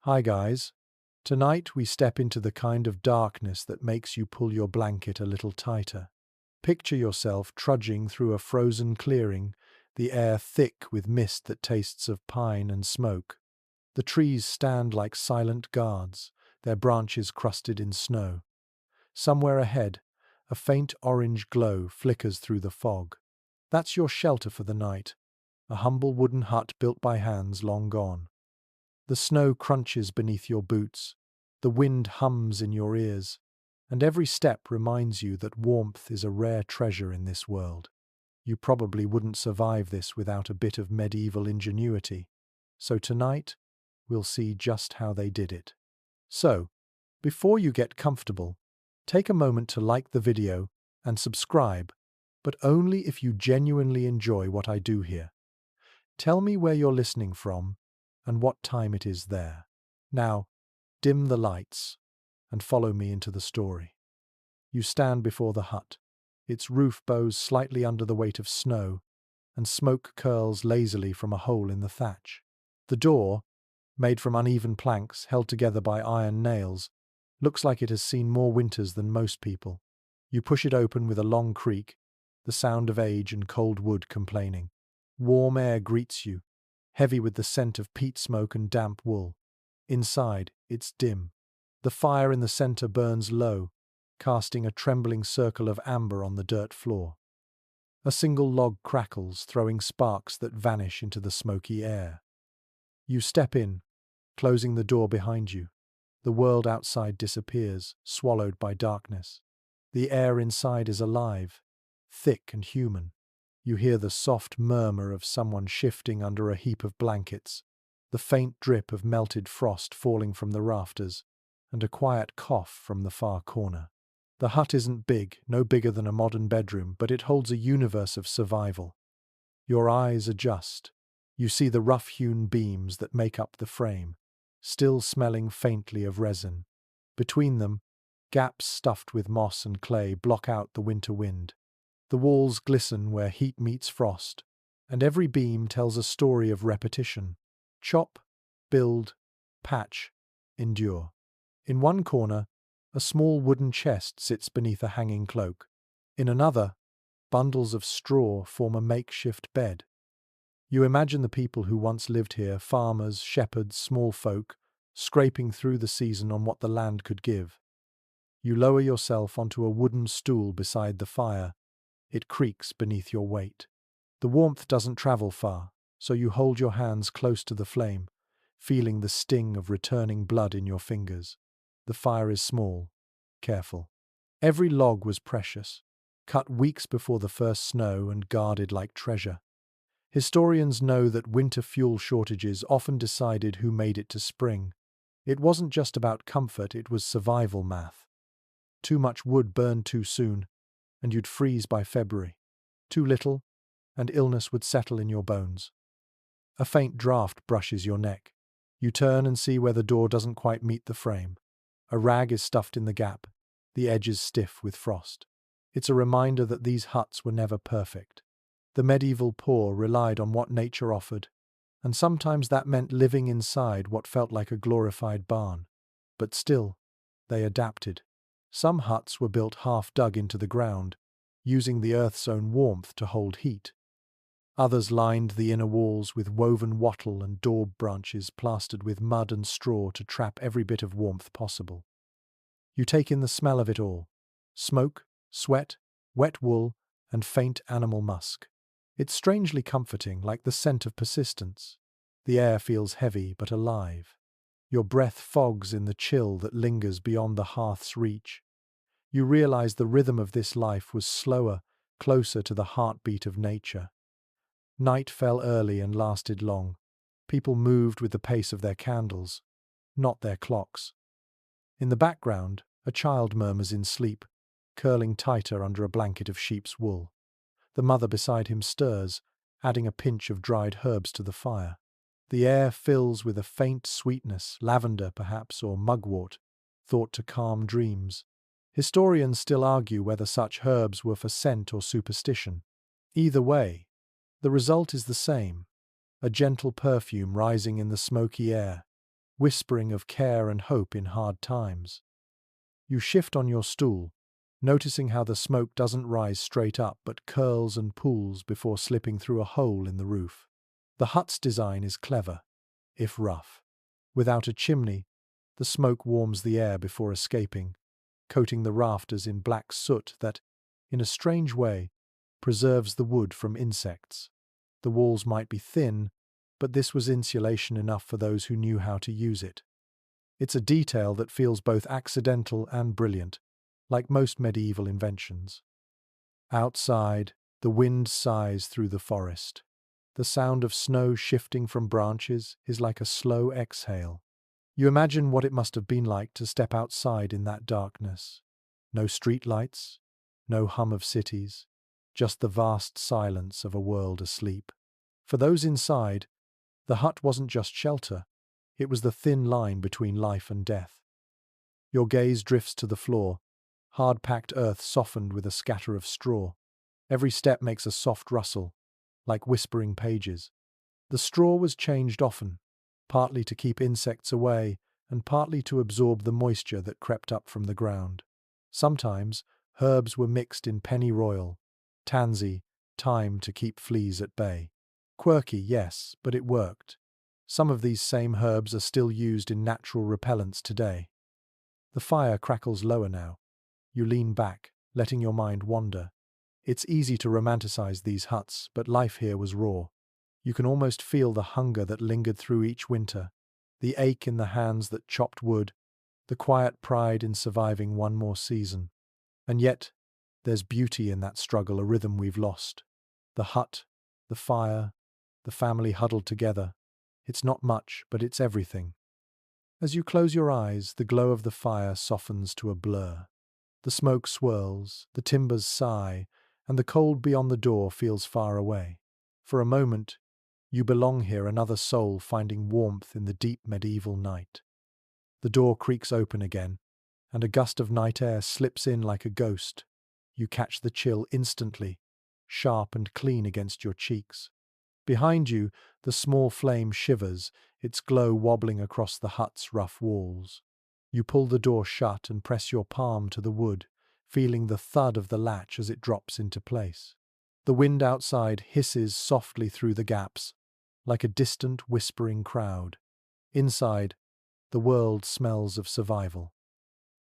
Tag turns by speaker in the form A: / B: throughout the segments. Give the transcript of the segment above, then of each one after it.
A: Hi guys. Tonight we step into the kind of darkness that makes you pull your blanket a little tighter. Picture yourself trudging through a frozen clearing, the air thick with mist that tastes of pine and smoke. The trees stand like silent guards, their branches crusted in snow. Somewhere ahead, a faint orange glow flickers through the fog. That's your shelter for the night, a humble wooden hut built by hands long gone. The snow crunches beneath your boots, the wind hums in your ears, and every step reminds you that warmth is a rare treasure in this world. You probably wouldn't survive this without a bit of medieval ingenuity, so tonight we'll see just how they did it. So, before you get comfortable, take a moment to like the video and subscribe, but only if you genuinely enjoy what I do here. Tell me where you're listening from and what time it is there. Now, dim the lights and follow me into the story. You stand before the hut. Its roof bows slightly under the weight of snow, and smoke curls lazily from a hole in the thatch. The door, made from uneven planks held together by iron nails, looks like it has seen more winters than most people. You push it open with a long creak, the sound of age and cold wood complaining. Warm air greets you, heavy with the scent of peat smoke and damp wool. Inside, it's dim. The fire in the center burns low, casting a trembling circle of amber on the dirt floor. A single log crackles, throwing sparks that vanish into the smoky air. You step in, closing the door behind you. The world outside disappears, swallowed by darkness. The air inside is alive, thick and human. You hear the soft murmur of someone shifting under a heap of blankets, the faint drip of melted frost falling from the rafters, and a quiet cough from the far corner. The hut isn't big, no bigger than a modern bedroom, but it holds a universe of survival. Your eyes adjust. You see the rough-hewn beams that make up the frame, still smelling faintly of resin. Between them, gaps stuffed with moss and clay block out the winter wind. The walls glisten where heat meets frost, and every beam tells a story of repetition. Chop, build, patch, endure. In one corner, a small wooden chest sits beneath a hanging cloak. In another, bundles of straw form a makeshift bed. You imagine the people who once lived here, farmers, shepherds, small folk, scraping through the season on what the land could give. You lower yourself onto a wooden stool beside the fire. It creaks beneath your weight. The warmth doesn't travel far, so you hold your hands close to the flame, feeling the sting of returning blood in your fingers. The fire is small, careful. Every log was precious, cut weeks before the first snow and guarded like treasure. Historians know that winter fuel shortages often decided who made it to spring. It wasn't just about comfort, it was survival math. Too much wood burned too soon, and you'd freeze by February. Too little, and illness would settle in your bones. A faint draft brushes your neck. You turn and see where the door doesn't quite meet the frame. A rag is stuffed in the gap, the edges stiff with frost. It's a reminder that these huts were never perfect. The medieval poor relied on what nature offered, and sometimes that meant living inside what felt like a glorified barn. But still, they adapted. Some huts were built half dug into the ground, using the earth's own warmth to hold heat. Others lined the inner walls with woven wattle and daub branches plastered with mud and straw to trap every bit of warmth possible. You take in the smell of it all: smoke, sweat, wet wool, and faint animal musk. It's strangely comforting, like the scent of persistence. The air feels heavy but alive. Your breath fogs in the chill that lingers beyond the hearth's reach. You realize the rhythm of this life was slower, closer to the heartbeat of nature. Night fell early and lasted long. People moved with the pace of their candles, not their clocks. In the background, a child murmurs in sleep, curling tighter under a blanket of sheep's wool. The mother beside him stirs, adding a pinch of dried herbs to the fire. The air fills with a faint sweetness, lavender perhaps, or mugwort, thought to calm dreams. Historians still argue whether such herbs were for scent or superstition. Either way, the result is the same: a gentle perfume rising in the smoky air. whispering of care and hope in hard times. You shift on your stool, noticing how the smoke doesn't rise straight up but curls and pools before slipping through a hole in the roof. The hut's design is clever, if rough. Without a chimney, the smoke warms the air before escaping, coating the rafters in black soot that, in a strange way, preserves the wood from insects. The walls might be thin, but this was insulation enough for those who knew how to use it. It's a detail that feels both accidental and brilliant, like most medieval inventions. Outside, the wind sighs through the forest. The sound of snow shifting from branches is like a slow exhale. You imagine what it must have been like to step outside in that darkness. No street lights, no hum of cities, just the vast silence of a world asleep. For those inside, the hut wasn't just shelter, it was the thin line between life and death. Your gaze drifts to the floor, hard-packed earth softened with a scatter of straw. Every step makes a soft rustle, like whispering pages. The straw was changed often, partly to keep insects away and partly to absorb the moisture that crept up from the ground. Sometimes, herbs were mixed in pennyroyal, tansy, thyme to keep fleas at bay. Quirky, yes, but it worked. Some of these same herbs are still used in natural repellents today. The fire crackles lower now. You lean back, letting your mind wander. It's easy to romanticize these huts, but life here was raw. You can almost feel the hunger that lingered through each winter, the ache in the hands that chopped wood, the quiet pride in surviving one more season. And yet, there's beauty in that struggle, a rhythm we've lost. The hut, the fire, the family huddled together. It's not much, but it's everything. As you close your eyes, the glow of the fire softens to a blur. The smoke swirls, the timbers sigh, and the cold beyond the door feels far away. For a moment, you belong here, another soul finding warmth in the deep medieval night. The door creaks open again, and a gust of night air slips in like a ghost. You catch the chill instantly, sharp and clean against your cheeks. Behind you, the small flame shivers, its glow wobbling across the hut's rough walls. You pull the door shut and press your palm to the wood, feeling the thud of the latch as it drops into place. The wind outside hisses softly through the gaps, like a distant whispering crowd. Inside, the world smells of survival.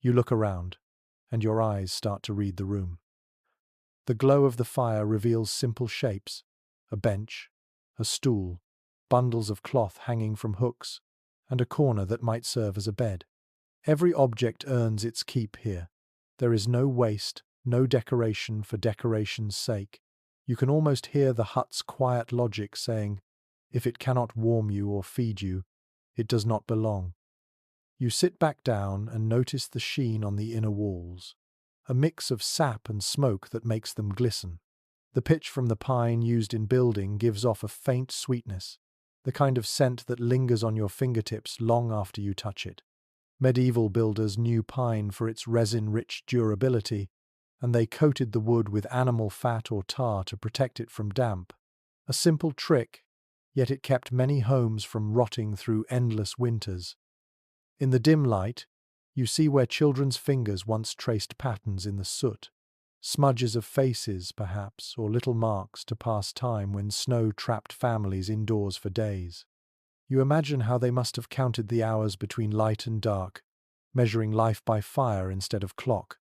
A: You look around, and your eyes start to read the room. The glow of the fire reveals simple shapes: a bench, a stool, bundles of cloth hanging from hooks, and a corner that might serve as a bed. Every object earns its keep here. There is no waste, no decoration for decoration's sake. You can almost hear the hut's quiet logic saying, if it cannot warm you or feed you, it does not belong. You sit back down and notice the sheen on the inner walls, a mix of sap and smoke that makes them glisten. The pitch from the pine used in building gives off a faint sweetness, the kind of scent that lingers on your fingertips long after you touch it. Medieval builders knew pine for its resin-rich durability, and they coated the wood with animal fat or tar to protect it from damp. A simple trick, yet it kept many homes from rotting through endless winters. In the dim light, you see where children's fingers once traced patterns in the soot. Smudges of faces, perhaps, or little marks to pass time when snow trapped families indoors for days. You imagine how they must have counted the hours between light and dark, measuring life by fire instead of clock.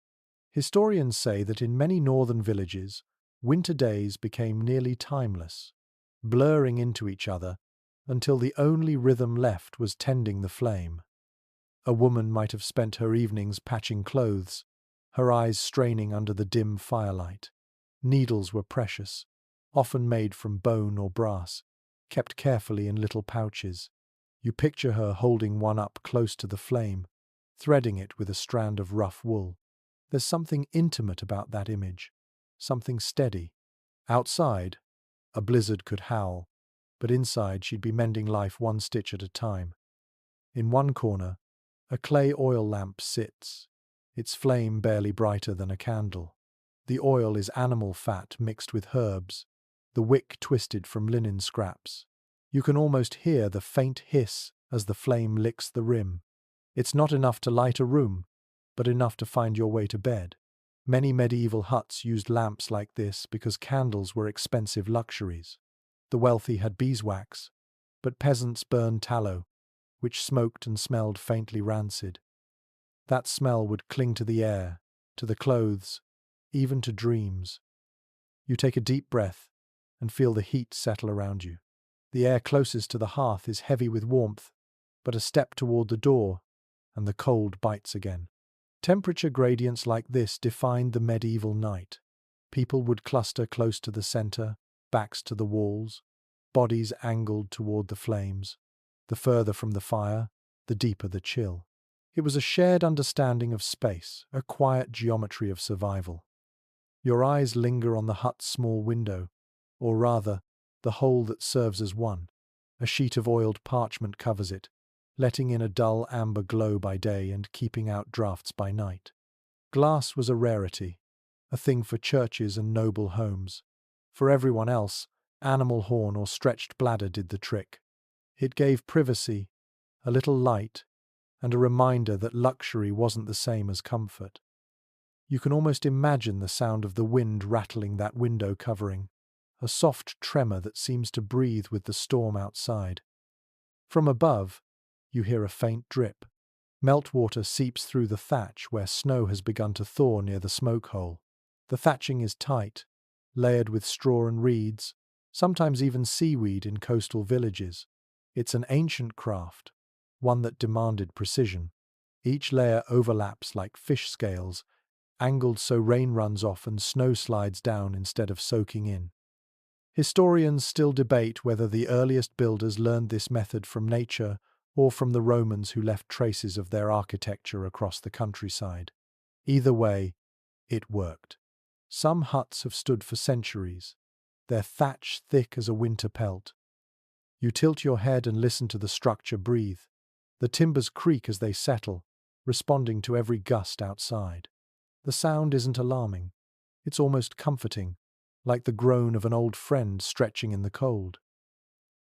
A: Historians say that in many northern villages, winter days became nearly timeless, blurring into each other until the only rhythm left was tending the flame. A woman might have spent her evenings patching clothes, her eyes straining under the dim firelight. Needles were precious, often made from bone or brass, kept carefully in little pouches. You picture her holding one up close to the flame, threading it with a strand of rough wool. There's something intimate about that image, something steady. Outside, a blizzard could howl, but inside she'd be mending life one stitch at a time. In one corner, a clay oil lamp sits, its flame barely brighter than a candle. The oil is animal fat mixed with herbs, the wick twisted from linen scraps. You can almost hear the faint hiss as the flame licks the rim. It's not enough to light a room, but enough to find your way to bed. Many medieval huts used lamps like this because candles were expensive luxuries. The wealthy had beeswax, but peasants burned tallow, which smoked and smelled faintly rancid. That smell would cling to the air, to the clothes, even to dreams. You take a deep breath and feel the heat settle around you. The air closest to the hearth is heavy with warmth, but a step toward the door, and the cold bites again. Temperature gradients like this defined the medieval night. People would cluster close to the center, backs to the walls, bodies angled toward the flames. The further from the fire, the deeper the chill. It was a shared understanding of space, a quiet geometry of survival. Your eyes linger on the hut's small window, or rather, the hole that serves as one. A sheet of oiled parchment covers it, letting in a dull amber glow by day and keeping out drafts by night. Glass was a rarity, a thing for churches and noble homes. For everyone else, animal horn or stretched bladder did the trick. It gave privacy, a little light, and a reminder that luxury wasn't the same as comfort. You can almost imagine the sound of the wind rattling that window covering, a soft tremor that seems to breathe with the storm outside. From above, you hear a faint drip. Meltwater seeps through the thatch where snow has begun to thaw near the smoke hole. The thatching is tight, layered with straw and reeds, sometimes even seaweed in coastal villages. It's an ancient craft, one that demanded precision. Each layer overlaps like fish scales, angled so rain runs off and snow slides down instead of soaking in. Historians still debate whether the earliest builders learned this method from nature or from the Romans who left traces of their architecture across the countryside. Either way, it worked. Some huts have stood for centuries, their thatch thick as a winter pelt. You tilt your head and listen to the structure breathe. The timbers creak as they settle, responding to every gust outside. The sound isn't alarming. It's almost comforting, like the groan of an old friend stretching in the cold.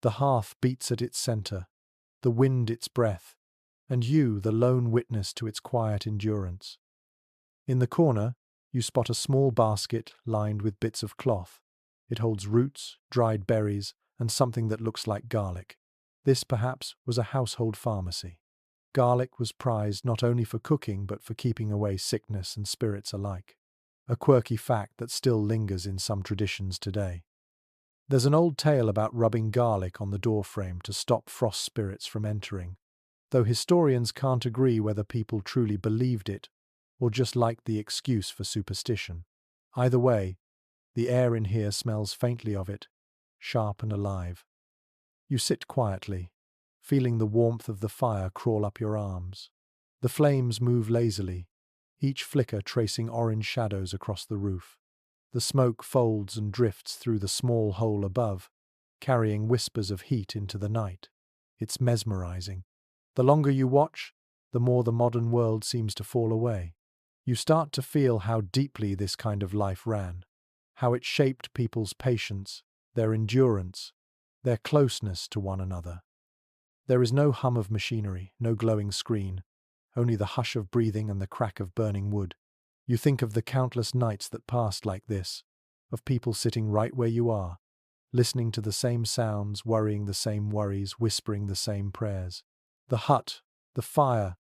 A: The hearth beats at its center, the wind its breath, and you the lone witness to its quiet endurance. In the corner, you spot a small basket lined with bits of cloth. It holds roots, dried berries, and something that looks like garlic. This, perhaps, was a household pharmacy. Garlic was prized not only for cooking but for keeping away sickness and spirits alike. A quirky fact that still lingers in some traditions today. There's an old tale about rubbing garlic on the doorframe to stop frost spirits from entering, though historians can't agree whether people truly believed it or just liked the excuse for superstition. Either way, the air in here smells faintly of it, sharp and alive. You sit quietly, feeling the warmth of the fire crawl up your arms. The flames move lazily, each flicker tracing orange shadows across the roof. The smoke folds and drifts through the small hole above, carrying whispers of heat into the night. It's mesmerizing. The longer you watch, the more the modern world seems to fall away. You start to feel how deeply this kind of life ran, how it shaped people's patience, their endurance, their closeness to one another. There is no hum of machinery, no glowing screen, only the hush of breathing and the crack of burning wood. You think of the countless nights that passed like this, of people sitting right where you are, listening to the same sounds, worrying the same worries, whispering the same prayers. The hut, the fire,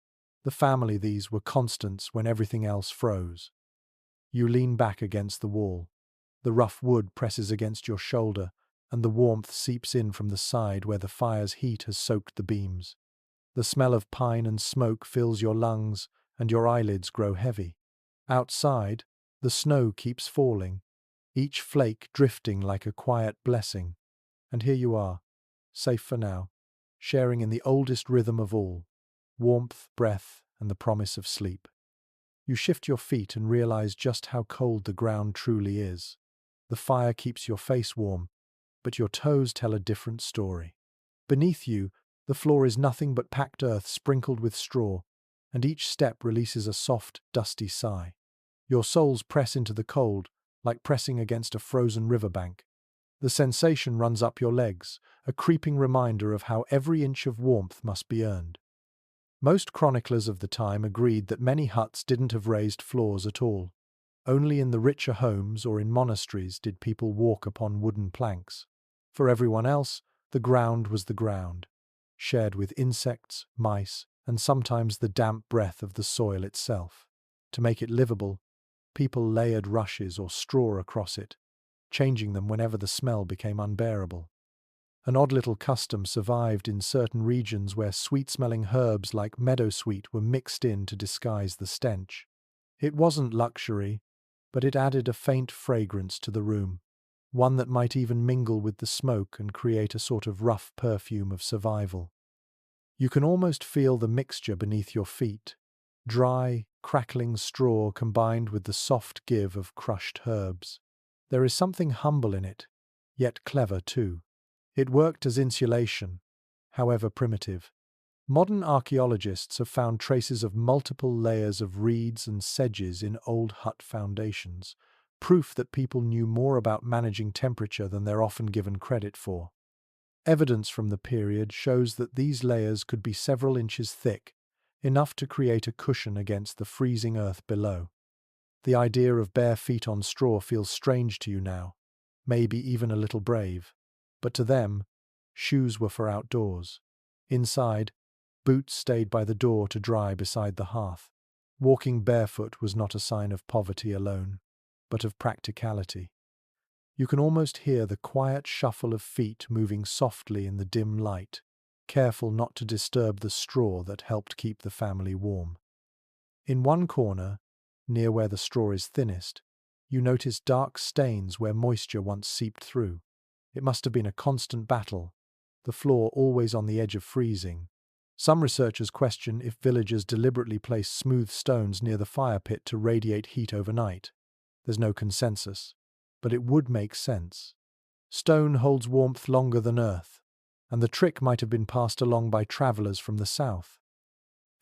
A: the family, these were constants when everything else froze. You lean back against the wall. The rough wood presses against your shoulder, and the warmth seeps in from the side where the fire's heat has soaked the beams. The smell of pine and smoke fills your lungs, and your eyelids grow heavy. Outside, the snow keeps falling, each flake drifting like a quiet blessing. And here you are, safe for now, sharing in the oldest rhythm of all, warmth, breath, and the promise of sleep. You shift your feet and realize just how cold the ground truly is. The fire keeps your face warm, but your toes tell a different story. Beneath you, the floor is nothing but packed earth sprinkled with straw, and each step releases a soft, dusty sigh. Your soles press into the cold, like pressing against a frozen riverbank. The sensation runs up your legs, a creeping reminder of how every inch of warmth must be earned. Most chroniclers of the time agreed that many huts didn't have raised floors at all. Only in the richer homes or in monasteries did people walk upon wooden planks. For everyone else, the ground was the ground, shared with insects, mice, and sometimes the damp breath of the soil itself. To make it livable, people layered rushes or straw across it, changing them whenever the smell became unbearable. An odd little custom survived in certain regions where sweet-smelling herbs like meadowsweet were mixed in to disguise the stench. It wasn't luxury, but it added a faint fragrance to the room, one that might even mingle with the smoke and create a sort of rough perfume of survival. You can almost feel the mixture beneath your feet, dry, crackling straw combined with the soft give of crushed herbs. There is something humble in it, yet clever too. It worked as insulation, however primitive. Modern archaeologists have found traces of multiple layers of reeds and sedges in old hut foundations, proof that people knew more about managing temperature than they're often given credit for. Evidence from the period shows that these layers could be several inches thick, enough to create a cushion against the freezing earth below. The idea of bare feet on straw feels strange to you now, maybe even a little brave. But to them, shoes were for outdoors. Inside, boots stayed by the door to dry beside the hearth. Walking barefoot was not a sign of poverty alone, but of practicality. You can almost hear the quiet shuffle of feet moving softly in the dim light, careful not to disturb the straw that helped keep the family warm. In one corner, near where the straw is thinnest, you notice dark stains where moisture once seeped through. It must have been a constant battle, the floor always on the edge of freezing. Some researchers question if villagers deliberately placed smooth stones near the fire pit to radiate heat overnight. There's no consensus, but it would make sense. Stone holds warmth longer than earth, and the trick might have been passed along by travelers from the south.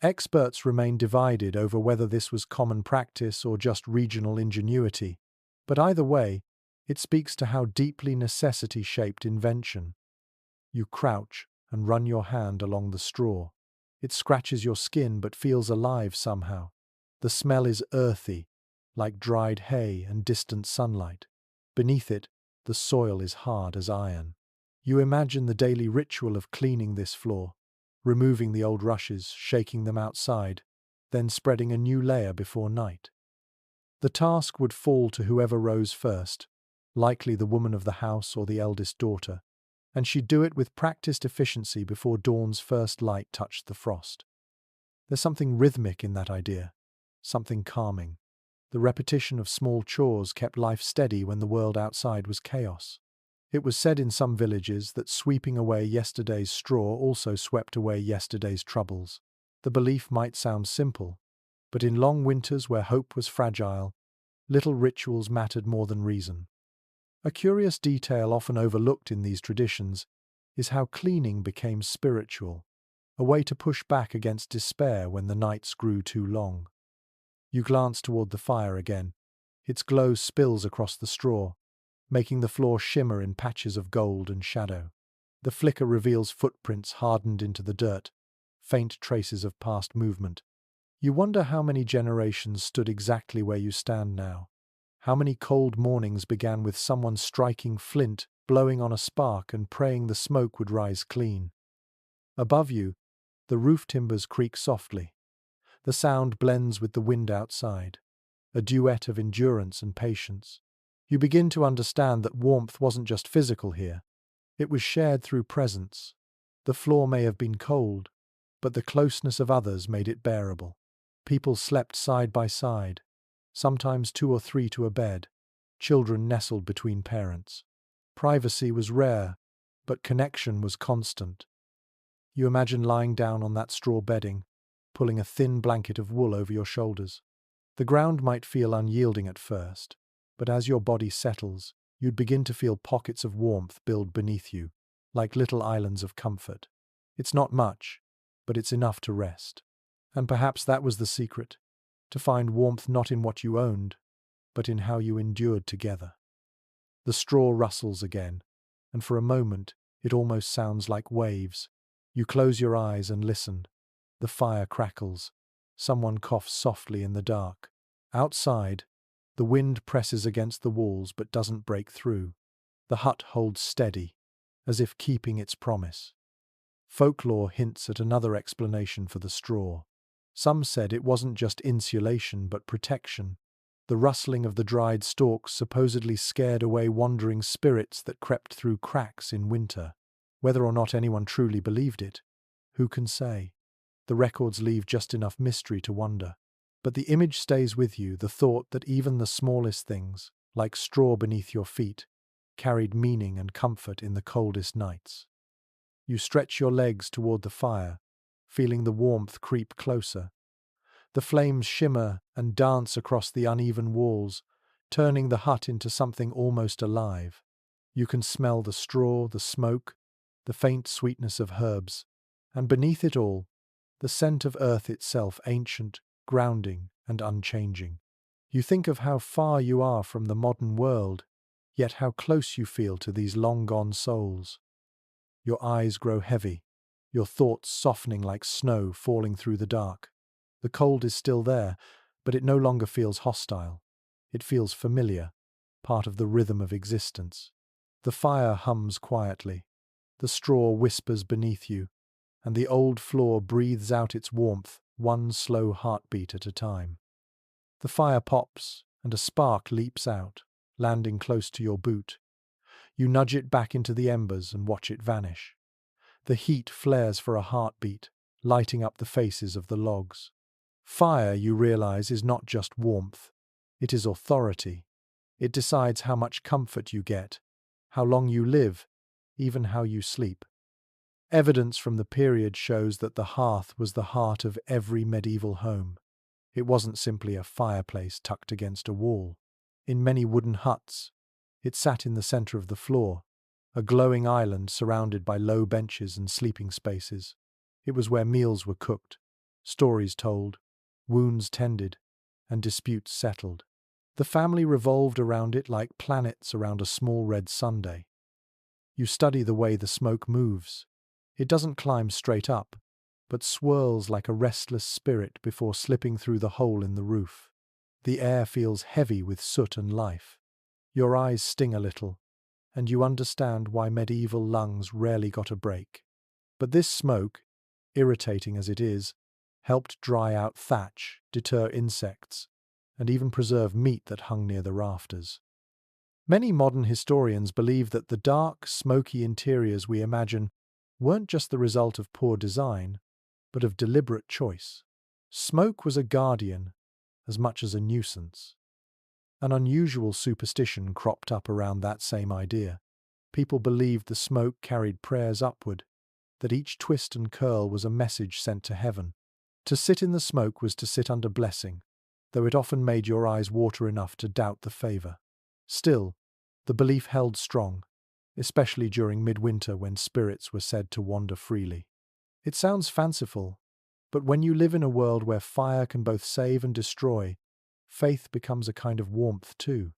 A: Experts remain divided over whether this was common practice or just regional ingenuity, but either way, it speaks to how deeply necessity shaped invention. You crouch and run your hand along the straw. It scratches your skin but feels alive somehow. The smell is earthy, like dried hay and distant sunlight. Beneath it, the soil is hard as iron. You imagine the daily ritual of cleaning this floor, removing the old rushes, shaking them outside, then spreading a new layer before night. The task would fall to whoever rose first, likely the woman of the house or the eldest daughter, and she'd do it with practiced efficiency before dawn's first light touched the frost. There's something rhythmic in that idea, something calming. The repetition of small chores kept life steady when the world outside was chaos. It was said in some villages that sweeping away yesterday's straw also swept away yesterday's troubles. The belief might sound simple, but in long winters where hope was fragile, little rituals mattered more than reason. A curious detail often overlooked in these traditions is how cleaning became spiritual, a way to push back against despair when the nights grew too long. You glance toward the fire again. Its glow spills across the straw, making the floor shimmer in patches of gold and shadow. The flicker reveals footprints hardened into the dirt, faint traces of past movement. You wonder how many generations stood exactly where you stand now. How many cold mornings began with someone striking flint, blowing on a spark and praying the smoke would rise clean. Above you, the roof timbers creak softly. The sound blends with the wind outside, a duet of endurance and patience. You begin to understand that warmth wasn't just physical here. It was shared through presence. The floor may have been cold, but the closeness of others made it bearable. People slept side by side, sometimes two or three to a bed, children nestled between parents. Privacy was rare, but connection was constant. You imagine lying down on that straw bedding, pulling a thin blanket of wool over your shoulders. The ground might feel unyielding at first, but as your body settles, you'd begin to feel pockets of warmth build beneath you, like little islands of comfort. It's not much, but it's enough to rest. And perhaps that was the secret, to find warmth not in what you owned, but in how you endured together. The straw rustles again, and for a moment it almost sounds like waves. You close your eyes and listen. The fire crackles. Someone coughs softly in the dark. Outside, the wind presses against the walls but doesn't break through. The hut holds steady, as if keeping its promise. Folklore hints at another explanation for the straw. Some said it wasn't just insulation but protection. The rustling of the dried stalks supposedly scared away wandering spirits that crept through cracks in winter. Whether or not anyone truly believed it, who can say? The records leave just enough mystery to wonder. But the image stays with you, the thought that even the smallest things, like straw beneath your feet, carried meaning and comfort in the coldest nights. You stretch your legs toward the fire, feeling the warmth creep closer. The flames shimmer and dance across the uneven walls, turning the hut into something almost alive. You can smell the straw, the smoke, the faint sweetness of herbs, and beneath it all, the scent of earth itself, ancient, grounding, and unchanging. You think of how far you are from the modern world, yet how close you feel to these long-gone souls. Your eyes grow heavy, your thoughts softening like snow falling through the dark. The cold is still there, but it no longer feels hostile. It feels familiar, part of the rhythm of existence. The fire hums quietly. The straw whispers beneath you, and the old floor breathes out its warmth, one slow heartbeat at a time. The fire pops, and a spark leaps out, landing close to your boot. You nudge it back into the embers and watch it vanish. The heat flares for a heartbeat, lighting up the faces of the logs. Fire, you realize, is not just warmth. It is authority. It decides how much comfort you get, how long you live, even how you sleep. Evidence from the period shows that the hearth was the heart of every medieval home. It wasn't simply a fireplace tucked against a wall. In many wooden huts, it sat in the center of the floor, a glowing island surrounded by low benches and sleeping spaces. It was where meals were cooked, stories told, wounds tended, and disputes settled. The family revolved around it like planets around a small red sundae. You study the way the smoke moves. It doesn't climb straight up, but swirls like a restless spirit before slipping through the hole in the roof. The air feels heavy with soot and life. Your eyes sting a little, and you understand why medieval lungs rarely got a break. But this smoke, irritating as it is, helped dry out thatch, deter insects, and even preserve meat that hung near the rafters. Many modern historians believe that the dark, smoky interiors we imagine weren't just the result of poor design, but of deliberate choice. Smoke was a guardian as much as a nuisance. An unusual superstition cropped up around that same idea. People believed the smoke carried prayers upward, that each twist and curl was a message sent to heaven. To sit in the smoke was to sit under blessing, though it often made your eyes water enough to doubt the favor. Still, the belief held strong, especially during midwinter when spirits were said to wander freely. It sounds fanciful, but when you live in a world where fire can both save and destroy, faith becomes a kind of warmth too.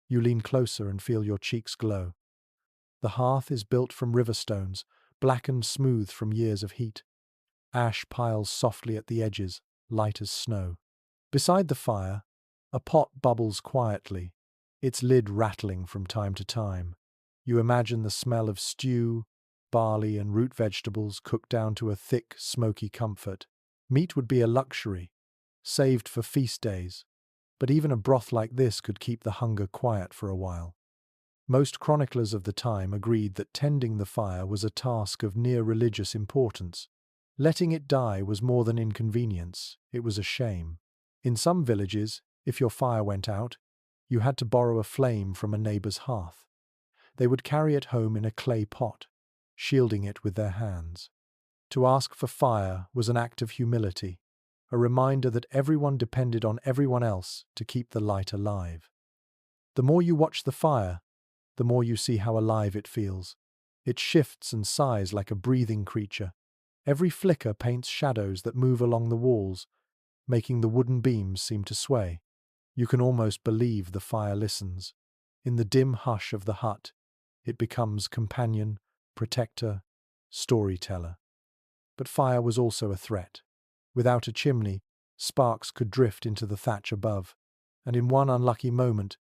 A: You lean closer and feel your cheeks glow. The hearth is built from river stones, blackened smooth from years of heat. Ash piles softly at the edges, light as snow. Beside the fire, a pot bubbles quietly, its lid rattling from time to time. You imagine the smell of stew, barley, and root vegetables cooked down to a thick, smoky comfort. Meat would be a luxury, saved for feast days, but even a broth like this could keep the hunger quiet for a while. Most chroniclers of the time agreed that tending the fire was a task of near religious importance. Letting it die was more than inconvenience, it was a shame. In some villages, if your fire went out, you had to borrow a flame from a neighbor's hearth. They would carry it home in a clay pot, shielding it with their hands. To ask for fire was an act of humility, a reminder that everyone depended on everyone else to keep the light alive. The more you watch the fire, the more you see how alive it feels. It shifts and sighs like a breathing creature. Every flicker paints shadows that move along the walls, making the wooden beams seem to sway. You can almost believe the fire listens. In the dim hush of the hut, It becomes companion, protector, storyteller. But fire was also a threat. Without a chimney, sparks could drift into the thatch above, and in one unlucky moment,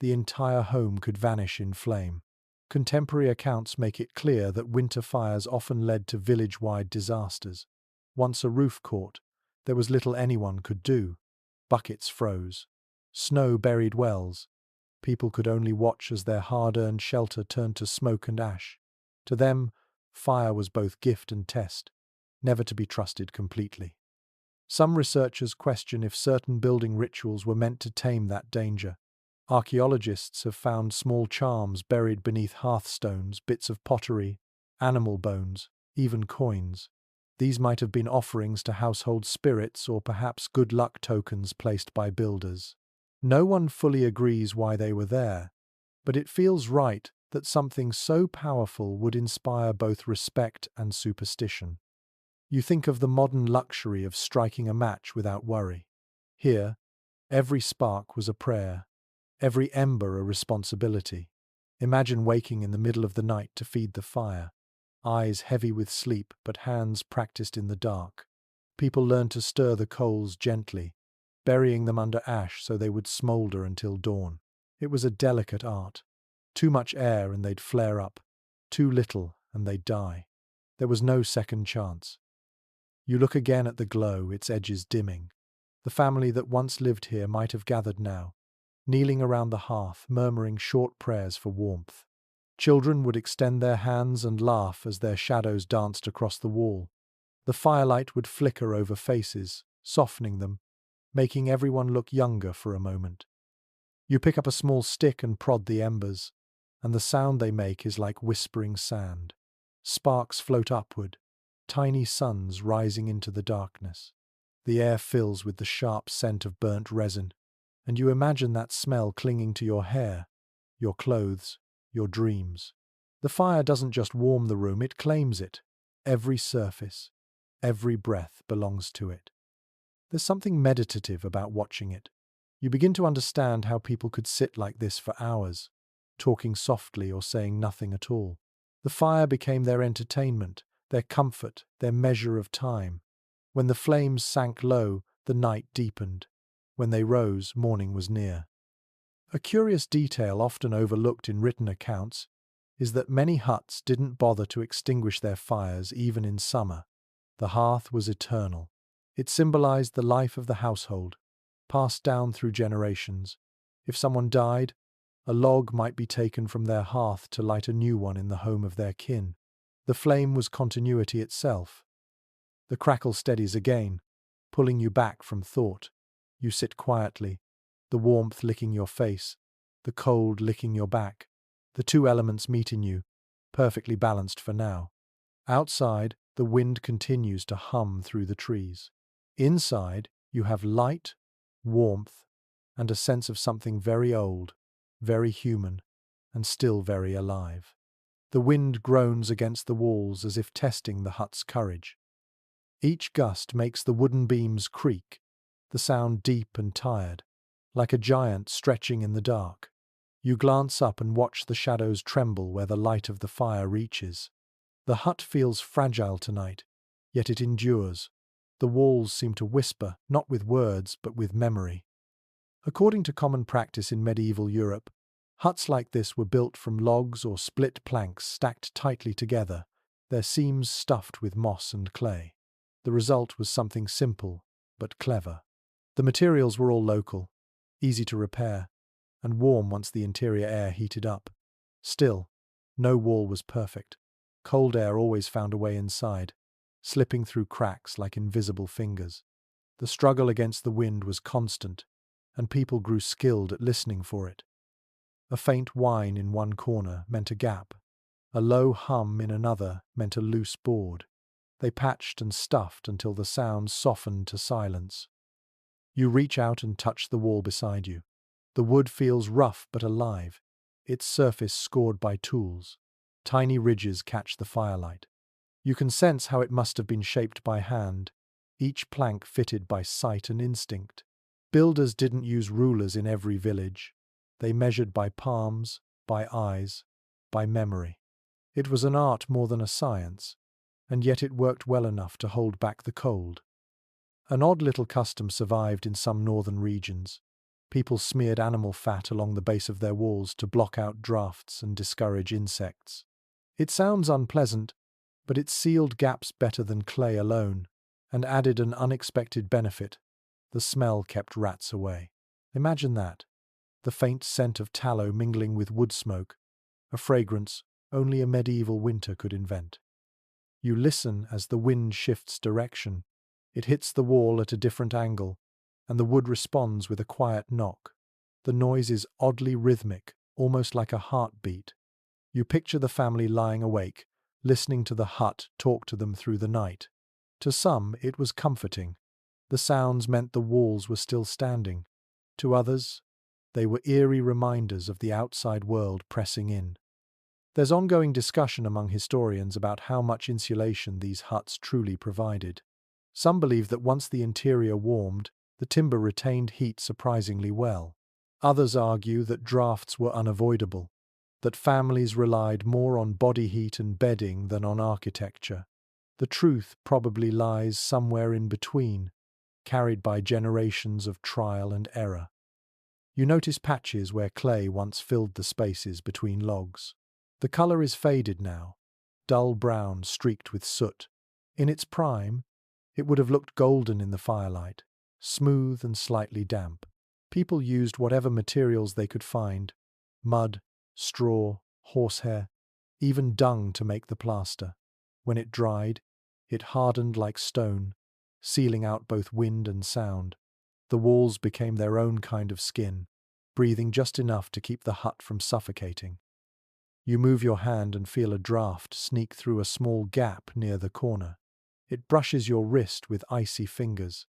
A: the entire home could vanish in flame. Contemporary accounts make it clear that winter fires often led to village-wide disasters. Once a roof caught, there was little anyone could do. Buckets froze. Snow buried wells. People could only watch as their hard-earned shelter turned to smoke and ash. To them, fire was both gift and test, never to be trusted completely. Some researchers question if certain building rituals were meant to tame that danger. Archaeologists have found small charms buried beneath hearthstones, bits of pottery, animal bones, even coins. These might have been offerings to household spirits or perhaps good luck tokens placed by builders. No one fully agrees why they were there, but it feels right that something so powerful would inspire both respect and superstition. You think of the modern luxury of striking a match without worry. Here, every spark was a prayer, every ember a responsibility. Imagine waking in the middle of the night to feed the fire, eyes heavy with sleep but hands practiced in the dark. People learned to stir the coals gently, burying them under ash so they would smolder until dawn. It was a delicate art. Too much air and they'd flare up, too little and they'd die. There was no second chance. You look again at the glow, its edges dimming. The family that once lived here might have gathered now, kneeling around the hearth, murmuring short prayers for warmth. Children would extend their hands and laugh as their shadows danced across the wall. The firelight would flicker over faces, softening them, making everyone look younger for a moment. You pick up a small stick and prod the embers, and the sound they make is like whispering sand. Sparks float upward, tiny suns rising into the darkness. The air fills with the sharp scent of burnt resin, and you imagine that smell clinging to your hair, your clothes, your dreams. The fire doesn't just warm the room, it claims it. Every surface, every breath belongs to it. There's something meditative about watching it. You begin to understand how people could sit like this for hours, talking softly or saying nothing at all. The fire became their entertainment, their comfort, their measure of time. When the flames sank low, the night deepened. When they rose, morning was near. A curious detail often overlooked in written accounts is that many huts didn't bother to extinguish their fires even in summer. The hearth was eternal. It symbolized the life of the household, passed down through generations. If someone died, a log might be taken from their hearth to light a new one in the home of their kin. The flame was continuity itself. The crackle steadies again, pulling you back from thought. You sit quietly, the warmth licking your face, the cold licking your back. The two elements meet in you, perfectly balanced for now. Outside, the wind continues to hum through the trees. Inside, you have light, warmth, and a sense of something very old, very human, and still very alive. The wind groans against the walls as if testing the hut's courage. Each gust makes the wooden beams creak, the sound deep and tired, like a giant stretching in the dark. You glance up and watch the shadows tremble where the light of the fire reaches. The hut feels fragile tonight, yet it endures. The walls seem to whisper, not with words, but with memory. According to common practice in medieval Europe, huts like this were built from logs or split planks stacked tightly together, their seams stuffed with moss and clay. The result was something simple, but clever. The materials were all local, easy to repair, and warm once the interior air heated up. Still, no wall was perfect. Cold air always found a way inside, slipping through cracks like invisible fingers. The struggle against the wind was constant, and people grew skilled at listening for it. A faint whine in one corner meant a gap. A low hum in another meant a loose board. They patched and stuffed until the sound softened to silence. You reach out and touch the wall beside you. The wood feels rough but alive, its surface scored by tools. Tiny ridges catch the firelight. You can sense how it must have been shaped by hand, each plank fitted by sight and instinct. Builders didn't use rulers in every village. They measured by palms, by eyes, by memory. It was an art more than a science, and yet it worked well enough to hold back the cold. An odd little custom survived in some northern regions. People smeared animal fat along the base of their walls to block out drafts and discourage insects. It sounds unpleasant, but it sealed gaps better than clay alone, and added an unexpected benefit. The smell kept rats away. Imagine that. The faint scent of tallow mingling with wood smoke, a fragrance only a medieval winter could invent. You listen as the wind shifts direction. It hits the wall at a different angle, and the wood responds with a quiet knock. The noise is oddly rhythmic, almost like a heartbeat. You picture the family lying awake, listening to the hut talk to them through the night. To some, it was comforting. The sounds meant the walls were still standing. To others, they were eerie reminders of the outside world pressing in. There's ongoing discussion among historians about how much insulation these huts truly provided. Some believe that once the interior warmed, the timber retained heat surprisingly well. Others argue that drafts were unavoidable, that families relied more on body heat and bedding than on architecture. The truth probably lies somewhere in between, carried by generations of trial and error. You notice patches where clay once filled the spaces between logs. The color is faded now, dull brown streaked with soot. In its prime, it would have looked golden in the firelight, smooth and slightly damp. People used whatever materials they could find: mud, straw, horsehair, even dung to make the plaster. When it dried, it hardened like stone, sealing out both wind and sound. The walls became their own kind of skin, breathing just enough to keep the hut from suffocating. You move your hand and feel a draft sneak through a small gap near the corner. It brushes your wrist with icy fingers.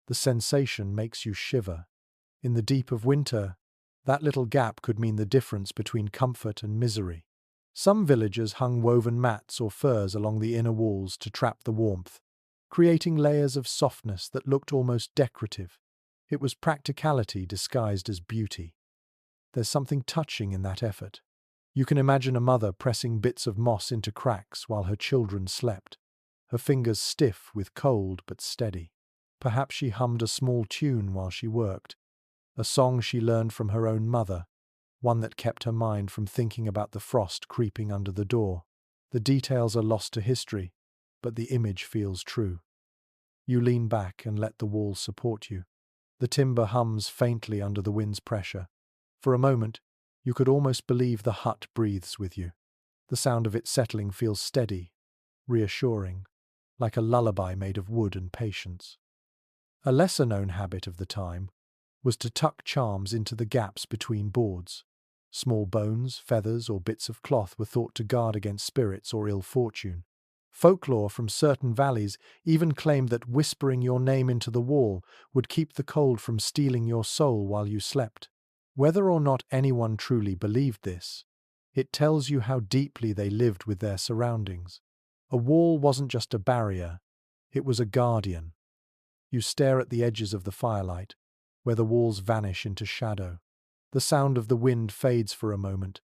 A: The sensation makes you shiver. In the deep of winter, that little gap could mean the difference between comfort and misery. Some villagers hung woven mats or furs along the inner walls to trap the warmth, creating layers of softness that looked almost decorative. It was practicality disguised as beauty. There's something touching in that effort. You can imagine a mother pressing bits of moss into cracks while her children slept, her fingers stiff with cold but steady. Perhaps she hummed a small tune while she worked, a song she learned from her own mother, one that kept her mind from thinking about the frost creeping under the door. The details are lost to history, but the image feels true. You lean back and let the walls support you. The timber hums faintly under the wind's pressure. For a moment, you could almost believe the hut breathes with you. The sound of it settling feels steady, reassuring, like a lullaby made of wood and patience. A lesser-known habit of the time was to tuck charms into the gaps between boards. Small bones, feathers, or bits of cloth were thought to guard against spirits or ill fortune. Folklore from certain valleys even claimed that whispering your name into the wall would keep the cold from stealing your soul while you slept. Whether or not anyone truly believed this, it tells you how deeply they lived with their surroundings. A wall wasn't just a barrier, it was a guardian. You stare at the edges of the firelight, where the walls vanish into shadow. The sound of the wind fades for a moment,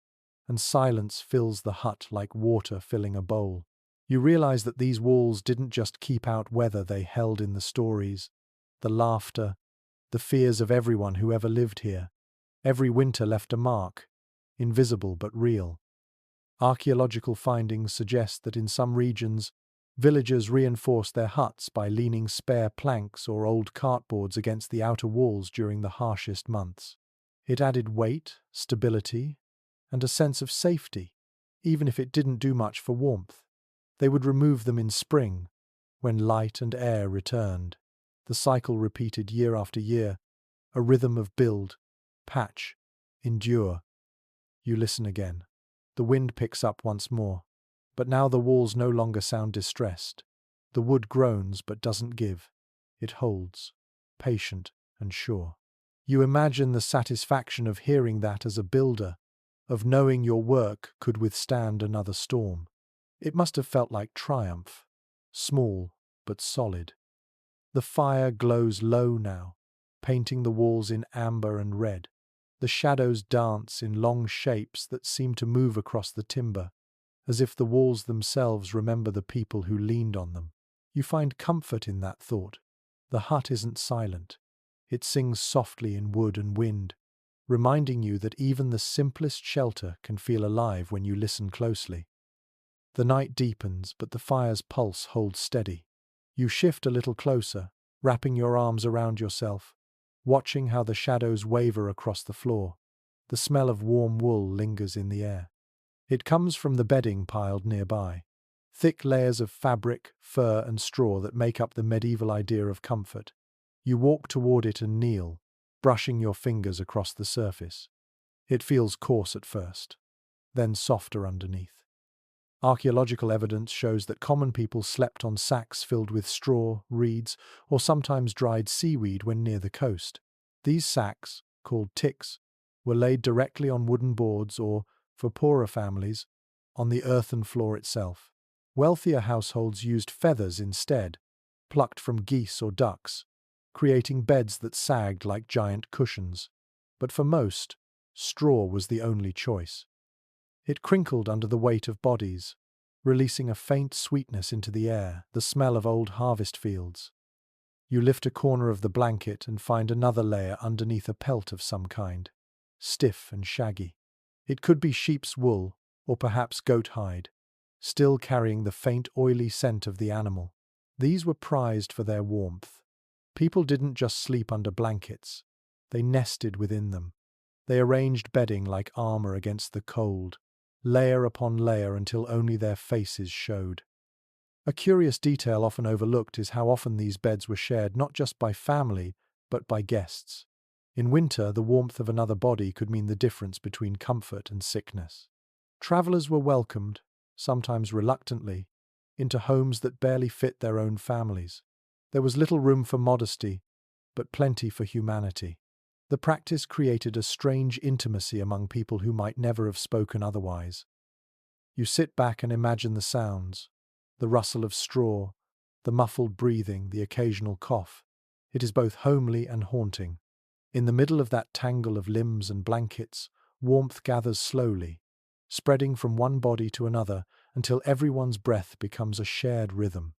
A: and silence fills the hut like water filling a bowl. You realize that these walls didn't just keep out weather, they held in the stories, the laughter, the fears of everyone who ever lived here. Every winter left a mark, invisible but real. Archaeological findings suggest that in some regions, villagers reinforced their huts by leaning spare planks or old cartboards against the outer walls during the harshest months. It added weight, stability, and a sense of safety, even if it didn't do much for warmth. They would remove them in spring, when light and air returned. The cycle repeated year after year, a rhythm of build, patch, endure. You listen again. The wind picks up once more, but now the walls no longer sound distressed. The wood groans but doesn't give. It holds, patient and sure. You imagine the satisfaction of hearing that as a builder, of knowing your work could withstand another storm. It must have felt like triumph, small but solid. The fire glows low now, painting the walls in amber and red. The shadows dance in long shapes that seem to move across the timber, as if the walls themselves remember the people who leaned on them. You find comfort in that thought. The hut isn't silent. It sings softly in wood and wind, reminding you that even the simplest shelter can feel alive when you listen closely. The night deepens, but the fire's pulse holds steady. You shift a little closer, wrapping your arms around yourself, watching how the shadows waver across the floor. The smell of warm wool lingers in the air. It comes from the bedding piled nearby. Thick layers of fabric, fur, and straw that make up the medieval idea of comfort. You walk toward it and kneel, brushing your fingers across the surface. It feels coarse at first, then softer underneath. Archaeological evidence shows that common people slept on sacks filled with straw, reeds, or sometimes dried seaweed when near the coast. These sacks, called ticks, were laid directly on wooden boards or, for poorer families, on the earthen floor itself. Wealthier households used feathers instead, plucked from geese or ducks, creating beds that sagged like giant cushions. But for most, straw was the only choice. It crinkled under the weight of bodies, releasing a faint sweetness into the air, the smell of old harvest fields. You lift a corner of the blanket and find another layer underneath a pelt of some kind, stiff and shaggy. It could be sheep's wool, or perhaps goat hide, still carrying the faint oily scent of the animal. These were prized for their warmth. People didn't just sleep under blankets, they nested within them. They arranged bedding like armor against the cold, layer upon layer until only their faces showed. A curious detail often overlooked is how often these beds were shared not just by family, but by guests. In winter, the warmth of another body could mean the difference between comfort and sickness. Travelers were welcomed, sometimes reluctantly, into homes that barely fit their own families. There was little room for modesty, but plenty for humanity. The practice created a strange intimacy among people who might never have spoken otherwise. You sit back and imagine the sounds, the rustle of straw, the muffled breathing, the occasional cough. It is both homely and haunting. In the middle of that tangle of limbs and blankets, warmth gathers slowly, spreading from one body to another until everyone's breath becomes a shared rhythm.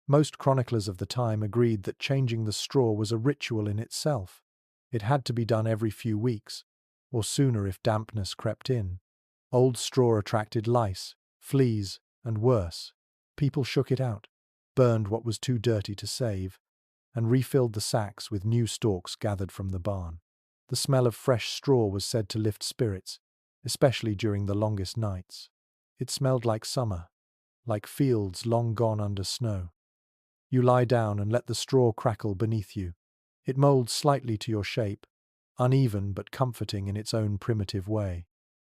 A: Most chroniclers of the time agreed that changing the straw was a ritual in itself. It had to be done every few weeks, or sooner if dampness crept in. Old straw attracted lice, fleas, and worse. People shook it out, burned what was too dirty to save, and refilled the sacks with new stalks gathered from the barn. The smell of fresh straw was said to lift spirits, especially during the longest nights. It smelled like summer, like fields long gone under snow. You lie down and let the straw crackle beneath you. It molds slightly to your shape, uneven but comforting in its own primitive way.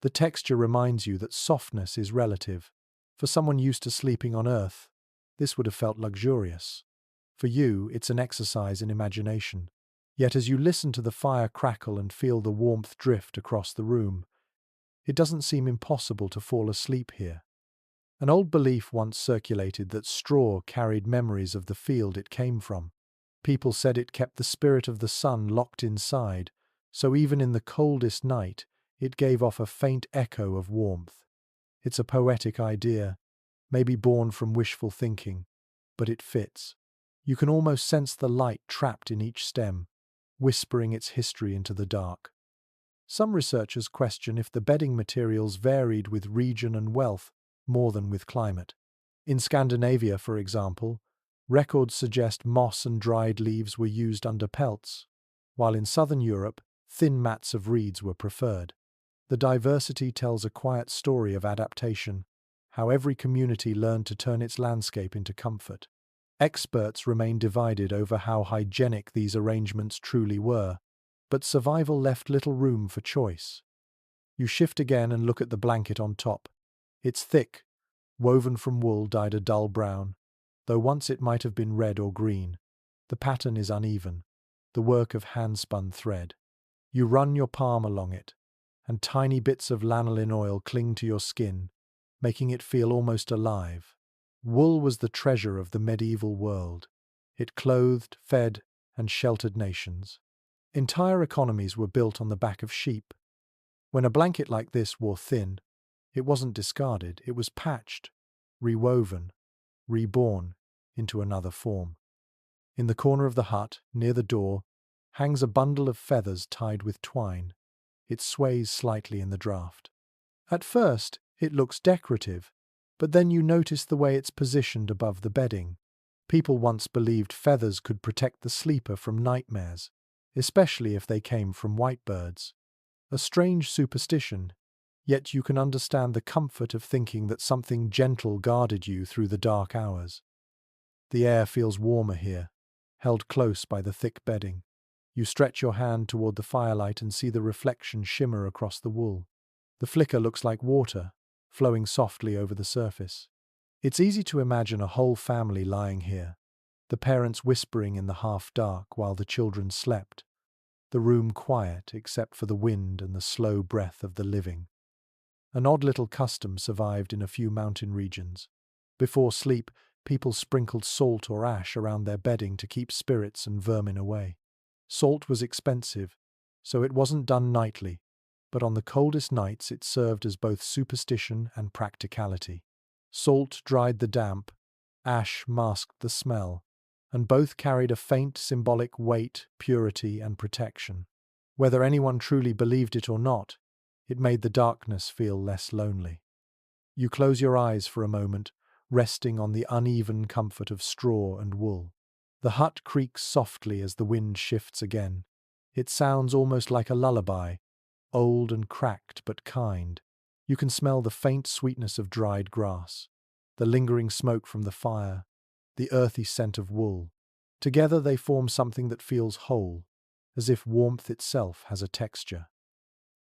A: The texture reminds you that softness is relative. For someone used to sleeping on earth, this would have felt luxurious. For you, it's an exercise in imagination. Yet as you listen to the fire crackle and feel the warmth drift across the room, it doesn't seem impossible to fall asleep here. An old belief once circulated that straw carried memories of the field it came from. People said it kept the spirit of the sun locked inside, so even in the coldest night, it gave off a faint echo of warmth. It's a poetic idea, maybe born from wishful thinking, but it fits. You can almost sense the light trapped in each stem, whispering its history into the dark. Some researchers question if the bedding materials varied with region and wealth more than with climate. In Scandinavia, for example, records suggest moss and dried leaves were used under pelts, while in southern Europe, thin mats of reeds were preferred. The diversity tells a quiet story of adaptation, how every community learned to turn its landscape into comfort. Experts remain divided over how hygienic these arrangements truly were, but survival left little room for choice. You shift again and look at the blanket on top. It's thick, woven from wool dyed a dull brown, though once it might have been red or green. The pattern is uneven, the work of hand-spun thread. You run your palm along it, and tiny bits of lanolin oil cling to your skin, making it feel almost alive. Wool was the treasure of the medieval world. It clothed, fed, and sheltered nations. Entire economies were built on the back of sheep. When a blanket like this wore thin, it wasn't discarded, it was patched, rewoven, reborn into another form. In the corner of the hut, near the door, hangs a bundle of feathers tied with twine. It sways slightly in the draught. At first, it looks decorative, but then you notice the way it's positioned above the bedding. People once believed feathers could protect the sleeper from nightmares, especially if they came from white birds. A strange superstition, yet you can understand the comfort of thinking that something gentle guarded you through the dark hours. The air feels warmer here, held close by the thick bedding. You stretch your hand toward the firelight and see the reflection shimmer across the wool. The flicker looks like water, flowing softly over the surface. It's easy to imagine a whole family lying here, the parents whispering in the half-dark while the children slept, the room quiet except for the wind and the slow breath of the living. An odd little custom survived in a few mountain regions. Before sleep, people sprinkled salt or ash around their bedding to keep spirits and vermin away. Salt was expensive, so it wasn't done nightly, but on the coldest nights it served as both superstition and practicality. Salt dried the damp, ash masked the smell, and both carried a faint symbolic weight, purity, and protection. Whether anyone truly believed it or not, it made the darkness feel less lonely. You close your eyes for a moment, resting on the uneven comfort of straw and wool. The hut creaks softly as the wind shifts again. It sounds almost like a lullaby, old and cracked but kind. You can smell the faint sweetness of dried grass, the lingering smoke from the fire, the earthy scent of wool. Together they form something that feels whole, as if warmth itself has a texture.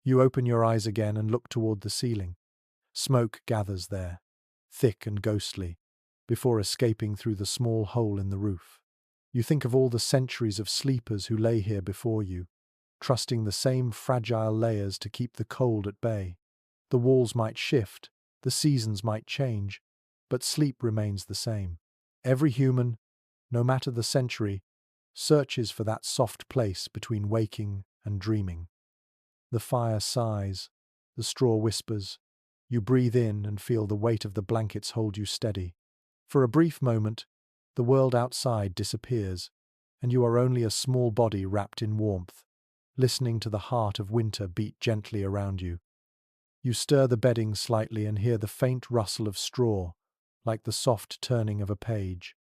A: You open your eyes again and look toward the ceiling. Smoke gathers there, thick and ghostly, before escaping through the small hole in the roof. You think of all the centuries of sleepers who lay here before you, trusting the same fragile layers to keep the cold at bay. The walls might shift, the seasons might change, but sleep remains the same. Every human, no matter the century, searches for that soft place between waking and dreaming. The fire sighs, the straw whispers. You breathe in and feel the weight of the blankets hold you steady. For a brief moment, the world outside disappears, and you are only a small body wrapped in warmth, listening to the heart of winter beat gently around you. You stir the bedding slightly and hear the faint rustle of straw, like the soft turning of a page.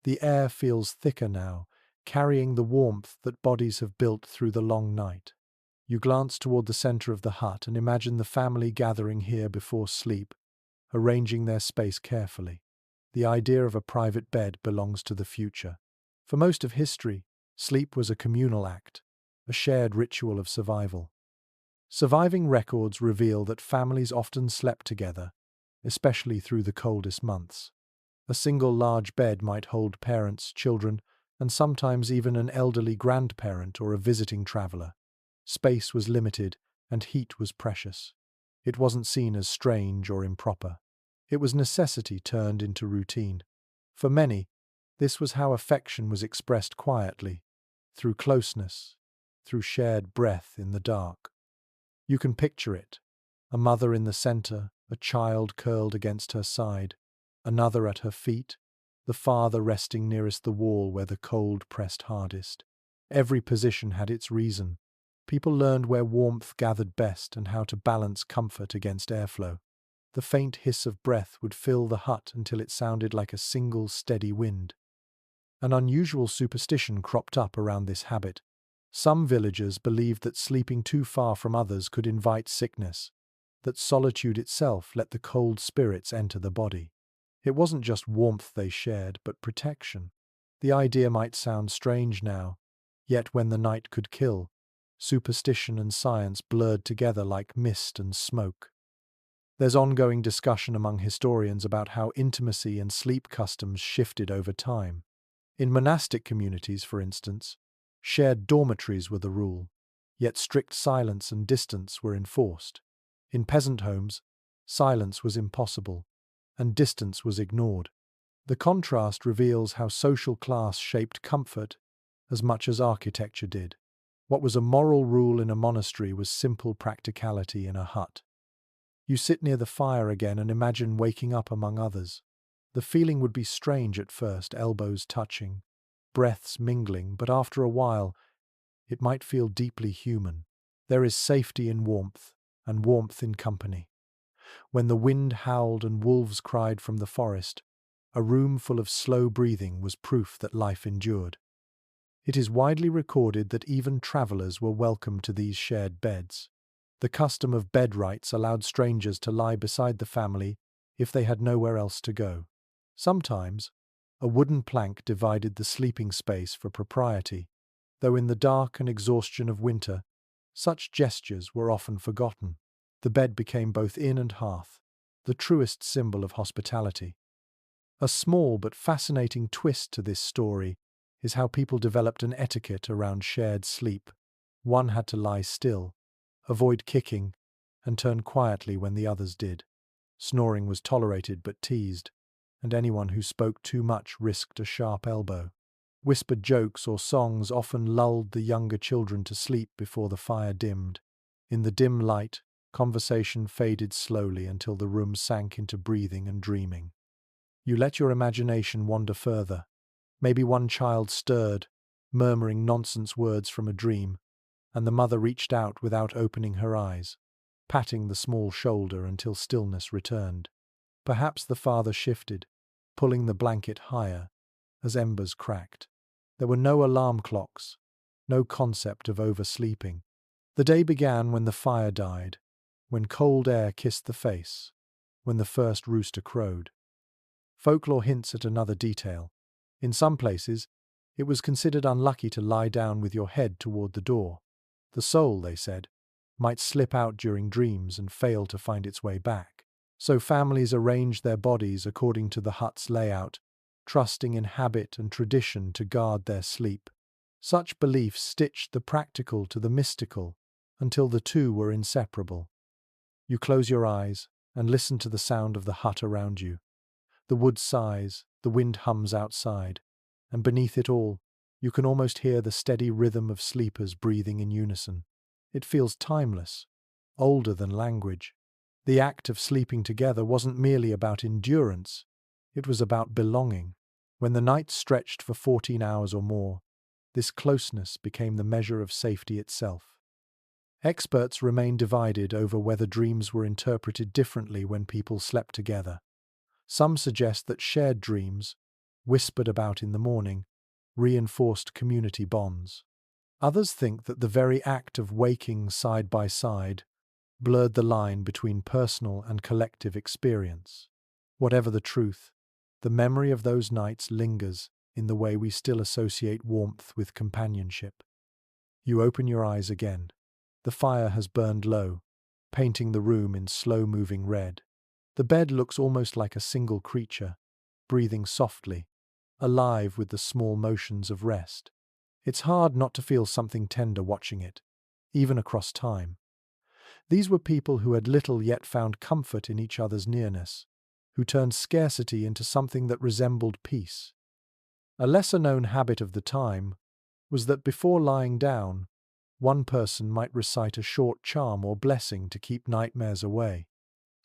A: The air feels thicker now, carrying the warmth that bodies have built through the long night. You glance toward the center of the hut and imagine the family gathering here before sleep, arranging their space carefully. The idea of a private bed belongs to the future. For most of history, sleep was a communal act, a shared ritual of survival. Surviving records reveal that families often slept together, especially through the coldest months. A single large bed might hold parents, children, and sometimes even an elderly grandparent or a visiting traveler. Space was limited, and heat was precious. It wasn't seen as strange or improper. It was necessity turned into routine. For many, this was how affection was expressed quietly, through closeness, through shared breath in the dark. You can picture it, a mother in the center, a child curled against her side, another at her feet, the father resting nearest the wall where the cold pressed hardest. Every position had its reason. People learned where warmth gathered best and how to balance comfort against airflow. The faint hiss of breath would fill the hut until it sounded like a single steady wind. An unusual superstition cropped up around this habit. Some villagers believed that sleeping too far from others could invite sickness, that solitude itself let the cold spirits enter the body. It wasn't just warmth they shared, but protection. The idea might sound strange now, yet when the night could kill, superstition and science blurred together like mist and smoke. There's ongoing discussion among historians about how intimacy and sleep customs shifted over time. In monastic communities, for instance, shared dormitories were the rule, yet strict silence and distance were enforced. In peasant homes, silence was impossible, and distance was ignored. The contrast reveals how social class shaped comfort as much as architecture did. What was a moral rule in a monastery was simple practicality in a hut. You sit near the fire again and imagine waking up among others. The feeling would be strange at first, elbows touching, breaths mingling, but after a while, it might feel deeply human. There is safety in warmth, and warmth in company. When the wind howled and wolves cried from the forest, a room full of slow breathing was proof that life endured. It is widely recorded that even travellers were welcome to these shared beds. The custom of bed rights allowed strangers to lie beside the family if they had nowhere else to go. Sometimes, a wooden plank divided the sleeping space for propriety, though in the dark and exhaustion of winter, such gestures were often forgotten. The bed became both inn and hearth, the truest symbol of hospitality. A small but fascinating twist to this story is how people developed an etiquette around shared sleep. One had to lie still, avoid kicking, and turn quietly when the others did. Snoring was tolerated but teased, and anyone who spoke too much risked a sharp elbow. Whispered jokes or songs often lulled the younger children to sleep before the fire dimmed. In the dim light, conversation faded slowly until the room sank into breathing and dreaming. You let your imagination wander further. Maybe one child stirred, murmuring nonsense words from a dream, and the mother reached out without opening her eyes, patting the small shoulder until stillness returned. Perhaps the father shifted, pulling the blanket higher as embers cracked. There were no alarm clocks, no concept of oversleeping. The day began when the fire died, when cold air kissed the face, when the first rooster crowed. Folklore hints at another detail. In some places, it was considered unlucky to lie down with your head toward the door. The soul, they said, might slip out during dreams and fail to find its way back. So families arranged their bodies according to the hut's layout, trusting in habit and tradition to guard their sleep. Such beliefs stitched the practical to the mystical until the two were inseparable. You close your eyes and listen to the sound of the hut around you. The wood sighs, the wind hums outside, and beneath it all, you can almost hear the steady rhythm of sleepers breathing in unison. It feels timeless, older than language. The act of sleeping together wasn't merely about endurance, it was about belonging. When the night stretched for 14 hours or more, this closeness became the measure of safety itself. Experts remain divided over whether dreams were interpreted differently when people slept together. Some suggest that shared dreams, whispered about in the morning, reinforced community bonds. Others think that the very act of waking side by side blurred the line between personal and collective experience. Whatever the truth, the memory of those nights lingers in the way we still associate warmth with companionship. You open your eyes again. The fire has burned low, painting the room in slow-moving red. The bed looks almost like a single creature, breathing softly, alive with the small motions of rest. It's hard not to feel something tender watching it, even across time. These were people who had little yet found comfort in each other's nearness, who turned scarcity into something that resembled peace. A lesser-known habit of the time was that before lying down, one person might recite a short charm or blessing to keep nightmares away.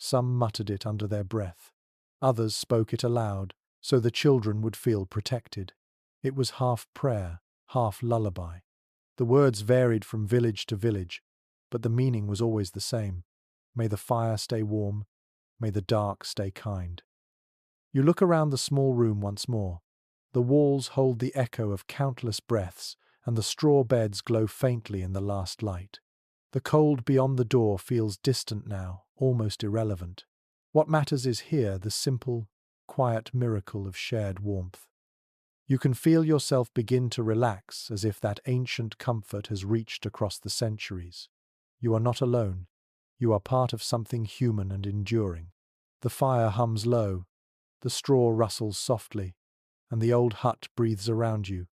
A: Some muttered it under their breath. Others spoke it aloud, so the children would feel protected. It was half prayer, half lullaby. The words varied from village to village, but the meaning was always the same. May the fire stay warm, may the dark stay kind. You look around the small room once more. The walls hold the echo of countless breaths, and the straw beds glow faintly in the last light. The cold beyond the door feels distant now, almost irrelevant. What matters is here the simple, quiet miracle of shared warmth. You can feel yourself begin to relax as if that ancient comfort has reached across the centuries. You are not alone. You are part of something human and enduring. The fire hums low, the straw rustles softly, and the old hut breathes around you,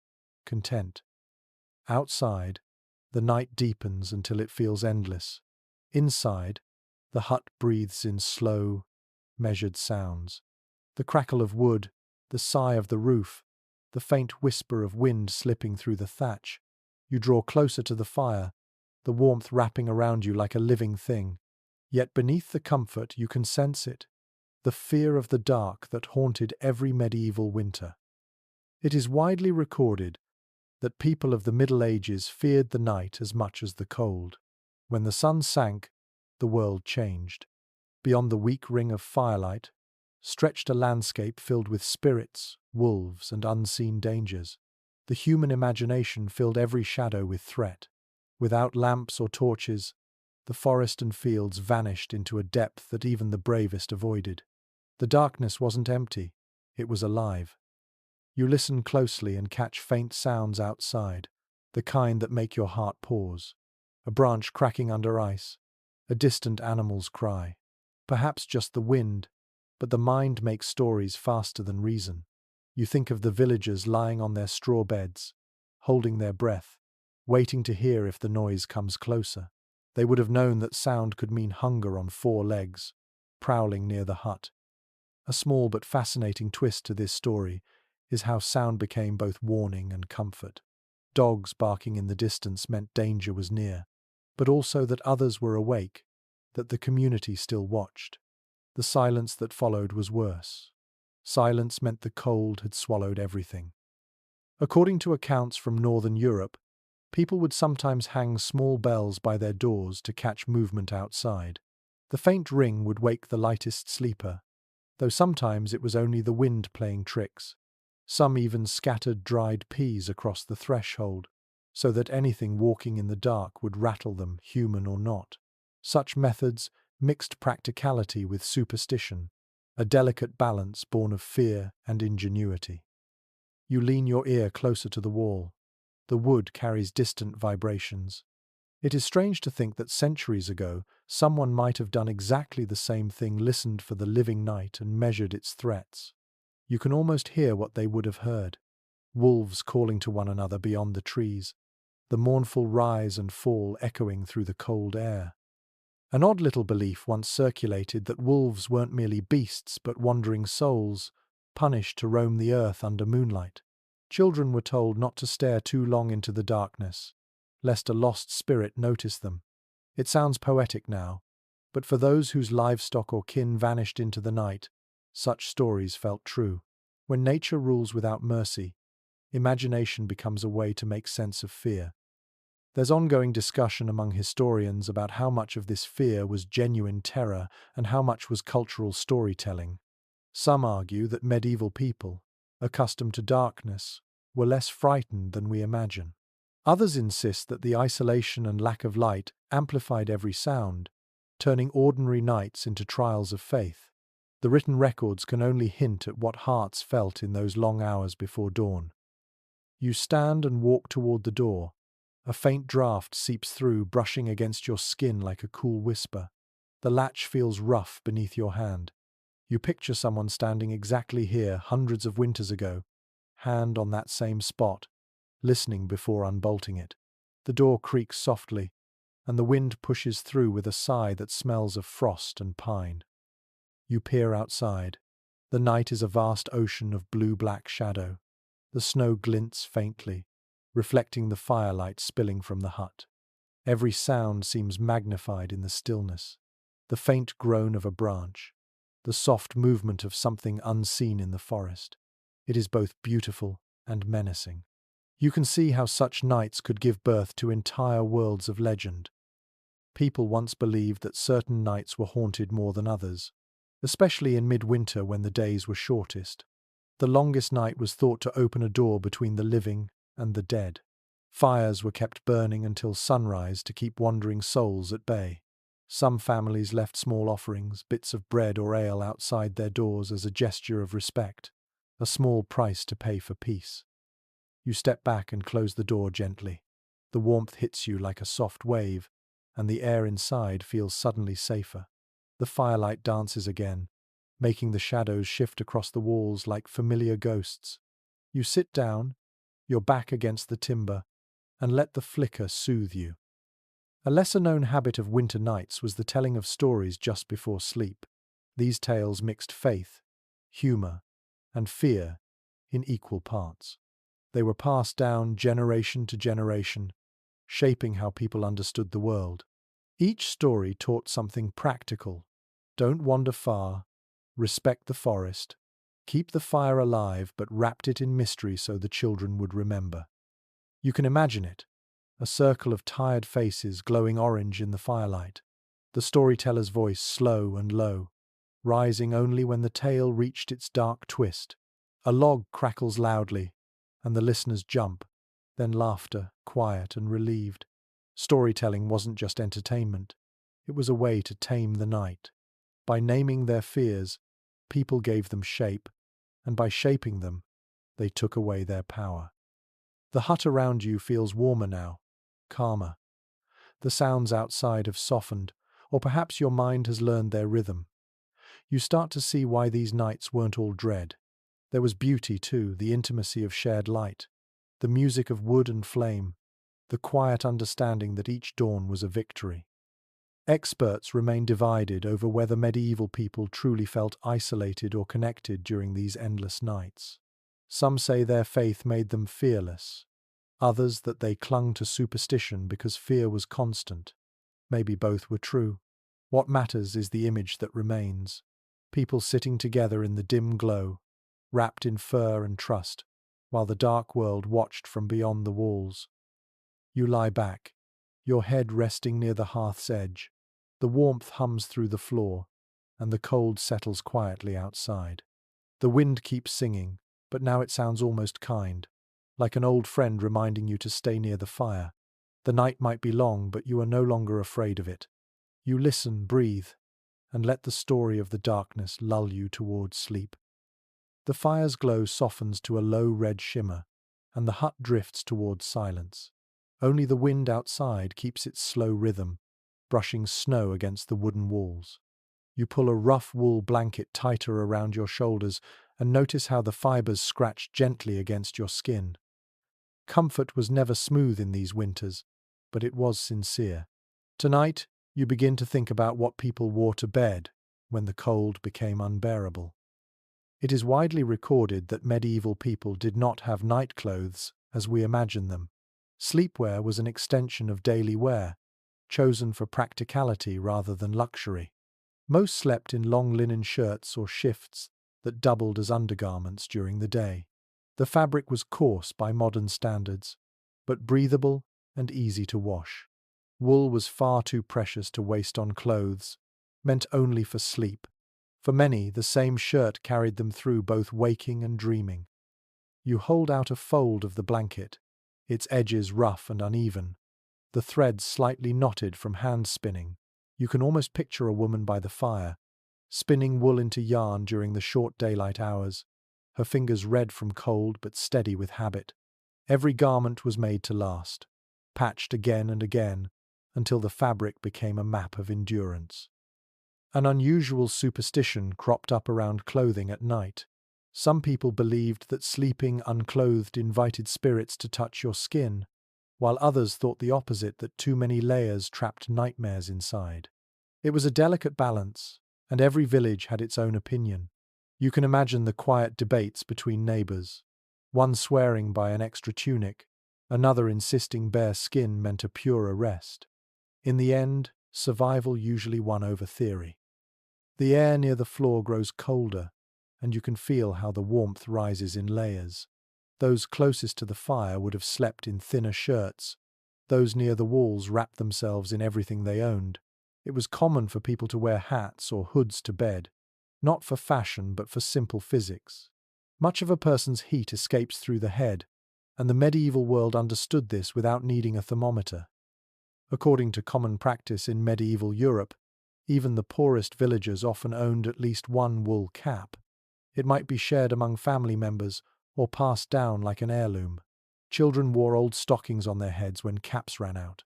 A: content. Outside, the night deepens until it feels endless. Inside, the hut breathes in slow, measured sounds. The crackle of wood, the sigh of the roof, the faint whisper of wind slipping through the thatch. You draw closer to the fire, the warmth wrapping around you like a living thing. Yet beneath the comfort you can sense it, the fear of the dark that haunted every medieval winter. It is widely recorded that people of the Middle Ages feared the night as much as the cold. When the sun sank, the world changed. Beyond the weak ring of firelight stretched a landscape filled with spirits, wolves, and unseen dangers. The human imagination filled every shadow with threat. Without lamps or torches, the forest and fields vanished into a depth that even the bravest avoided. The darkness wasn't empty, it was alive. You listen closely and catch faint sounds outside, the kind that make your heart pause. A branch cracking under ice, a distant animal's cry. Perhaps just the wind, but the mind makes stories faster than reason. You think of the villagers lying on their straw beds, holding their breath, waiting to hear if the noise comes closer. They would have known that sound could mean hunger on four legs, prowling near the hut. A small but fascinating twist to this story is how sound became both warning and comfort. Dogs barking in the distance meant danger was near, but also that others were awake, that the community still watched. The silence that followed was worse. Silence meant the cold had swallowed everything. According to accounts from Northern Europe, people would sometimes hang small bells by their doors to catch movement outside. The faint ring would wake the lightest sleeper, though sometimes it was only the wind playing tricks. Some even scattered dried peas across the threshold, so that anything walking in the dark would rattle them, human or not. Such methods mixed practicality with superstition, a delicate balance born of fear and ingenuity. You lean your ear closer to the wall. The wood carries distant vibrations. It is strange to think that centuries ago, someone might have done exactly the same thing, listened for the living night and measured its threats. You can almost hear what they would have heard. Wolves calling to one another beyond the trees, the mournful rise and fall echoing through the cold air. An odd little belief once circulated that wolves weren't merely beasts but wandering souls, punished to roam the earth under moonlight. Children were told not to stare too long into the darkness, lest a lost spirit notice them. It sounds poetic now, but for those whose livestock or kin vanished into the night, such stories felt true. When nature rules without mercy, imagination becomes a way to make sense of fear. There's ongoing discussion among historians about how much of this fear was genuine terror and how much was cultural storytelling. Some argue that medieval people, accustomed to darkness, were less frightened than we imagine. Others insist that the isolation and lack of light amplified every sound, turning ordinary nights into trials of faith. The written records can only hint at what hearts felt in those long hours before dawn. You stand and walk toward the door. A faint draft seeps through, brushing against your skin like a cool whisper. The latch feels rough beneath your hand. You picture someone standing exactly here hundreds of winters ago, hand on that same spot, listening before unbolting it. The door creaks softly, and the wind pushes through with a sigh that smells of frost and pine. You peer outside. The night is a vast ocean of blue-black shadow. The snow glints faintly, reflecting the firelight spilling from the hut. Every sound seems magnified in the stillness. The faint groan of a branch, the soft movement of something unseen in the forest. It is both beautiful and menacing. You can see how such nights could give birth to entire worlds of legend. People once believed that certain nights were haunted more than others, especially in midwinter when the days were shortest. The longest night was thought to open a door between the living and the dead. Fires were kept burning until sunrise to keep wandering souls at bay. Some families left small offerings, bits of bread or ale, outside their doors as a gesture of respect, a small price to pay for peace. You step back and close the door gently. The warmth hits you like a soft wave, and the air inside feels suddenly safer. The firelight dances again, making the shadows shift across the walls like familiar ghosts. You sit down, your back against the timber, and let the flicker soothe you. A lesser-known habit of winter nights was the telling of stories just before sleep. These tales mixed faith, humor, and fear in equal parts. They were passed down generation to generation, shaping how people understood the world. Each story taught something practical. Don't wander far, respect the forest, keep the fire alive but wrapped it in mystery so the children would remember. You can imagine it, a circle of tired faces glowing orange in the firelight, the storyteller's voice slow and low, rising only when the tale reached its dark twist. A log crackles loudly, and the listeners jump, then laughter, quiet and relieved. Storytelling wasn't just entertainment, it was a way to tame the night. By naming their fears, people gave them shape, and by shaping them, they took away their power. The hut around you feels warmer now, calmer. The sounds outside have softened, or perhaps your mind has learned their rhythm. You start to see why these nights weren't all dread. There was beauty too, the intimacy of shared light, the music of wood and flame, the quiet understanding that each dawn was a victory. Experts remain divided over whether medieval people truly felt isolated or connected during these endless nights. Some say their faith made them fearless, others that they clung to superstition because fear was constant. Maybe both were true. What matters is the image that remains. People sitting together in the dim glow, wrapped in fur and trust, while the dark world watched from beyond the walls. You lie back, your head resting near the hearth's edge. The warmth hums through the floor, and the cold settles quietly outside. The wind keeps singing, but now it sounds almost kind, like an old friend reminding you to stay near the fire. The night might be long, but you are no longer afraid of it. You listen, breathe, and let the story of the darkness lull you towards sleep. The fire's glow softens to a low red shimmer, and the hut drifts towards silence. Only the wind outside keeps its slow rhythm, brushing snow against the wooden walls. You pull a rough wool blanket tighter around your shoulders and notice how the fibers scratch gently against your skin. Comfort was never smooth in these winters, but it was sincere. Tonight, you begin to think about what people wore to bed when the cold became unbearable. It is widely recorded that medieval people did not have night clothes as we imagine them. Sleepwear was an extension of daily wear, chosen for practicality rather than luxury. Most slept in long linen shirts or shifts that doubled as undergarments during the day. The fabric was coarse by modern standards, but breathable and easy to wash. Wool was far too precious to waste on clothes, meant only for sleep. For many, the same shirt carried them through both waking and dreaming. You hold out a fold of the blanket, its edges rough and uneven, the threads slightly knotted from hand spinning. You can almost picture a woman by the fire, spinning wool into yarn during the short daylight hours, her fingers red from cold but steady with habit. Every garment was made to last, patched again and again, until the fabric became a map of endurance. An unusual superstition cropped up around clothing at night. Some people believed that sleeping unclothed invited spirits to touch your skin, while others thought the opposite, that too many layers trapped nightmares inside. It was a delicate balance, and every village had its own opinion. You can imagine the quiet debates between neighbors, one swearing by an extra tunic, another insisting bare skin meant a purer rest. In the end, survival usually won over theory. The air near the floor grows colder, and you can feel how the warmth rises in layers. Those closest to the fire would have slept in thinner shirts. Those near the walls wrapped themselves in everything they owned. It was common for people to wear hats or hoods to bed, not for fashion but for simple physics. Much of a person's heat escapes through the head, and the medieval world understood this without needing a thermometer. According to common practice in medieval Europe, even the poorest villagers often owned at least one wool cap. It might be shared among family members or passed down like an heirloom. Children wore old stockings on their heads when caps ran out.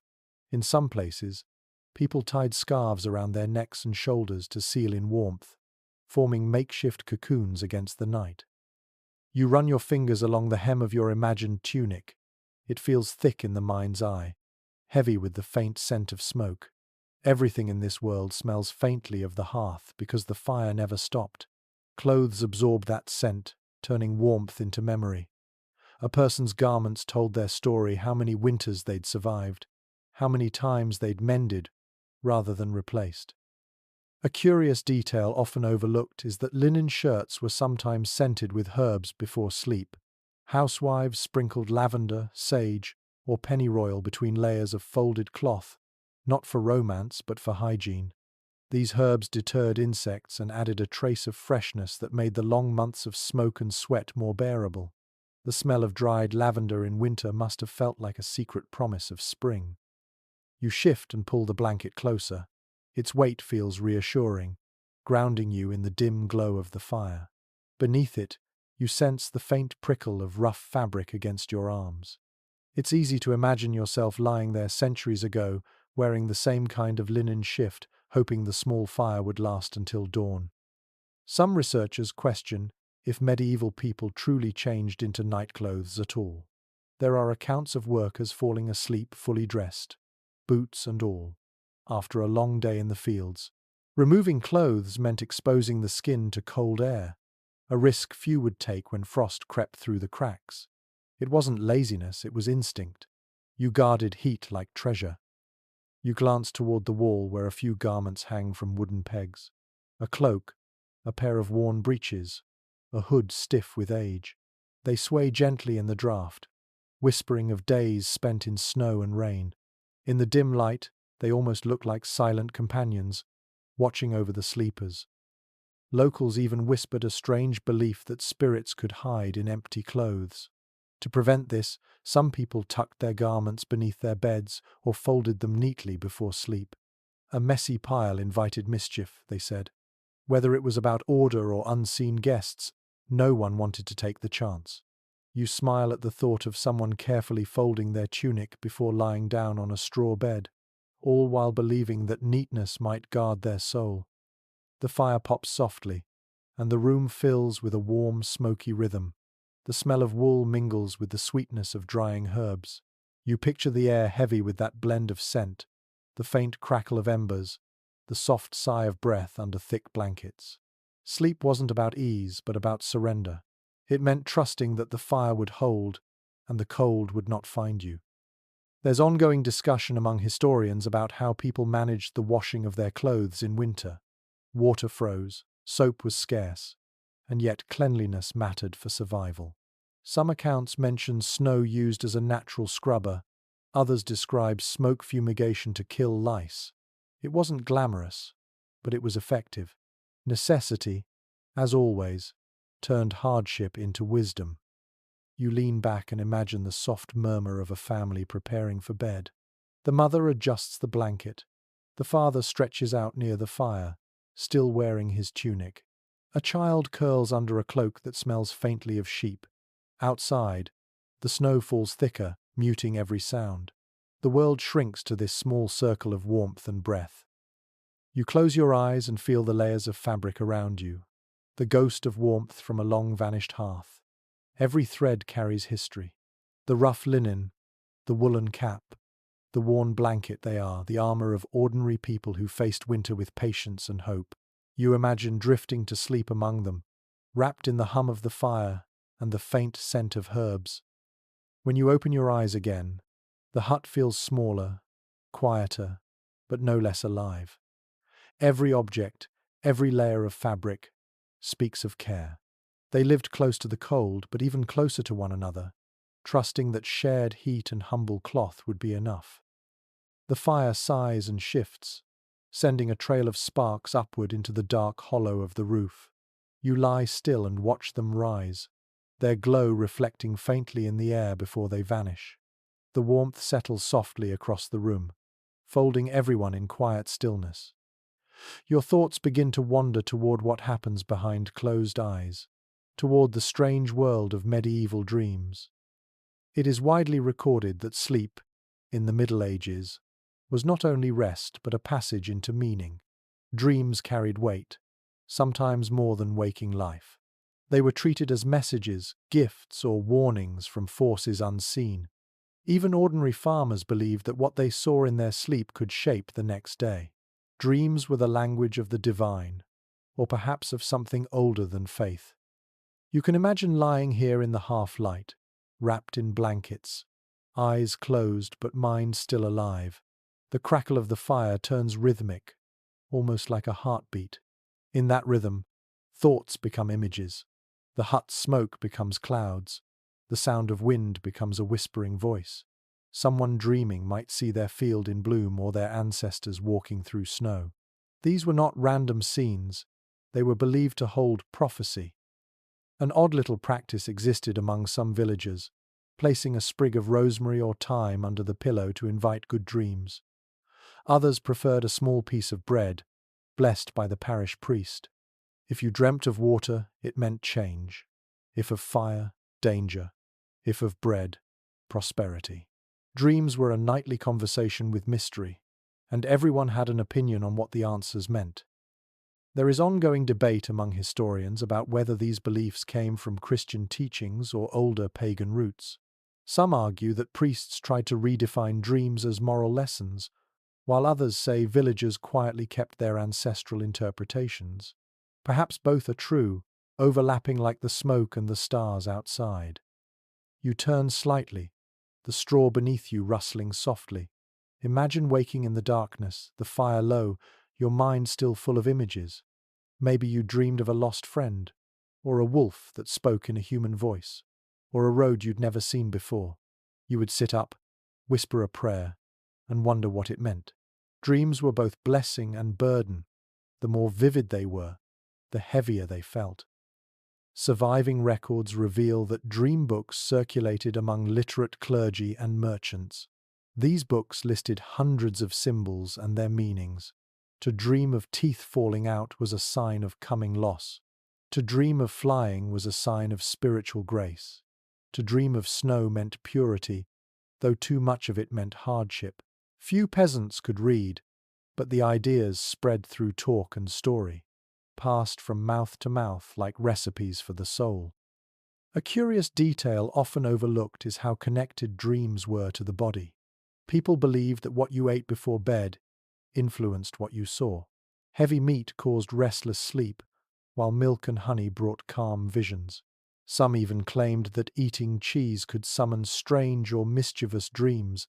A: In some places, people tied scarves around their necks and shoulders to seal in warmth, forming makeshift cocoons against the night. You run your fingers along the hem of your imagined tunic. It feels thick in the mind's eye, heavy with the faint scent of smoke. Everything in this world smells faintly of the hearth because the fire never stopped. Clothes absorb that scent, turning warmth into memory. A person's garments told their story, how many winters they'd survived, how many times they'd mended rather than replaced. A curious detail often overlooked is that linen shirts were sometimes scented with herbs before sleep. Housewives sprinkled lavender, sage, or pennyroyal between layers of folded cloth, not for romance but for hygiene. These herbs deterred insects and added a trace of freshness that made the long months of smoke and sweat more bearable. The smell of dried lavender in winter must have felt like a secret promise of spring. You shift and pull the blanket closer. Its weight feels reassuring, grounding you in the dim glow of the fire. Beneath it, you sense the faint prickle of rough fabric against your arms. It's easy to imagine yourself lying there centuries ago, wearing the same kind of linen shift, hoping the small fire would last until dawn. Some researchers question if medieval people truly changed into nightclothes at all. There are accounts of workers falling asleep fully dressed, boots and all, after a long day in the fields. Removing clothes meant exposing the skin to cold air, a risk few would take when frost crept through the cracks. It wasn't laziness, it was instinct. You guarded heat like treasure. You glance toward the wall where a few garments hang from wooden pegs. A cloak, a pair of worn breeches, a hood stiff with age. They sway gently in the draught, whispering of days spent in snow and rain. In the dim light, they almost look like silent companions, watching over the sleepers. Locals even whispered a strange belief that spirits could hide in empty clothes. To prevent this, some people tucked their garments beneath their beds or folded them neatly before sleep. A messy pile invited mischief, they said. Whether it was about order or unseen guests, no one wanted to take the chance. You smile at the thought of someone carefully folding their tunic before lying down on a straw bed, all while believing that neatness might guard their soul. The fire pops softly, and the room fills with a warm, smoky rhythm. The smell of wool mingles with the sweetness of drying herbs. You picture the air heavy with that blend of scent, the faint crackle of embers, the soft sigh of breath under thick blankets. Sleep wasn't about ease, but about surrender. It meant trusting that the fire would hold and the cold would not find you. There's ongoing discussion among historians about how people managed the washing of their clothes in winter. Water froze, soap was scarce, and yet cleanliness mattered for survival. Some accounts mention snow used as a natural scrubber, others describe smoke fumigation to kill lice. It wasn't glamorous, but it was effective. Necessity, as always, turned hardship into wisdom. You lean back and imagine the soft murmur of a family preparing for bed. The mother adjusts the blanket. The father stretches out near the fire, still wearing his tunic. A child curls under a cloak that smells faintly of sheep. Outside, the snow falls thicker, muting every sound. The world shrinks to this small circle of warmth and breath. You close your eyes and feel the layers of fabric around you, the ghost of warmth from a long-vanished hearth. Every thread carries history. The rough linen, the woolen cap, the worn blanket, they are the armor of ordinary people who faced winter with patience and hope. You imagine drifting to sleep among them, wrapped in the hum of the fire and the faint scent of herbs. When you open your eyes again, the hut feels smaller, quieter, but no less alive. Every object, every layer of fabric, speaks of care. They lived close to the cold, but even closer to one another, trusting that shared heat and humble cloth would be enough. The fire sighs and shifts, sending a trail of sparks upward into the dark hollow of the roof. You lie still and watch them rise, their glow reflecting faintly in the air before they vanish. The warmth settles softly across the room, folding everyone in quiet stillness. Your thoughts begin to wander toward what happens behind closed eyes, toward the strange world of medieval dreams. It is widely recorded that sleep, in the Middle Ages, was not only rest but a passage into meaning. Dreams carried weight, sometimes more than waking life. They were treated as messages, gifts, or warnings from forces unseen. Even ordinary farmers believed that what they saw in their sleep could shape the next day. Dreams were the language of the divine, or perhaps of something older than faith. You can imagine lying here in the half-light, wrapped in blankets, eyes closed but mind still alive. The crackle of the fire turns rhythmic, almost like a heartbeat. In that rhythm, thoughts become images. The hut's smoke becomes clouds. The sound of wind becomes a whispering voice. Someone dreaming might see their field in bloom or their ancestors walking through snow. These were not random scenes. They were believed to hold prophecy. An odd little practice existed among some villagers, placing a sprig of rosemary or thyme under the pillow to invite good dreams. Others preferred a small piece of bread, blessed by the parish priest. If you dreamt of water, it meant change. If of fire, danger. If of bread, prosperity. Dreams were a nightly conversation with mystery, and everyone had an opinion on what the answers meant. There is ongoing debate among historians about whether these beliefs came from Christian teachings or older pagan roots. Some argue that priests tried to redefine dreams as moral lessons, while others say villagers quietly kept their ancestral interpretations. Perhaps both are true, overlapping like the smoke and the stars outside. You turn slightly, the straw beneath you rustling softly. Imagine waking in the darkness, the fire low, your mind still full of images. Maybe you dreamed of a lost friend, or a wolf that spoke in a human voice, or a road you'd never seen before. You would sit up, whisper a prayer, and wonder what it meant. Dreams were both blessing and burden. The more vivid they were, the heavier they felt. Surviving records reveal that dream books circulated among literate clergy and merchants. These books listed hundreds of symbols and their meanings. To dream of teeth falling out was a sign of coming loss. To dream of flying was a sign of spiritual grace. To dream of snow meant purity, though too much of it meant hardship. Few peasants could read, but the ideas spread through talk and story, passed from mouth to mouth like recipes for the soul. A curious detail often overlooked is how connected dreams were to the body. People believed that what you ate before bed influenced what you saw. Heavy meat caused restless sleep, while milk and honey brought calm visions. Some even claimed that eating cheese could summon strange or mischievous dreams,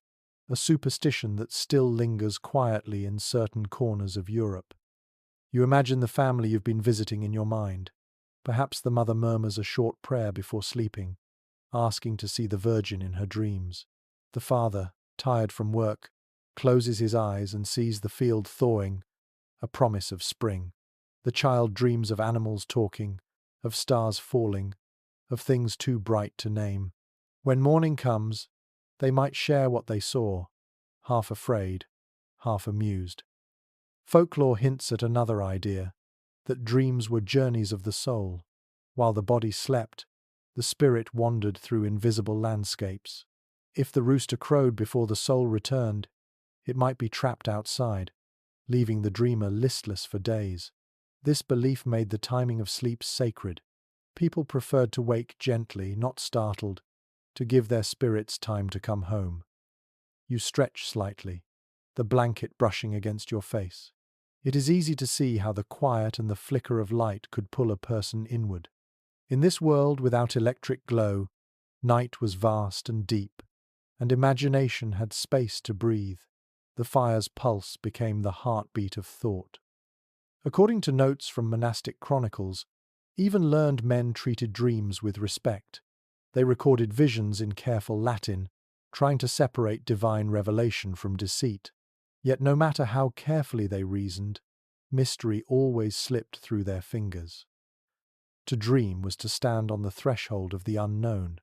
A: a superstition that still lingers quietly in certain corners of Europe. You imagine the family you've been visiting in your mind. Perhaps the mother murmurs a short prayer before sleeping, asking to see the Virgin in her dreams. The father, tired from work, closes his eyes and sees the field thawing, a promise of spring. The child dreams of animals talking, of stars falling, of things too bright to name. When morning comes, they might share what they saw, half afraid, half amused. Folklore hints at another idea, that dreams were journeys of the soul. While the body slept, the spirit wandered through invisible landscapes. If the rooster crowed before the soul returned, it might be trapped outside, leaving the dreamer listless for days. This belief made the timing of sleep sacred. People preferred to wake gently, not startled, to give their spirits time to come home. You stretch slightly, the blanket brushing against your face. It is easy to see how the quiet and the flicker of light could pull a person inward. In this world without electric glow, night was vast and deep, and imagination had space to breathe. The fire's pulse became the heartbeat of thought. According to notes from monastic chronicles, even learned men treated dreams with respect. They recorded visions in careful Latin, trying to separate divine revelation from deceit. Yet no matter how carefully they reasoned, mystery always slipped through their fingers. To dream was to stand on the threshold of the unknown,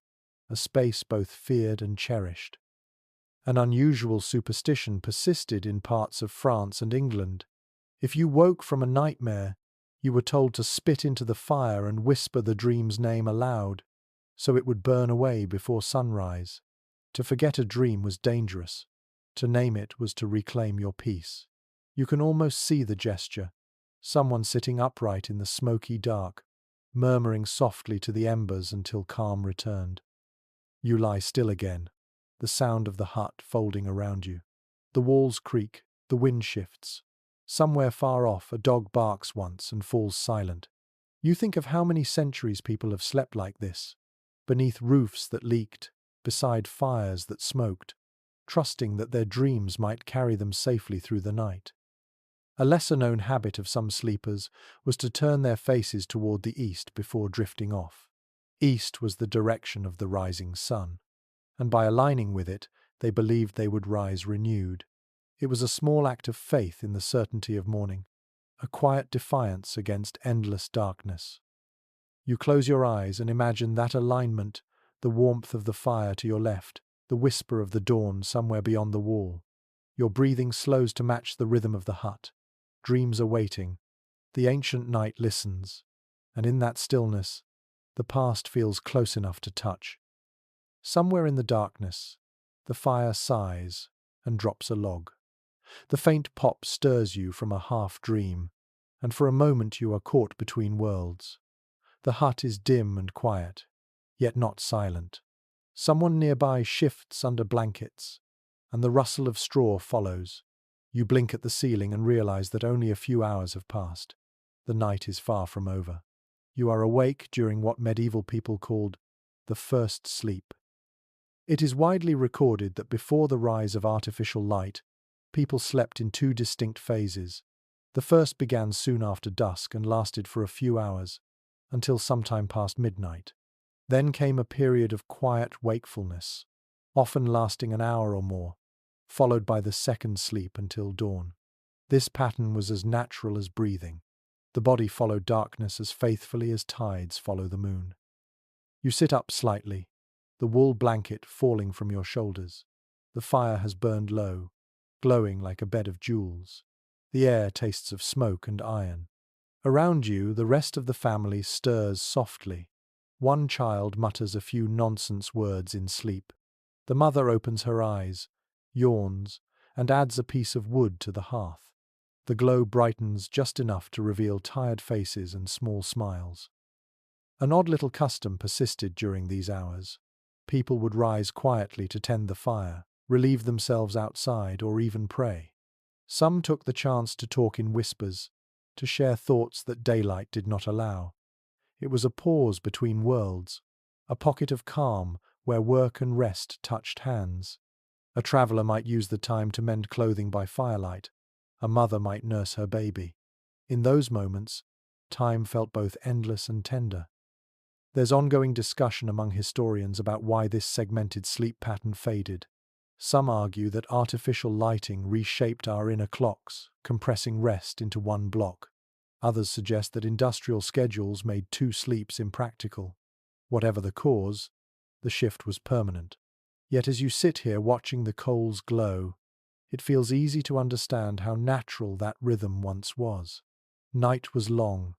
A: a space both feared and cherished. An unusual superstition persisted in parts of France and England. If you woke from a nightmare, you were told to spit into the fire and whisper the dream's name aloud, so it would burn away before sunrise. To forget a dream was dangerous. To name it was to reclaim your peace. You can almost see the gesture, someone sitting upright in the smoky dark, murmuring softly to the embers until calm returned. You lie still again, the sound of the hut folding around you. The walls creak, the wind shifts. Somewhere far off, a dog barks once and falls silent. You think of how many centuries people have slept like this, beneath roofs that leaked, beside fires that smoked, trusting that their dreams might carry them safely through the night. A lesser-known habit of some sleepers was to turn their faces toward the east before drifting off. East was the direction of the rising sun, and by aligning with it, they believed they would rise renewed. It was a small act of faith in the certainty of morning, a quiet defiance against endless darkness. You close your eyes and imagine that alignment, the warmth of the fire to your left, the whisper of the dawn somewhere beyond the wall. Your breathing slows to match the rhythm of the hut. Dreams are waiting. The ancient night listens, and in that stillness, the past feels close enough to touch. Somewhere in the darkness, the fire sighs and drops a log. The faint pop stirs you from a half-dream, and for a moment you are caught between worlds. The hut is dim and quiet, yet not silent. Someone nearby shifts under blankets, and the rustle of straw follows. You blink at the ceiling and realize that only a few hours have passed. The night is far from over. You are awake during what medieval people called the first sleep. It is widely recorded that before the rise of artificial light, people slept in two distinct phases. The first began soon after dusk and lasted for a few hours, until sometime past midnight. Then came a period of quiet wakefulness, often lasting an hour or more, followed by the second sleep until dawn. This pattern was as natural as breathing. The body followed darkness as faithfully as tides follow the moon. You sit up slightly, the wool blanket falling from your shoulders. The fire has burned low, glowing like a bed of jewels. The air tastes of smoke and iron. Around you, the rest of the family stirs softly. One child mutters a few nonsense words in sleep. The mother opens her eyes, yawns, and adds a piece of wood to the hearth. The glow brightens just enough to reveal tired faces and small smiles. An odd little custom persisted during these hours. People would rise quietly to tend the fire, relieve themselves outside, or even pray. Some took the chance to talk in whispers, to share thoughts that daylight did not allow. It was a pause between worlds, a pocket of calm where work and rest touched hands. A traveller might use the time to mend clothing by firelight. A mother might nurse her baby. In those moments, time felt both endless and tender. There's ongoing discussion among historians about why this segmented sleep pattern faded. Some argue that artificial lighting reshaped our inner clocks, compressing rest into one block. Others suggest that industrial schedules made two sleeps impractical. Whatever the cause, the shift was permanent. Yet as you sit here watching the coals glow, it feels easy to understand how natural that rhythm once was. Night was long,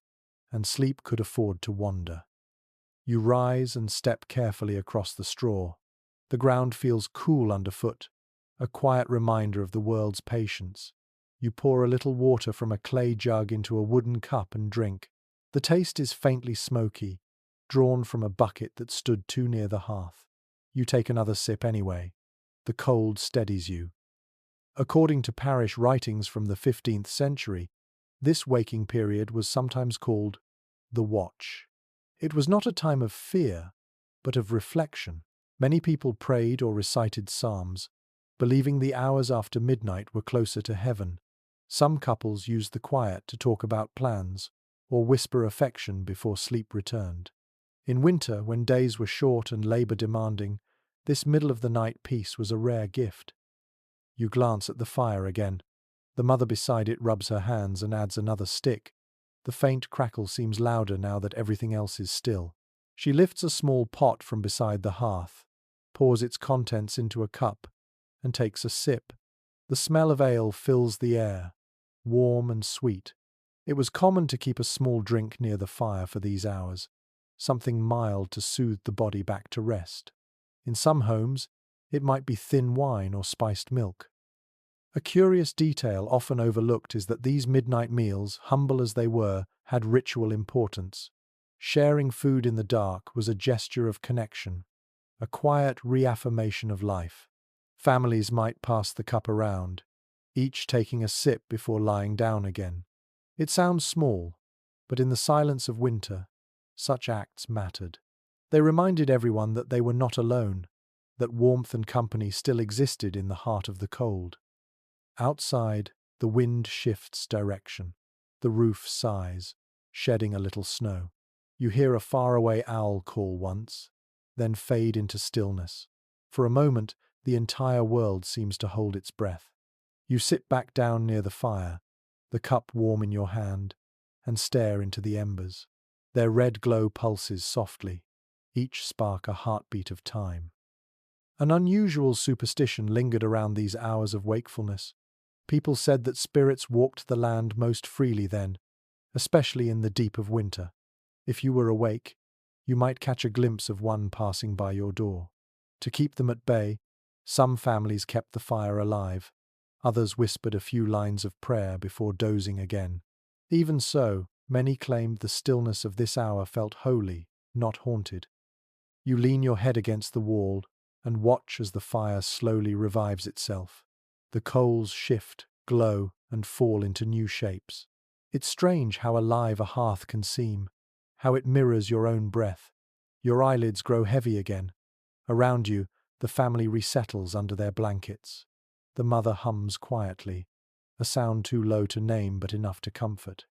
A: and sleep could afford to wander. You rise and step carefully across the straw. The ground feels cool underfoot, a quiet reminder of the world's patience. You pour a little water from a clay jug into a wooden cup and drink. The taste is faintly smoky, drawn from a bucket that stood too near the hearth. You take another sip anyway. The cold steadies you. According to parish writings from the 15th century, this waking period was sometimes called the watch. It was not a time of fear, but of reflection. Many people prayed or recited psalms, believing the hours after midnight were closer to heaven. Some couples used the quiet to talk about plans or whisper affection before sleep returned. In winter, when days were short and labor demanding, this middle-of-the-night peace was a rare gift. You glance at the fire again. The mother beside it rubs her hands and adds another stick. The faint crackle seems louder now that everything else is still. She lifts a small pot from beside the hearth, pours its contents into a cup, and takes a sip. The smell of ale fills the air, warm and sweet. It was common to keep a small drink near the fire for these hours, something mild to soothe the body back to rest. In some homes, it might be thin wine or spiced milk. A curious detail often overlooked is that these midnight meals, humble as they were, had ritual importance. Sharing food in the dark was a gesture of connection, a quiet reaffirmation of life. Families might pass the cup around, each taking a sip before lying down again. It sounds small, but in the silence of winter, such acts mattered. They reminded everyone that they were not alone. that warmth and company still existed in the heart of the cold. Outside, the wind shifts direction. The roof sighs, shedding a little snow. You hear a faraway owl call once, then fade into stillness. For a moment, the entire world seems to hold its breath. You sit back down near the fire, the cup warm in your hand, and stare into the embers. Their red glow pulses softly, each spark a heartbeat of time. An unusual superstition lingered around these hours of wakefulness. People said that spirits walked the land most freely then, especially in the deep of winter. If you were awake, you might catch a glimpse of one passing by your door. To keep them at bay, some families kept the fire alive. Others whispered a few lines of prayer before dozing again. Even so, many claimed the stillness of this hour felt holy, not haunted. You lean your head against the wall and watch as the fire slowly revives itself. The coals shift, glow, and fall into new shapes. It's strange how alive a hearth can seem, how it mirrors your own breath. Your eyelids grow heavy again. Around you, the family resettles under their blankets. The mother hums quietly, a sound too low to name but enough to comfort.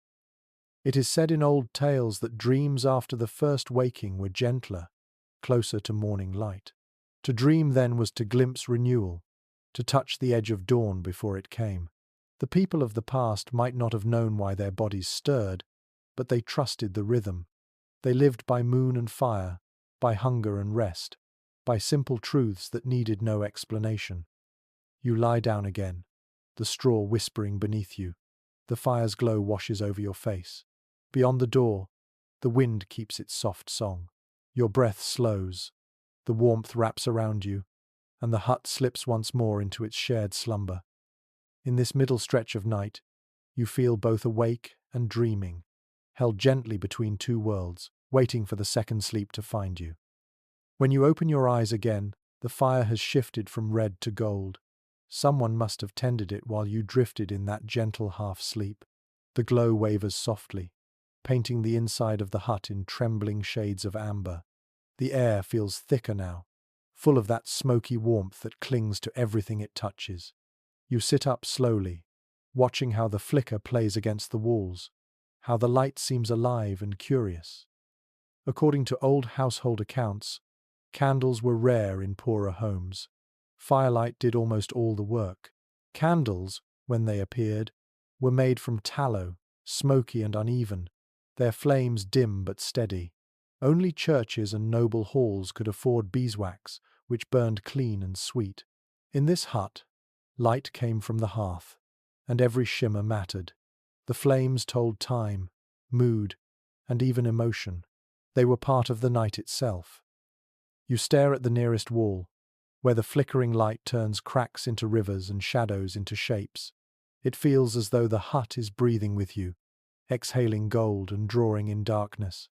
A: It is said in old tales that dreams after the first waking were gentler, closer to morning light. To dream then was to glimpse renewal, to touch the edge of dawn before it came. The people of the past might not have known why their bodies stirred, but they trusted the rhythm. They lived by moon and fire, by hunger and rest, by simple truths that needed no explanation. You lie down again, the straw whispering beneath you. The fire's glow washes over your face. Beyond the door, the wind keeps its soft song. Your breath slows, the warmth wraps around you, and the hut slips once more into its shared slumber. In this middle stretch of night, you feel both awake and dreaming, held gently between two worlds, waiting for the second sleep to find you. When you open your eyes again, the fire has shifted from red to gold. Someone must have tended it while you drifted in that gentle half-sleep. The glow wavers softly, painting the inside of the hut in trembling shades of amber. The air feels thicker now, full of that smoky warmth that clings to everything it touches. You sit up slowly, watching how the flicker plays against the walls, how the light seems alive and curious. According to old household accounts, candles were rare in poorer homes. Firelight did almost all the work. Candles, when they appeared, were made from tallow, smoky and uneven, their flames dim but steady. Only churches and noble halls could afford beeswax, which burned clean and sweet. In this hut, light came from the hearth, and every shimmer mattered. The flames told time, mood, and even emotion. They were part of the night itself. You stare at the nearest wall, where the flickering light turns cracks into rivers and shadows into shapes. It feels as though the hut is breathing with you, exhaling gold and drawing in darkness.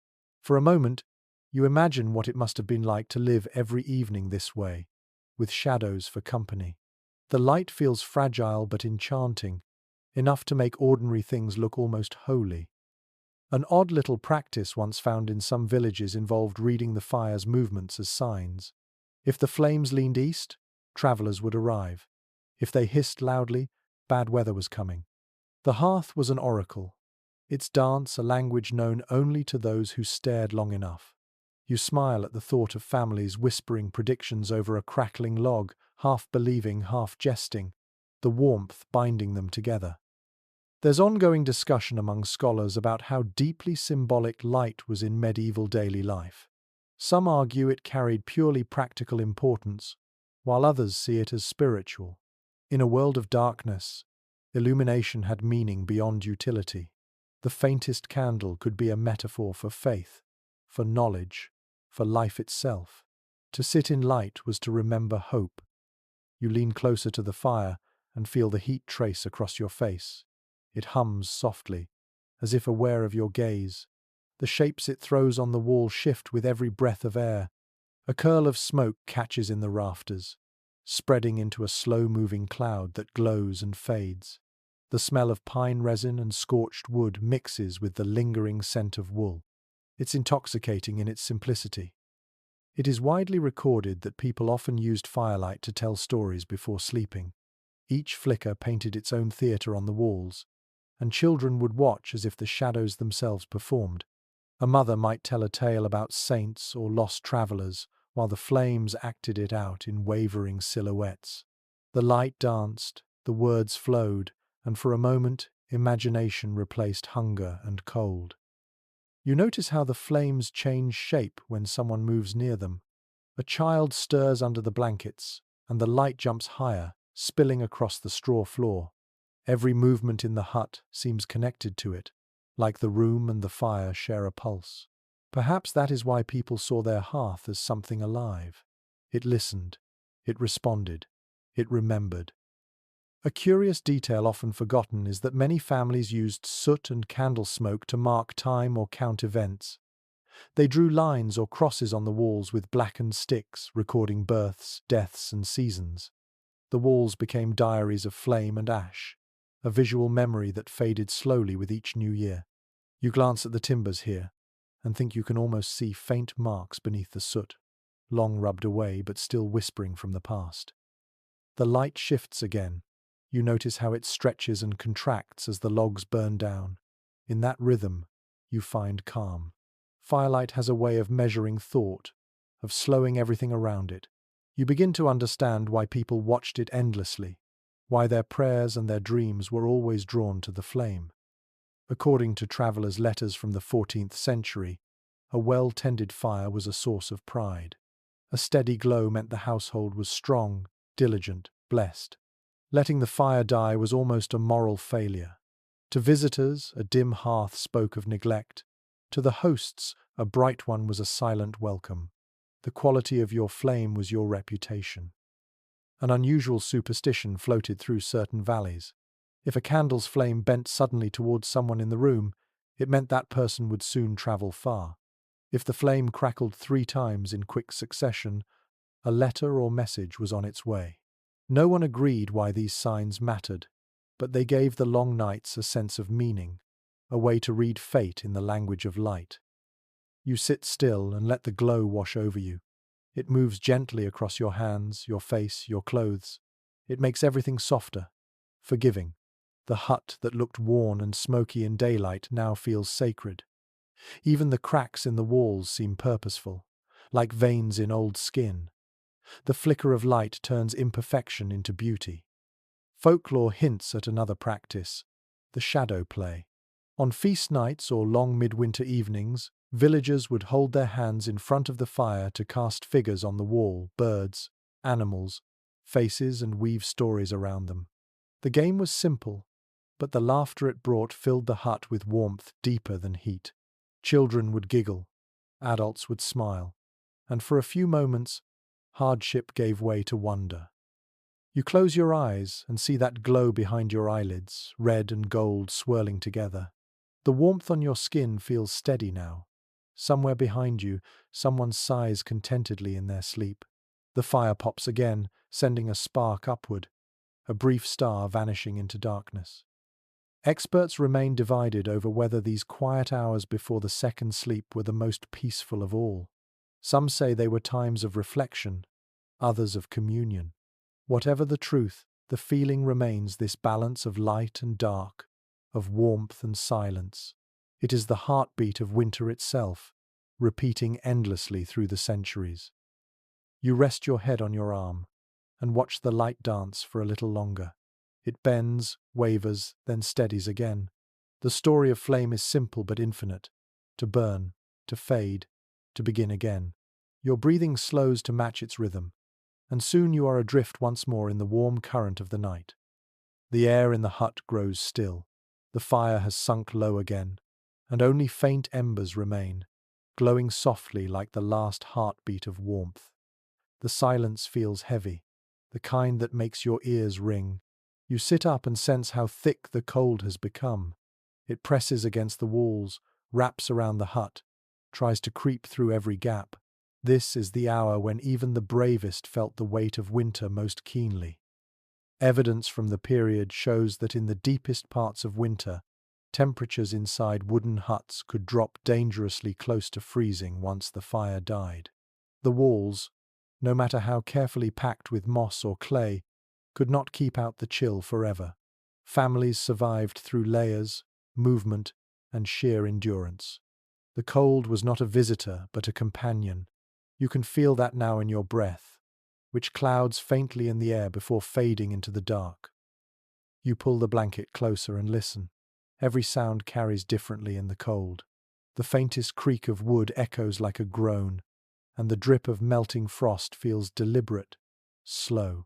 A: For a moment, you imagine what it must have been like to live every evening this way, with shadows for company. The light feels fragile but enchanting, enough to make ordinary things look almost holy. An odd little practice once found in some villages involved reading the fire's movements as signs. If the flames leaned east, travelers would arrive. If they hissed loudly, bad weather was coming. The hearth was an oracle, its dance a language known only to those who stared long enough. You smile at the thought of families whispering predictions over a crackling log, half believing, half jesting, the warmth binding them together. There's ongoing discussion among scholars about how deeply symbolic light was in medieval daily life. Some argue it carried purely practical importance, while others see it as spiritual. In a world of darkness, illumination had meaning beyond utility. The faintest candle could be a metaphor for faith, for knowledge, for life itself. To sit in light was to remember hope. You lean closer to the fire and feel the heat trace across your face. It hums softly, as if aware of your gaze. The shapes it throws on the wall shift with every breath of air. A curl of smoke catches in the rafters, spreading into a slow-moving cloud that glows and fades. The smell of pine resin and scorched wood mixes with the lingering scent of wool. It's intoxicating in its simplicity. It is widely recorded that people often used firelight to tell stories before sleeping. Each flicker painted its own theatre on the walls, and children would watch as if the shadows themselves performed. A mother might tell a tale about saints or lost travelers, while the flames acted it out in wavering silhouettes. The light danced, the words flowed, and for a moment, imagination replaced hunger and cold. You notice how the flames change shape when someone moves near them. A child stirs under the blankets, and the light jumps higher, spilling across the straw floor. Every movement in the hut seems connected to it, like the room and the fire share a pulse. Perhaps that is why people saw their hearth as something alive. It listened, it responded, it remembered. A curious detail often forgotten is that many families used soot and candle smoke to mark time or count events. They drew lines or crosses on the walls with blackened sticks, recording births, deaths, and seasons. The walls became diaries of flame and ash, a visual memory that faded slowly with each new year. You glance at the timbers here, and think you can almost see faint marks beneath the soot, long rubbed away but still whispering from the past. The light shifts again. You notice how it stretches and contracts as the logs burn down. In that rhythm, you find calm. Firelight has a way of measuring thought, of slowing everything around it. You begin to understand why people watched it endlessly, why their prayers and their dreams were always drawn to the flame. According to travelers' letters from the 14th century, a well-tended fire was a source of pride. A steady glow meant the household was strong, diligent, blessed. Letting the fire die was almost a moral failure. To visitors, a dim hearth spoke of neglect. To the hosts, a bright one was a silent welcome. The quality of your flame was your reputation. An unusual superstition floated through certain valleys. If a candle's flame bent suddenly towards someone in the room, it meant that person would soon travel far. If the flame crackled 3 times in quick succession, a letter or message was on its way. No one agreed why these signs mattered, but they gave the long nights a sense of meaning, a way to read fate in the language of light. You sit still and let the glow wash over you. It moves gently across your hands, your face, your clothes. It makes everything softer, forgiving. The hut that looked worn and smoky in daylight now feels sacred. Even the cracks in the walls seem purposeful, like veins in old skin. The flicker of light turns imperfection into beauty. Folklore hints at another practice, the shadow play. On feast nights or long midwinter evenings, villagers would hold their hands in front of the fire to cast figures on the wall, birds, animals, faces, and weave stories around them. The game was simple, but the laughter it brought filled the hut with warmth deeper than heat. Children would giggle, adults would smile, and for a few moments, hardship gave way to wonder. You close your eyes and see that glow behind your eyelids, red and gold swirling together. The warmth on your skin feels steady now. Somewhere behind you, someone sighs contentedly in their sleep. The fire pops again, sending a spark upward, a brief star vanishing into darkness. Experts remain divided over whether these quiet hours before the second sleep were the most peaceful of all. Some say they were times of reflection, others of communion. Whatever the truth, the feeling remains this balance of light and dark, of warmth and silence. It is the heartbeat of winter itself, repeating endlessly through the centuries. You rest your head on your arm and watch the light dance for a little longer. It bends, wavers, then steadies again. The story of flame is simple but infinite. To burn, to fade, to begin again. Your breathing slows to match its rhythm, and soon you are adrift once more in the warm current of the night. The air in the hut grows still. The fire has sunk low again, and only faint embers remain, glowing softly like the last heartbeat of warmth. The silence feels heavy, the kind that makes your ears ring. You sit up and sense how thick the cold has become. It presses against the walls, wraps around the hut, tries to creep through every gap. This is the hour when even the bravest felt the weight of winter most keenly. Evidence from the period shows that in the deepest parts of winter, temperatures inside wooden huts could drop dangerously close to freezing once the fire died. The walls, no matter how carefully packed with moss or clay, could not keep out the chill forever. Families survived through layers, movement, and sheer endurance. The cold was not a visitor, but a companion. You can feel that now in your breath, which clouds faintly in the air before fading into the dark. You pull the blanket closer and listen. Every sound carries differently in the cold. The faintest creak of wood echoes like a groan, and the drip of melting frost feels deliberate, slow.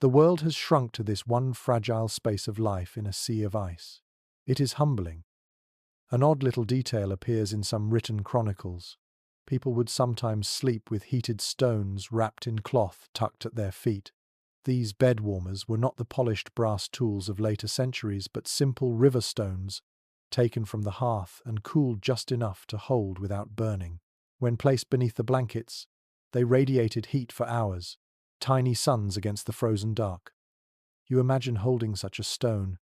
A: The world has shrunk to this one fragile space of life in a sea of ice. It is humbling. An odd little detail appears in some written chronicles. People would sometimes sleep with heated stones wrapped in cloth tucked at their feet. These bed warmers were not the polished brass tools of later centuries, but simple river stones taken from the hearth and cooled just enough to hold without burning. When placed beneath the blankets, they radiated heat for hours, tiny suns against the frozen dark. You imagine holding such a stone,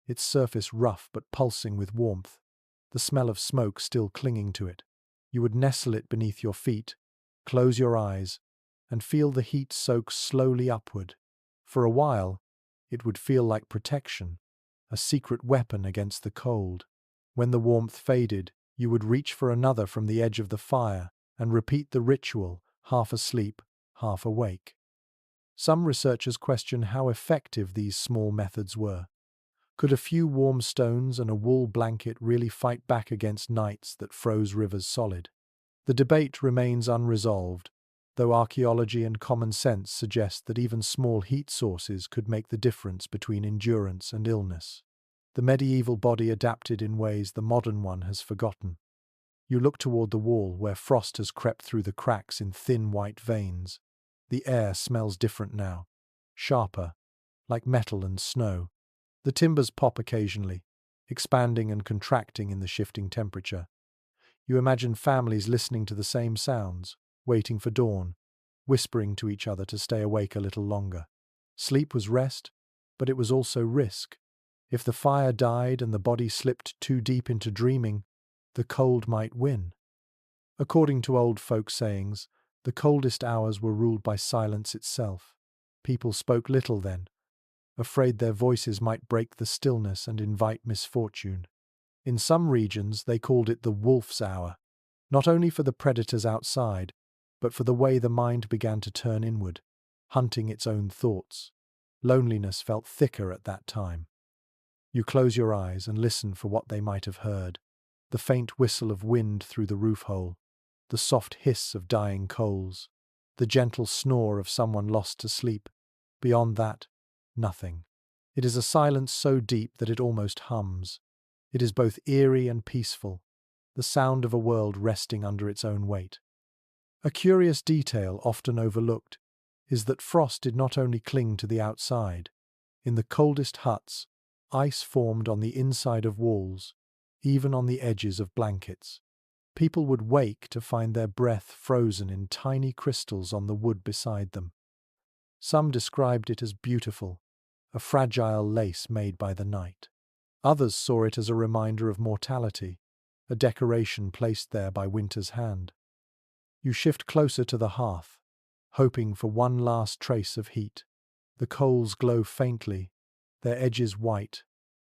A: its surface rough but pulsing with warmth, the smell of smoke still clinging to it. You would nestle it beneath your feet, close your eyes, and feel the heat soak slowly upward. For a while, it would feel like protection, a secret weapon against the cold. When the warmth faded, you would reach for another from the edge of the fire and repeat the ritual, half asleep, half awake. Some researchers question how effective these small methods were. Could a few warm stones and a wool blanket really fight back against nights that froze rivers solid? The debate remains unresolved, though archaeology and common sense suggest that even small heat sources could make the difference between endurance and illness. The medieval body adapted in ways the modern one has forgotten. You look toward the wall where frost has crept through the cracks in thin white veins. The air smells different now, sharper, like metal and snow. The timbers pop occasionally, expanding and contracting in the shifting temperature. You imagine families listening to the same sounds, waiting for dawn, whispering to each other to stay awake a little longer. Sleep was rest, but it was also risk. If the fire died and the body slipped too deep into dreaming, the cold might win. According to old folk sayings, the coldest hours were ruled by silence itself. People spoke little then, afraid their voices might break the stillness and invite misfortune. In some regions, they called it the wolf's hour, not only for the predators outside, but for the way the mind began to turn inward, hunting its own thoughts. Loneliness felt thicker at that time. You close your eyes and listen for what they might have heard. The faint whistle of wind through the roof hole, the soft hiss of dying coals, the gentle snore of someone lost to sleep. Beyond that, nothing. It is a silence so deep that it almost hums. It is both eerie and peaceful, the sound of a world resting under its own weight. A curious detail often overlooked is that frost did not only cling to the outside. In the coldest huts, ice formed on the inside of walls, even on the edges of blankets. People would wake to find their breath frozen in tiny crystals on the wood beside them. Some described it as beautiful, a fragile lace made by the night. Others saw it as a reminder of mortality, a decoration placed there by winter's hand. You shift closer to the hearth, hoping for one last trace of heat. The coals glow faintly, their edges white,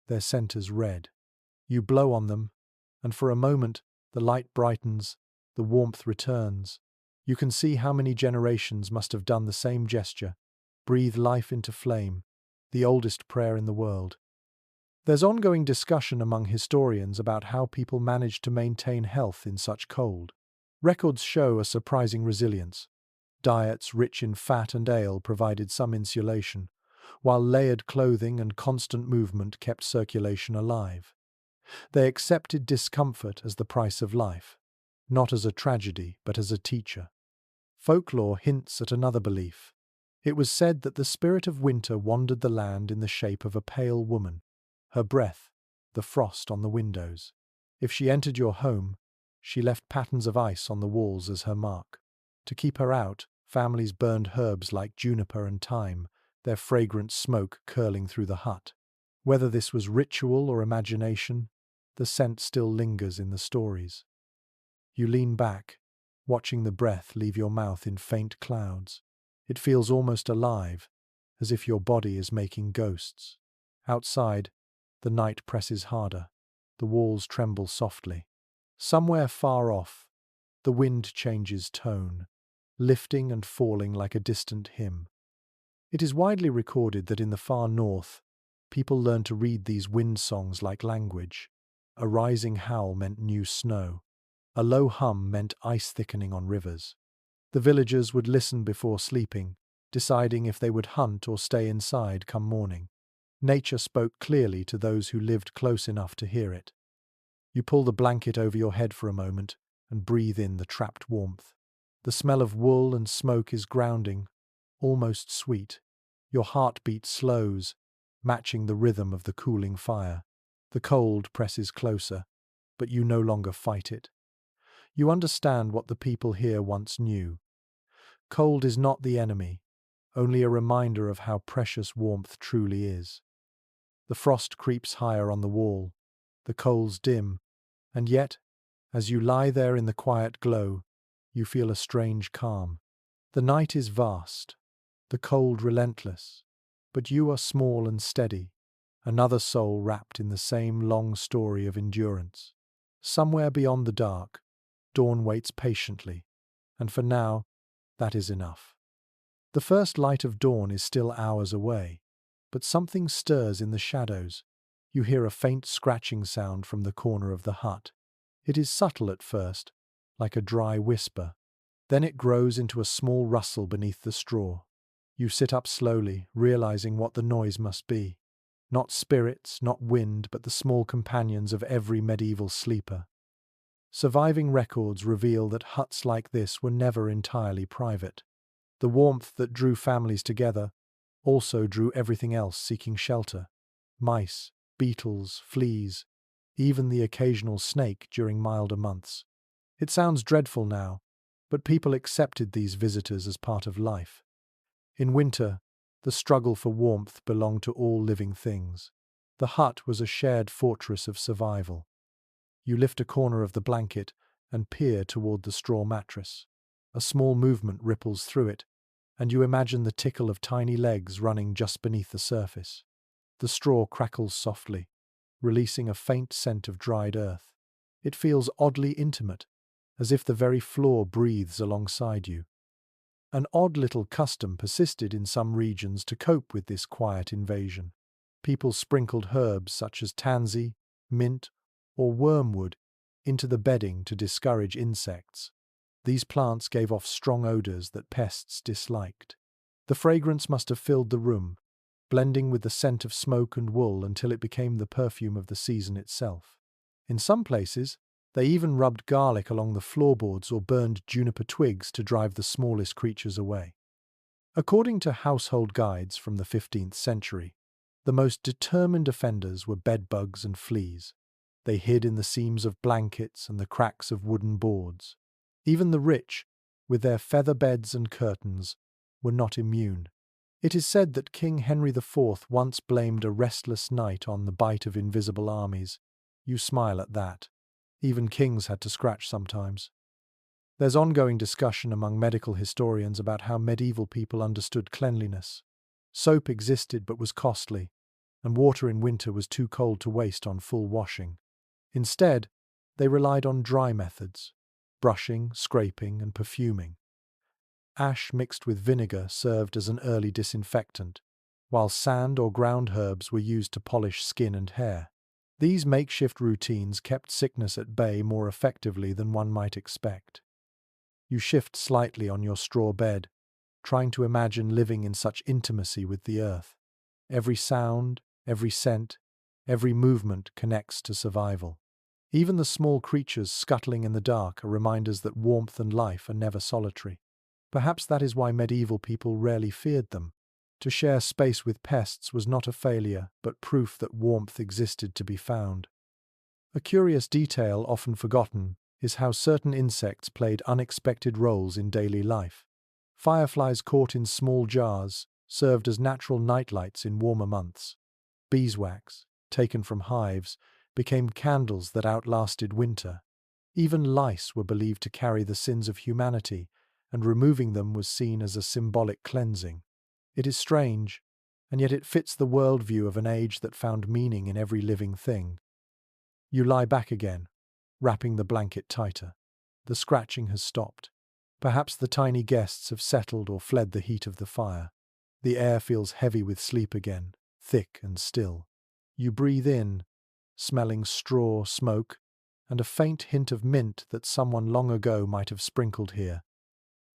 A: their centers red. You blow on them, and for a moment the light brightens, the warmth returns. You can see how many generations must have done the same gesture, breathe life into flame, the oldest prayer in the world. There's ongoing discussion among historians about how people managed to maintain health in such cold. Records show a surprising resilience. Diets rich in fat and ale provided some insulation, while layered clothing and constant movement kept circulation alive. They accepted discomfort as the price of life, not as a tragedy, but as a teacher. Folklore hints at another belief. It was said that the spirit of winter wandered the land in the shape of a pale woman, her breath, the frost on the windows. If she entered your home, she left patterns of ice on the walls as her mark. To keep her out, families burned herbs like juniper and thyme, their fragrant smoke curling through the hut. Whether this was ritual or imagination, the scent still lingers in the stories. You lean back, watching the breath leave your mouth in faint clouds. It feels almost alive, as if your body is making ghosts. Outside, the night presses harder. The walls tremble softly. Somewhere far off, the wind changes tone, lifting and falling like a distant hymn. It is widely recorded that in the far north, people learned to read these wind songs like language. A rising howl meant new snow. A low hum meant ice thickening on rivers. The villagers would listen before sleeping, deciding if they would hunt or stay inside come morning. Nature spoke clearly to those who lived close enough to hear it. You pull the blanket over your head for a moment and breathe in the trapped warmth. The smell of wool and smoke is grounding, almost sweet. Your heartbeat slows, matching the rhythm of the cooling fire. The cold presses closer, but you no longer fight it. You understand what the people here once knew. Cold is not the enemy, only a reminder of how precious warmth truly is. The frost creeps higher on the wall, the coals dim, and yet, as you lie there in the quiet glow, you feel a strange calm. The night is vast, the cold relentless, but you are small and steady, another soul wrapped in the same long story of endurance. Somewhere beyond the dark, dawn waits patiently, and for now, that is enough. The first light of dawn is still hours away, but something stirs in the shadows. You hear a faint scratching sound from the corner of the hut. It is subtle at first, like a dry whisper. Then it grows into a small rustle beneath the straw. You sit up slowly, realizing what the noise must be. Not spirits, not wind, but the small companions of every medieval sleeper. Surviving records reveal that huts like this were never entirely private. The warmth that drew families together also drew everything else seeking shelter. Mice, beetles, fleas, even the occasional snake during milder months. It sounds dreadful now, but people accepted these visitors as part of life. In winter, the struggle for warmth belonged to all living things. The hut was a shared fortress of survival. You lift a corner of the blanket and peer toward the straw mattress. A small movement ripples through it, and you imagine the tickle of tiny legs running just beneath the surface. The straw crackles softly, releasing a faint scent of dried earth. It feels oddly intimate, as if the very floor breathes alongside you. An odd little custom persisted in some regions to cope with this quiet invasion. People sprinkled herbs such as tansy, mint, or wormwood into the bedding to discourage insects. These plants gave off strong odors that pests disliked. The fragrance must have filled the room, blending with the scent of smoke and wool until it became the perfume of the season itself. In some places, they even rubbed garlic along the floorboards or burned juniper twigs to drive the smallest creatures away. According to household guides from the 15th century, the most determined offenders were bedbugs and fleas. They hid in the seams of blankets and the cracks of wooden boards. Even the rich, with their feather beds and curtains, were not immune. It is said that King Henry IV once blamed a restless night on the bite of invisible armies. You smile at that. Even kings had to scratch sometimes. There's ongoing discussion among medical historians about how medieval people understood cleanliness. Soap existed but was costly, and water in winter was too cold to waste on full washing. Instead, they relied on dry methods: brushing, scraping, and perfuming. Ash mixed with vinegar served as an early disinfectant, while sand or ground herbs were used to polish skin and hair. These makeshift routines kept sickness at bay more effectively than one might expect. You shift slightly on your straw bed, trying to imagine living in such intimacy with the earth. Every sound, every scent, every movement connects to survival. Even the small creatures scuttling in the dark are reminders that warmth and life are never solitary. Perhaps that is why medieval people rarely feared them. To share space with pests was not a failure, but proof that warmth existed to be found. A curious detail often forgotten is how certain insects played unexpected roles in daily life. Fireflies caught in small jars served as natural nightlights in warmer months. Beeswax, taken from hives, became candles that outlasted winter. Even lice were believed to carry the sins of humanity, and removing them was seen as a symbolic cleansing. It is strange, and yet it fits the worldview of an age that found meaning in every living thing. You lie back again, wrapping the blanket tighter. The scratching has stopped. Perhaps the tiny guests have settled or fled the heat of the fire. The air feels heavy with sleep again, thick and still. You breathe in, smelling straw, smoke, and a faint hint of mint that someone long ago might have sprinkled here.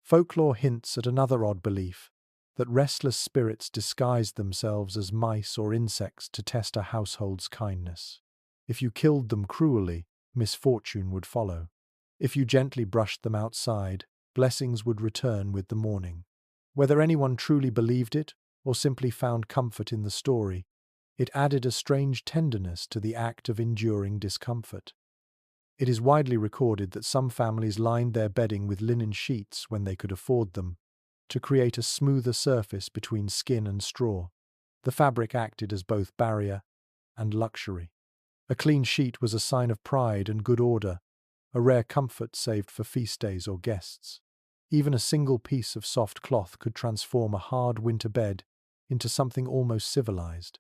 A: Folklore hints at another odd belief, that restless spirits disguised themselves as mice or insects to test a household's kindness. If you killed them cruelly, misfortune would follow. If you gently brushed them outside, blessings would return with the morning. Whether anyone truly believed it or simply found comfort in the story, it added a strange tenderness to the act of enduring discomfort. It is widely recorded that some families lined their bedding with linen sheets when they could afford them, to create a smoother surface between skin and straw. The fabric acted as both barrier and luxury. A clean sheet was a sign of pride and good order, a rare comfort saved for feast days or guests. Even a single piece of soft cloth could transform a hard winter bed into something almost civilized.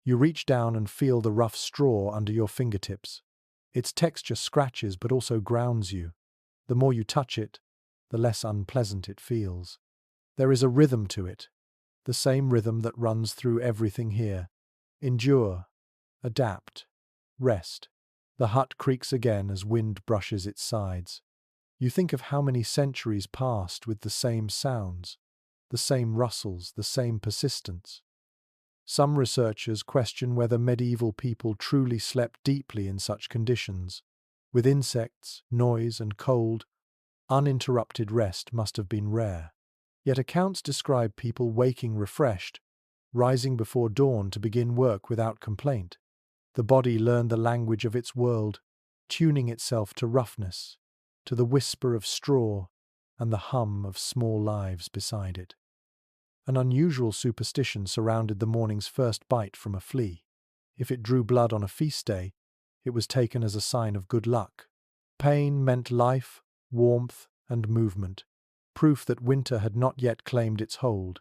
A: You reach down and feel the rough straw under your fingertips. Its texture scratches but also grounds you. The more you touch it, the less unpleasant it feels. There is a rhythm to it, the same rhythm that runs through everything here. Endure, adapt, rest. The hut creaks again as wind brushes its sides. You think of how many centuries passed with the same sounds, the same rustles, the same persistence. Some researchers question whether medieval people truly slept deeply in such conditions. With insects, noise, and cold, uninterrupted rest must have been rare. Yet accounts describe people waking refreshed, rising before dawn to begin work without complaint. The body learned the language of its world, tuning itself to roughness, to the whisper of straw and the hum of small lives beside it. An unusual superstition surrounded the morning's first bite from a flea. If it drew blood on a feast day, it was taken as a sign of good luck. Pain meant life, warmth, and movement, proof that winter had not yet claimed its hold.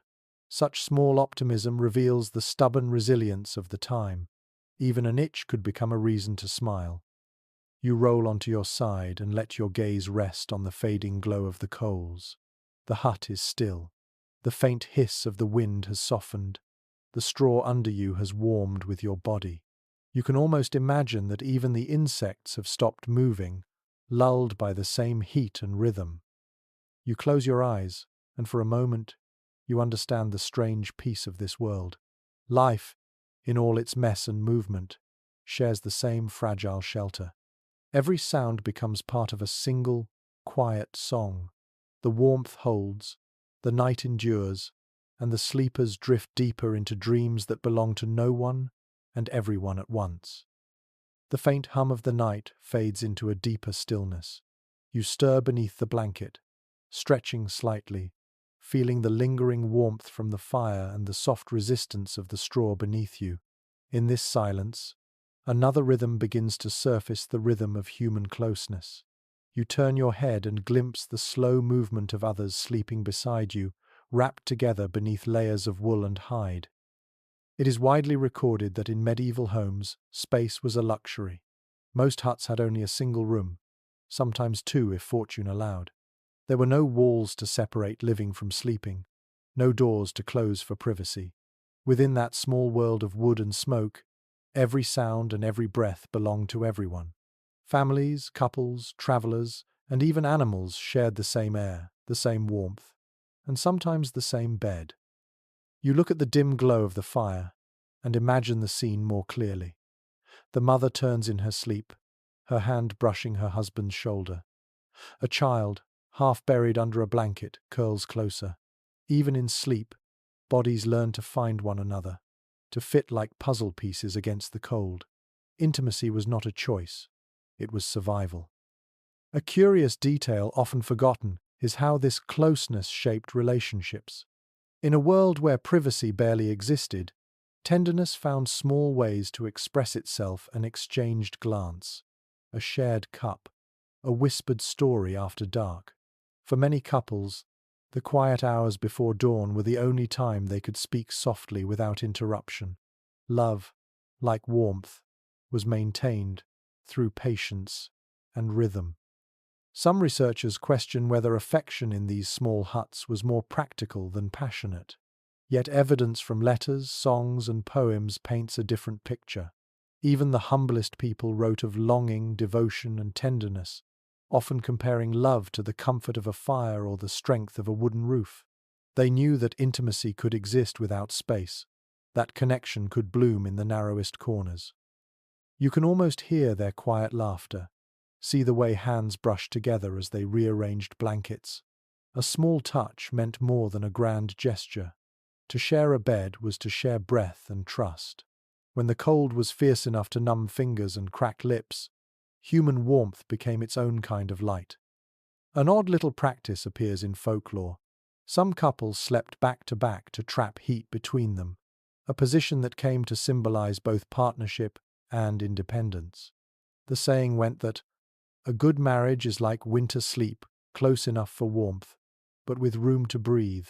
A: Such small optimism reveals the stubborn resilience of the time. Even an itch could become a reason to smile. You roll onto your side and let your gaze rest on the fading glow of the coals. The hut is still. The faint hiss of the wind has softened. The straw under you has warmed with your body. You can almost imagine that even the insects have stopped moving, lulled by the same heat and rhythm. You close your eyes, and for a moment, you understand the strange peace of this world. Life, in all its mess and movement, shares the same fragile shelter. Every sound becomes part of a single, quiet song. The warmth holds, the night endures, and the sleepers drift deeper into dreams that belong to no one and everyone at once. The faint hum of the night fades into a deeper stillness. You stir beneath the blanket, stretching slightly, feeling the lingering warmth from the fire and the soft resistance of the straw beneath you. In this silence, another rhythm begins to surface, the rhythm of human closeness. You turn your head and glimpse the slow movement of others sleeping beside you, wrapped together beneath layers of wool and hide. It is widely recorded that in medieval homes, space was a luxury. Most huts had only a single room, sometimes two if fortune allowed. There were no walls to separate living from sleeping, no doors to close for privacy. Within that small world of wood and smoke, every sound and every breath belonged to everyone. Families, couples, travelers, and even animals shared the same air, the same warmth, and sometimes the same bed. You look at the dim glow of the fire and imagine the scene more clearly. The mother turns in her sleep, her hand brushing her husband's shoulder. A child, half buried under a blanket, curls closer. Even in sleep, bodies learn to find one another, to fit like puzzle pieces against the cold. Intimacy was not a choice, it was survival. A curious detail often forgotten is how this closeness shaped relationships. In a world where privacy barely existed, tenderness found small ways to express itself: an exchanged glance, a shared cup, a whispered story after dark. For many couples, the quiet hours before dawn were the only time they could speak softly without interruption. Love, like warmth, was maintained through patience and rhythm. Some researchers question whether affection in these small huts was more practical than passionate. Yet evidence from letters, songs, and poems paints a different picture. Even the humblest people wrote of longing, devotion, and tenderness, often comparing love to the comfort of a fire or the strength of a wooden roof. They knew that intimacy could exist without space, that connection could bloom in the narrowest corners. You can almost hear their quiet laughter, see the way hands brushed together as they rearranged blankets. A small touch meant more than a grand gesture. To share a bed was to share breath and trust. When the cold was fierce enough to numb fingers and crack lips, human warmth became its own kind of light. An odd little practice appears in folklore. Some couples slept back to back to trap heat between them, a position that came to symbolize both partnership and independence. The saying went that a good marriage is like winter sleep, close enough for warmth, but with room to breathe.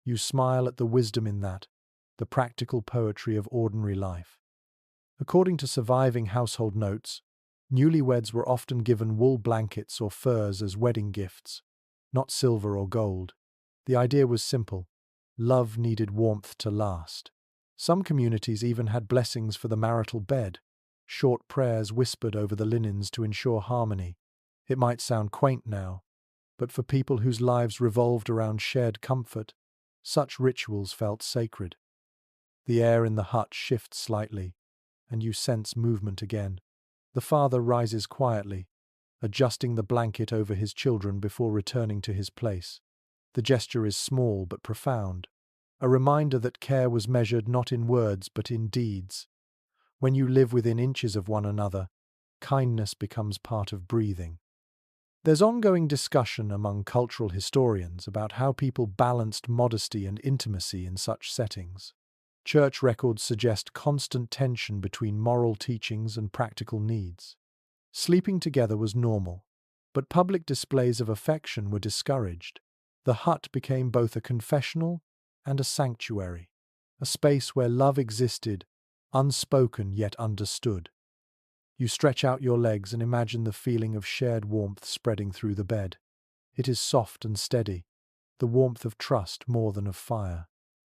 A: You smile at the wisdom in that, the practical poetry of ordinary life. According to surviving household notes, newlyweds were often given wool blankets or furs as wedding gifts, not silver or gold. The idea was simple. Love needed warmth to last. Some communities even had blessings for the marital bed, short prayers whispered over the linens to ensure harmony. It might sound quaint now, but for people whose lives revolved around shared comfort, such rituals felt sacred. The air in the hut shifts slightly, and you sense movement again. The father rises quietly, adjusting the blanket over his children before returning to his place. The gesture is small but profound, a reminder that care was measured not in words but in deeds. When you live within inches of one another, kindness becomes part of breathing. There's ongoing discussion among cultural historians about how people balanced modesty and intimacy in such settings. Church records suggest constant tension between moral teachings and practical needs. Sleeping together was normal, but public displays of affection were discouraged. The hut became both a confessional and a sanctuary, a space where love existed, unspoken yet understood. You stretch out your legs and imagine the feeling of shared warmth spreading through the bed. It is soft and steady, the warmth of trust more than of fire.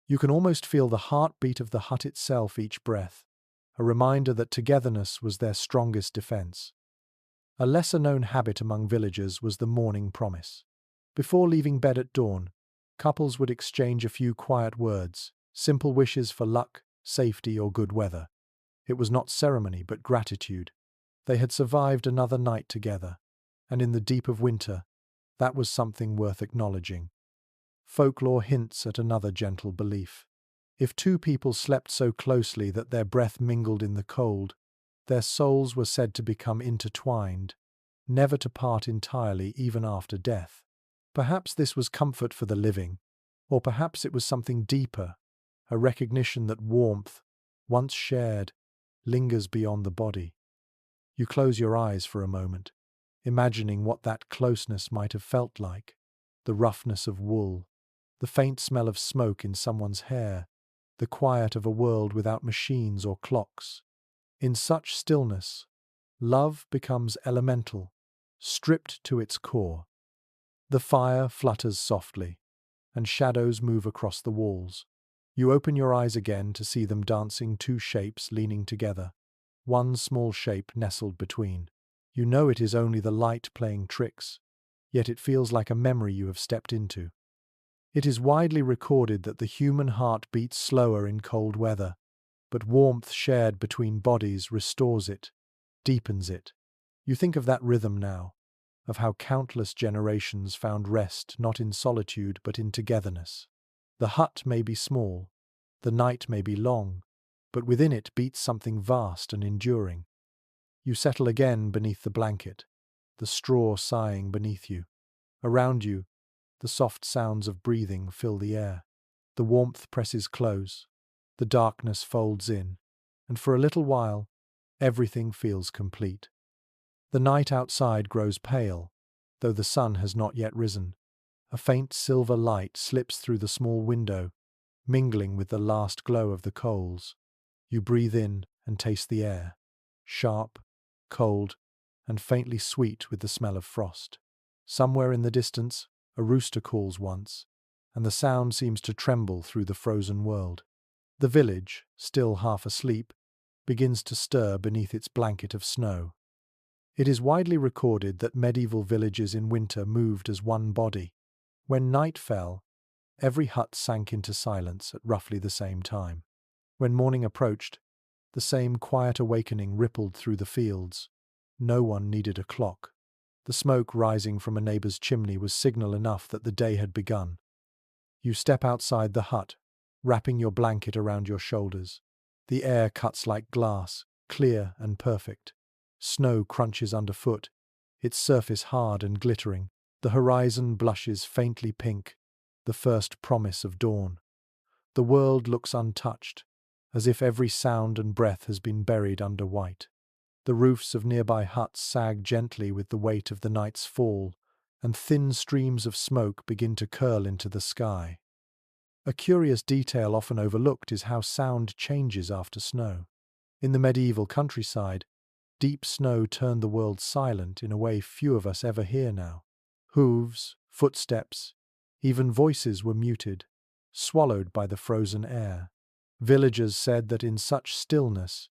A: You can almost feel the heartbeat of the hut itself each breath, a reminder that togetherness was their strongest defense. A lesser-known habit among villagers was the morning promise. Before leaving bed at dawn, couples would exchange a few quiet words, simple wishes for luck, safety, or good weather. It was not ceremony but gratitude. They had survived another night together, and in the deep of winter, that was something worth acknowledging. Folklore hints at another gentle belief. If two people slept so closely that their breath mingled in the cold, their souls were said to become intertwined, never to part entirely even after death. Perhaps this was comfort for the living, or perhaps it was something deeper, a recognition that warmth, once shared, lingers beyond the body. You close your eyes for a moment, imagining what that closeness might have felt like. The roughness of wool, the faint smell of smoke in someone's hair, the quiet of a world without machines or clocks. In such stillness, love becomes elemental, stripped to its core. The fire flutters softly, and shadows move across the walls. You open your eyes again to see them dancing, two shapes leaning together, one small shape nestled between. You know it is only the light playing tricks, yet it feels like a memory you have stepped into. It is widely recorded that the human heart beats slower in cold weather, but warmth shared between bodies restores it, deepens it. You think of that rhythm now, of how countless generations found rest not in solitude but in togetherness. The hut may be small, the night may be long, but within it beats something vast and enduring. You settle again beneath the blanket, the straw sighing beneath you. Around you, the soft sounds of breathing fill the air. The warmth presses close, the darkness folds in, and for a little while, everything feels complete. The night outside grows pale, though the sun has not yet risen. A faint silver light slips through the small window, mingling with the last glow of the coals. You breathe in and taste the air, sharp, cold, and faintly sweet with the smell of frost. Somewhere in the distance, a rooster calls once, and the sound seems to tremble through the frozen world. The village, still half asleep, begins to stir beneath its blanket of snow. It is widely recorded that medieval villages in winter moved as one body. When night fell, every hut sank into silence at roughly the same time. When morning approached, the same quiet awakening rippled through the fields. No one needed a clock. The smoke rising from a neighbor's chimney was signal enough that the day had begun. You step outside the hut, wrapping your blanket around your shoulders. The air cuts like glass, clear and perfect. Snow crunches underfoot, its surface hard and glittering. The horizon blushes faintly pink, the first promise of dawn. The world looks untouched, as if every sound and breath has been buried under white. The roofs of nearby huts sag gently with the weight of the night's fall, and thin streams of smoke begin to curl into the sky. A curious detail often overlooked is how sound changes after snow. In the medieval countryside, deep snow turned the world silent in a way few of us ever hear now. Hooves, footsteps, even voices were muted, swallowed by the frozen air. Villagers said that in such stillness,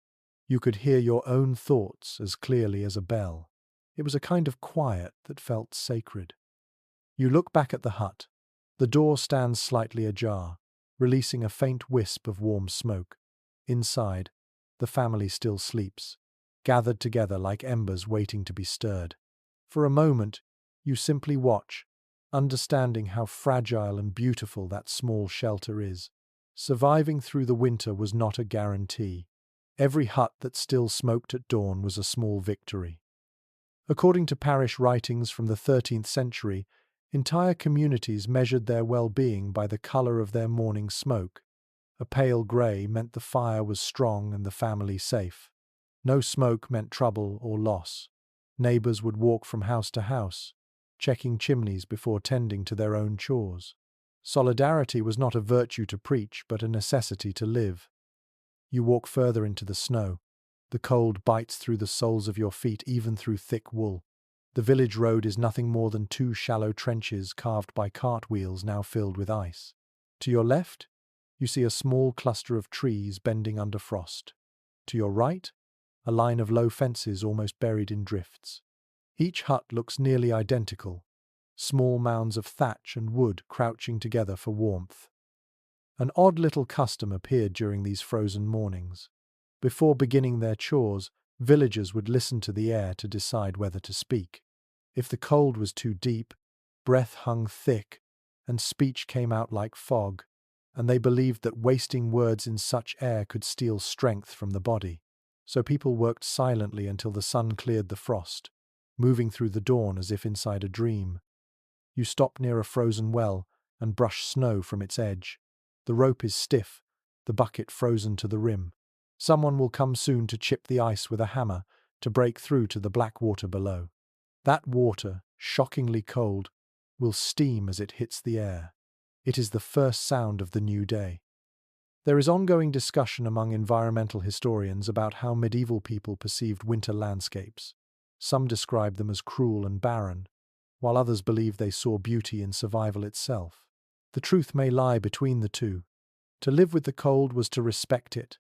A: you could hear your own thoughts as clearly as a bell. It was a kind of quiet that felt sacred. You look back at the hut. The door stands slightly ajar, releasing a faint wisp of warm smoke. Inside, the family still sleeps, gathered together like embers waiting to be stirred. For a moment, you simply watch, understanding how fragile and beautiful that small shelter is. Surviving through the winter was not a guarantee. Every hut that still smoked at dawn was a small victory. According to parish writings from the 13th century, entire communities measured their well-being by the color of their morning smoke. A pale grey meant the fire was strong and the family safe. No smoke meant trouble or loss. Neighbors would walk from house to house, checking chimneys before tending to their own chores. Solidarity was not a virtue to preach, but a necessity to live. You walk further into the snow. The cold bites through the soles of your feet, even through thick wool. The village road is nothing more than two shallow trenches carved by cartwheels now filled with ice. To your left, you see a small cluster of trees bending under frost. To your right, a line of low fences almost buried in drifts. Each hut looks nearly identical, small mounds of thatch and wood crouching together for warmth. An odd little custom appeared during these frozen mornings. Before beginning their chores, villagers would listen to the air to decide whether to speak. If the cold was too deep, breath hung thick, and speech came out like fog, and they believed that wasting words in such air could steal strength from the body. So people worked silently until the sun cleared the frost, moving through the dawn as if inside a dream. You stop near a frozen well and brush snow from its edge. The rope is stiff, the bucket frozen to the rim. Someone will come soon to chip the ice with a hammer to break through to the black water below. That water, shockingly cold, will steam as it hits the air. It is the first sound of the new day. There is ongoing discussion among environmental historians about how medieval people perceived winter landscapes. Some describe them as cruel and barren, while others believe they saw beauty in survival itself. The truth may lie between the two. To live with the cold was to respect it,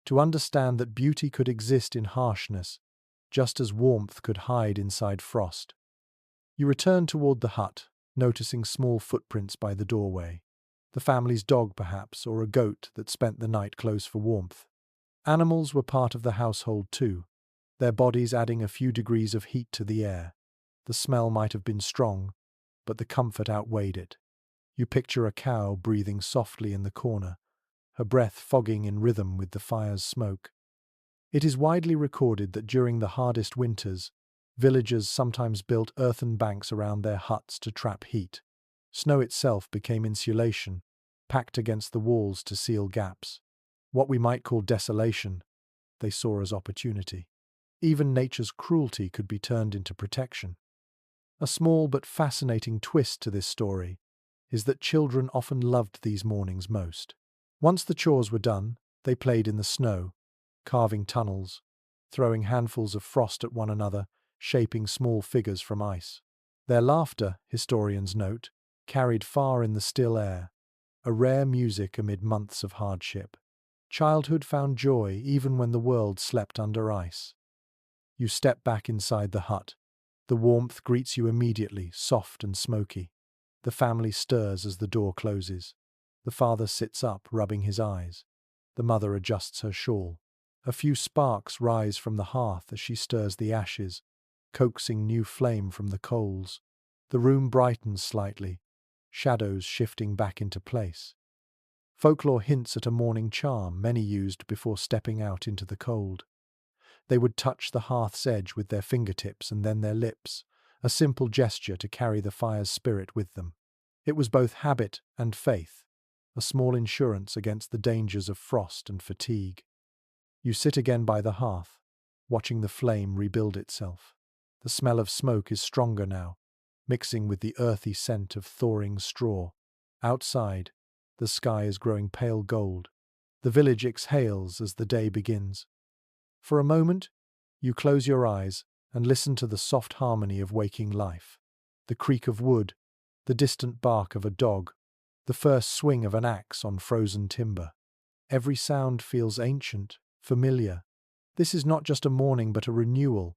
A: to understand that beauty could exist in harshness, just as warmth could hide inside frost. You return toward the hut, noticing small footprints by the doorway. The family's dog, perhaps, or a goat that spent the night close for warmth. Animals were part of the household too, their bodies adding a few degrees of heat to the air. The smell might have been strong, but the comfort outweighed it. You picture a cow breathing softly in the corner, her breath fogging in rhythm with the fire's smoke. It is widely recorded that during the hardest winters, villagers sometimes built earthen banks around their huts to trap heat. Snow itself became insulation, packed against the walls to seal gaps. What we might call desolation, they saw as opportunity. Even nature's cruelty could be turned into protection. A small but fascinating twist to this story is that children often loved these mornings most. Once the chores were done, they played in the snow, carving tunnels, throwing handfuls of frost at one another, shaping small figures from ice. Their laughter, historians note, carried far in the still air, a rare music amid months of hardship. Childhood found joy even when the world slept under ice. You step back inside the hut. The warmth greets you immediately, soft and smoky. The family stirs as the door closes. The father sits up, rubbing his eyes. The mother adjusts her shawl. A few sparks rise from the hearth as she stirs the ashes, coaxing new flame from the coals. The room brightens slightly, shadows shifting back into place. Folklore hints at a morning charm many used before stepping out into the cold. They would touch the hearth's edge with their fingertips and then their lips, a simple gesture to carry the fire's spirit with them. It was both habit and faith, a small insurance against the dangers of frost and fatigue. You sit again by the hearth, watching the flame rebuild itself. The smell of smoke is stronger now, mixing with the earthy scent of thawing straw. Outside, the sky is growing pale gold. The village exhales as the day begins. For a moment, you close your eyes and listen to the soft harmony of waking life. The creak of wood, the distant bark of a dog, the first swing of an axe on frozen timber. Every sound feels ancient, familiar. This is not just a morning but a renewal,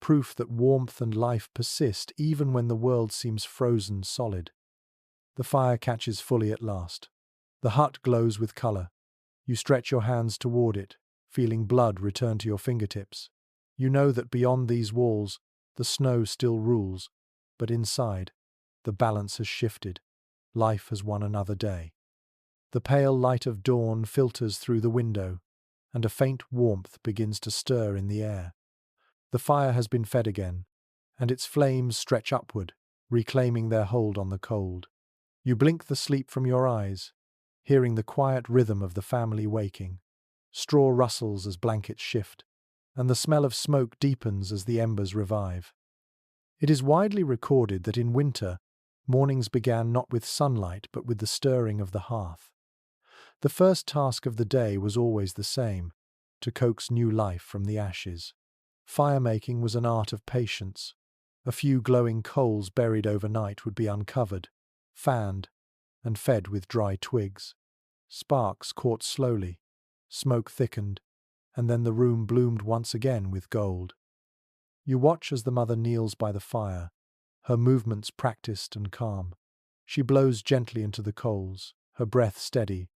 A: proof that warmth and life persist even when the world seems frozen solid. The fire catches fully at last. The hut glows with color. You stretch your hands toward it, feeling blood return to your fingertips. You know that beyond these walls, the snow still rules, but inside, the balance has shifted. Life has won another day. The pale light of dawn filters through the window, and a faint warmth begins to stir in the air. The fire has been fed again, and its flames stretch upward, reclaiming their hold on the cold. You blink the sleep from your eyes, hearing the quiet rhythm of the family waking. Straw rustles as blankets shift, and the smell of smoke deepens as the embers revive. It is widely recorded that in winter, mornings began not with sunlight but with the stirring of the hearth. The first task of the day was always the same, to coax new life from the ashes. Fire-making was an art of patience. A few glowing coals buried overnight would be uncovered, fanned, and fed with dry twigs. Sparks caught slowly, smoke thickened, and then the room bloomed once again with gold. You watch as the mother kneels by the fire, her movements practiced and calm. She blows gently into the coals, her breath steady,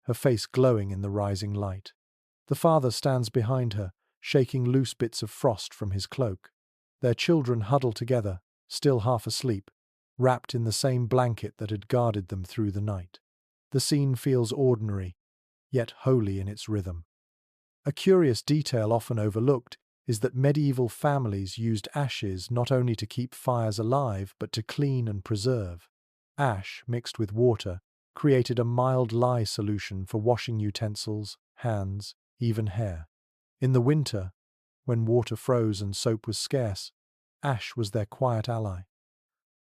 A: her face glowing in the rising light. The father stands behind her, shaking loose bits of frost from his cloak. Their children huddle together, still half asleep, wrapped in the same blanket that had guarded them through the night. The scene feels ordinary, yet holy in its rhythm. A curious detail often overlooked is that medieval families used ashes not only to keep fires alive but to clean and preserve. Ash, mixed with water, created a mild lye solution for washing utensils, hands, even hair. In the winter, when water froze and soap was scarce, ash was their quiet ally.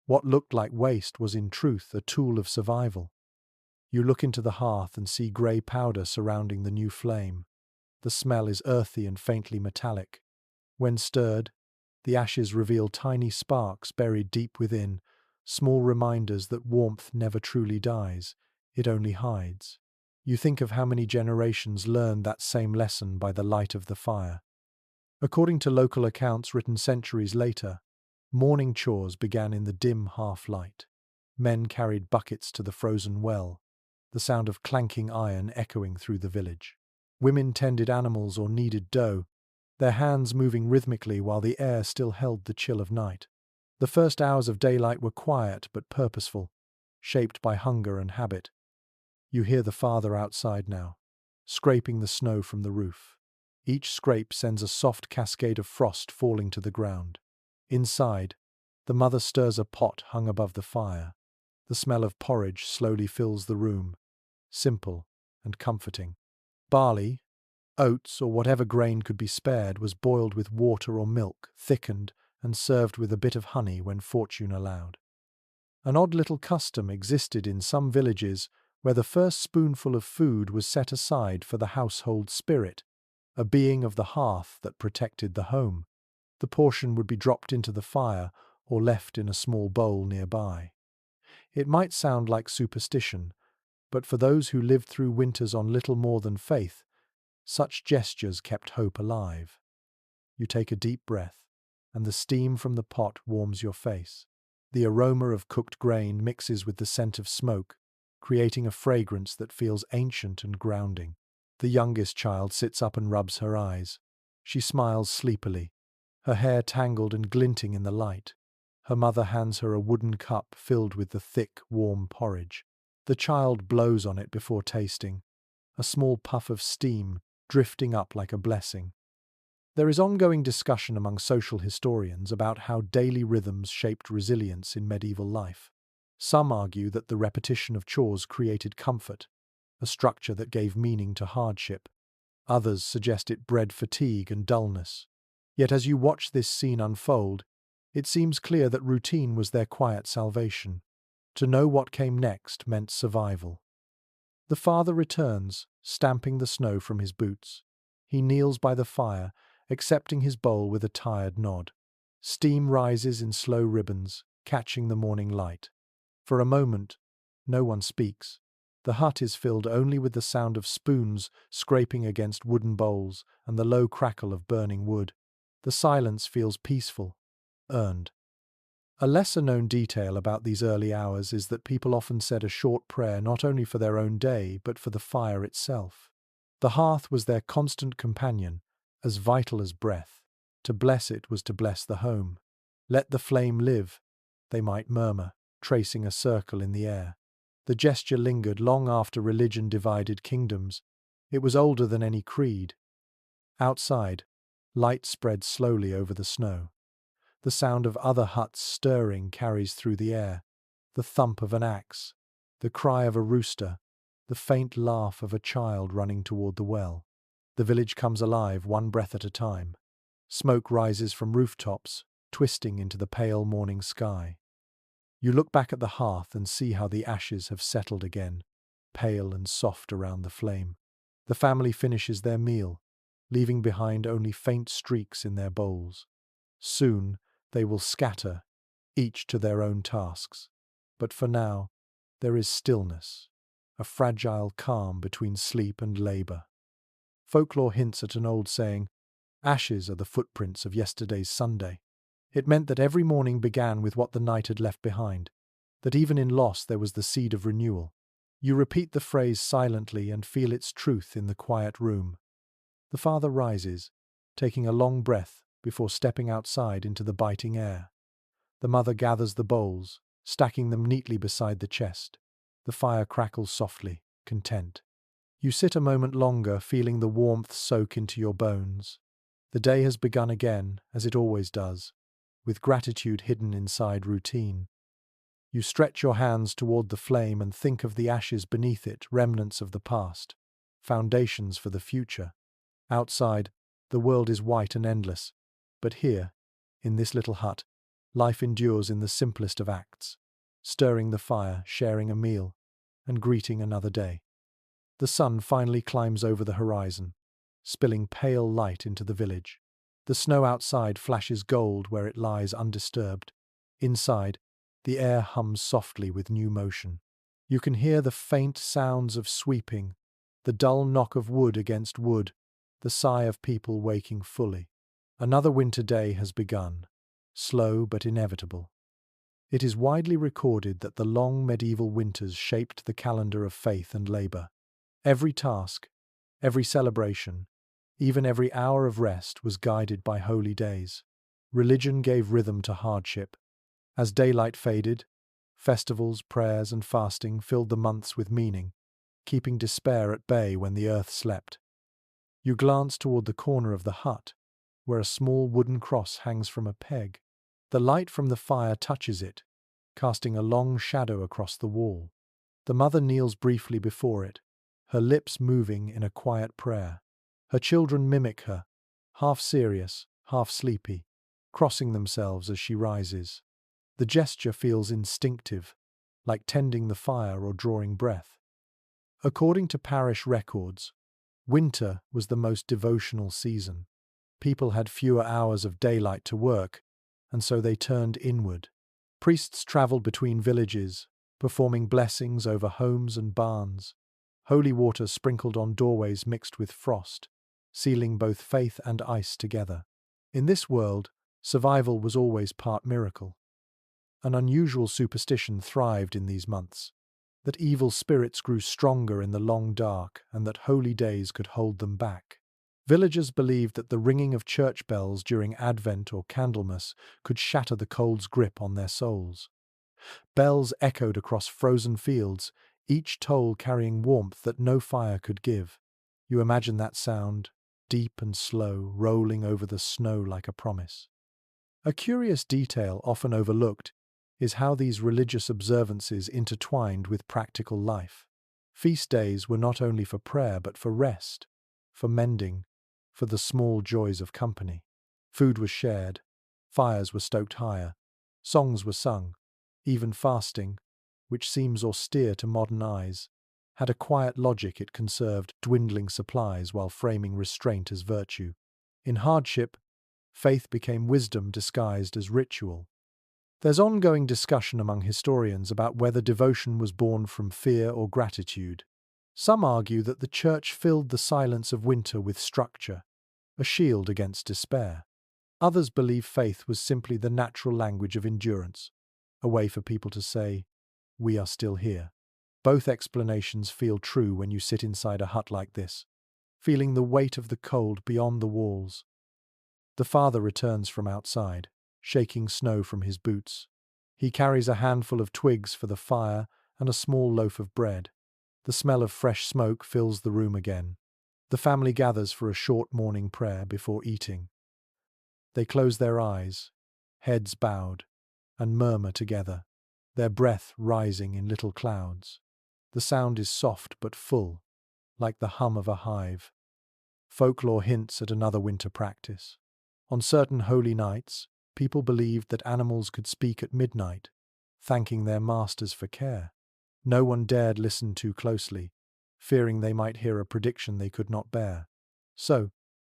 A: What looked like waste was in truth a tool of survival. You look into the hearth and see grey powder surrounding the new flame. The smell is earthy and faintly metallic. When stirred, the ashes reveal tiny sparks buried deep within, small reminders that warmth never truly dies, it only hides. You think of how many generations learned that same lesson by the light of the fire. According to local accounts written centuries later, morning chores began in the dim half-light. Men carried buckets to the frozen well, the sound of clanking iron echoing through the village. Women tended animals or kneaded dough, their hands moving rhythmically while the air still held the chill of night. The first hours of daylight were quiet but purposeful, shaped by hunger and habit. You hear the father outside now, scraping the snow from the roof. Each scrape sends a soft cascade of frost falling to the ground. Inside, the mother stirs a pot hung above the fire. The smell of porridge slowly fills the room, simple and comforting. Barley, Oats, or whatever grain could be spared, was boiled with water or milk, thickened, and served with a bit of honey when fortune allowed. An odd little custom existed in some villages where the first spoonful of food was set aside for the household spirit, a being of the hearth that protected the home. The portion would be dropped into the fire or left in a small bowl nearby. It might sound like superstition, but for those who lived through winters on little more than faith, such gestures kept hope alive. You take a deep breath, and the steam from the pot warms your face. The aroma of cooked grain mixes with the scent of smoke, creating a fragrance that feels ancient and grounding. The youngest child sits up and rubs her eyes. She smiles sleepily, her hair tangled and glinting in the light. Her mother hands her a wooden cup filled with the thick, warm porridge. The child blows on it before tasting, a small puff of steam drifting up like a blessing. There is ongoing discussion among social historians about how daily rhythms shaped resilience in medieval life. Some argue that the repetition of chores created comfort, a structure that gave meaning to hardship. Others suggest it bred fatigue and dullness. Yet as you watch this scene unfold, it seems clear that routine was their quiet salvation. To know what came next meant survival. The father returns, stamping the snow from his boots. He kneels by the fire, accepting his bowl with a tired nod. Steam rises in slow ribbons, catching the morning light. For a moment, no one speaks. The hut is filled only with the sound of spoons scraping against wooden bowls and the low crackle of burning wood. The silence feels peaceful, earned. A lesser-known detail about these early hours is that people often said a short prayer not only for their own day but for the fire itself. The hearth was their constant companion, as vital as breath. To bless it was to bless the home. "Let the flame live," they might murmur, tracing a circle in the air. The gesture lingered long after religion divided kingdoms. It was older than any creed. Outside, light spread slowly over the snow. The sound of other huts stirring carries through the air. The thump of an axe, the cry of a rooster, the faint laugh of a child running toward the well. The village comes alive, one breath at a time. Smoke rises from rooftops, twisting into the pale morning sky. You look back at the hearth and see how the ashes have settled again, pale and soft around the flame. The family finishes their meal, leaving behind only faint streaks in their bowls. Soon they will scatter, each to their own tasks. But for now, there is stillness, a fragile calm between sleep and labor. Folklore hints at an old saying, "Ashes are the footprints of yesterday's Sunday." It meant that every morning began with what the night had left behind, that even in loss there was the seed of renewal. You repeat the phrase silently and feel its truth in the quiet room. The father rises, taking a long breath before stepping outside into the biting air. The mother gathers the bowls, stacking them neatly beside the chest. The fire crackles softly, content. You sit a moment longer, feeling the warmth soak into your bones. The day has begun again, as it always does, with gratitude hidden inside routine. You stretch your hands toward the flame and think of the ashes beneath it, remnants of the past, foundations for the future. Outside, the world is white and endless, but here, in this little hut, life endures in the simplest of acts, stirring the fire, sharing a meal, and greeting another day. The sun finally climbs over the horizon, spilling pale light into the village. The snow outside flashes gold where it lies undisturbed. Inside, the air hums softly with new motion. You can hear the faint sounds of sweeping, the dull knock of wood against wood, the sigh of people waking fully. Another winter day has begun, slow but inevitable. It is widely recorded that the long medieval winters shaped the calendar of faith and labor. Every task, every celebration, even every hour of rest was guided by holy days. Religion gave rhythm to hardship. As daylight faded, festivals, prayers, and fasting filled the months with meaning, keeping despair at bay when the earth slept. You glance toward the corner of the hut, where a small wooden cross hangs from a peg. The light from the fire touches it, casting a long shadow across the wall. The mother kneels briefly before it, her lips moving in a quiet prayer. Her children mimic her, half serious, half sleepy, crossing themselves as she rises. The gesture feels instinctive, like tending the fire or drawing breath. According to parish records, winter was the most devotional season. People had fewer hours of daylight to work, and so they turned inward. Priests travelled between villages, performing blessings over homes and barns. Holy water sprinkled on doorways mixed with frost, sealing both faith and ice together. In this world, survival was always part miracle. An unusual superstition thrived in these months, that evil spirits grew stronger in the long dark and that holy days could hold them back. Villagers believed that the ringing of church bells during Advent or Candlemas could shatter the cold's grip on their souls. Bells echoed across frozen fields, each toll carrying warmth that no fire could give. You imagine that sound, deep and slow, rolling over the snow like a promise. A curious detail often overlooked is how these religious observances intertwined with practical life. Feast days were not only for prayer but for rest, for mending, for the small joys of company. Food was shared, fires were stoked higher, songs were sung. Even fasting, which seems austere to modern eyes, had a quiet logic. It conserved dwindling supplies while framing restraint as virtue. In hardship, faith became wisdom disguised as ritual. There's ongoing discussion among historians about whether devotion was born from fear or gratitude. Some argue that the church filled the silence of winter with structure, a shield against despair. Others believe faith was simply the natural language of endurance, a way for people to say, "We are still here." Both explanations feel true when you sit inside a hut like this, feeling the weight of the cold beyond the walls. The father returns from outside, shaking snow from his boots. He carries a handful of twigs for the fire and a small loaf of bread. The smell of fresh smoke fills the room again. The family gathers for a short morning prayer before eating. They close their eyes, heads bowed, and murmur together, their breath rising in little clouds. The sound is soft but full, like the hum of a hive. Folklore hints at another winter practice. On certain holy nights, people believed that animals could speak at midnight, thanking their masters for care. No one dared listen too closely, fearing they might hear a prediction they could not bear. So,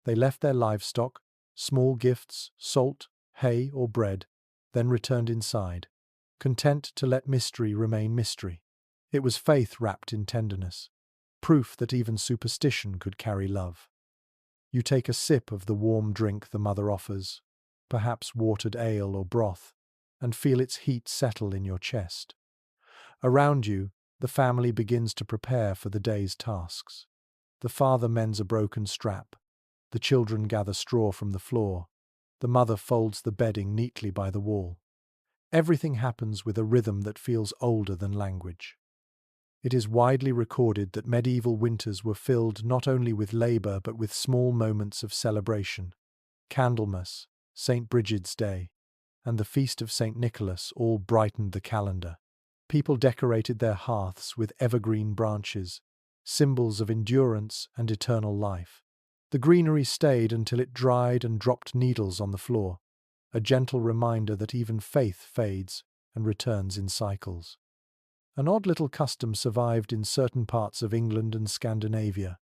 A: they left their livestock, small gifts, salt, hay, or bread, then returned inside, content to let mystery remain mystery. It was faith wrapped in tenderness, proof that even superstition could carry love. You take a sip of the warm drink the mother offers, perhaps watered ale or broth, and feel its heat settle in your chest. Around you, the family begins to prepare for the day's tasks. The father mends a broken strap. The children gather straw from the floor. The mother folds the bedding neatly by the wall. Everything happens with a rhythm that feels older than language. It is widely recorded that medieval winters were filled not only with labour but with small moments of celebration. Candlemas, St. Brigid's Day, and the feast of St. Nicholas all brightened the calendar. People decorated their hearths with evergreen branches, symbols of endurance and eternal life. The greenery stayed until it dried and dropped needles on the floor, a gentle reminder that even faith fades and returns in cycles. An odd little custom survived in certain parts of England and Scandinavia.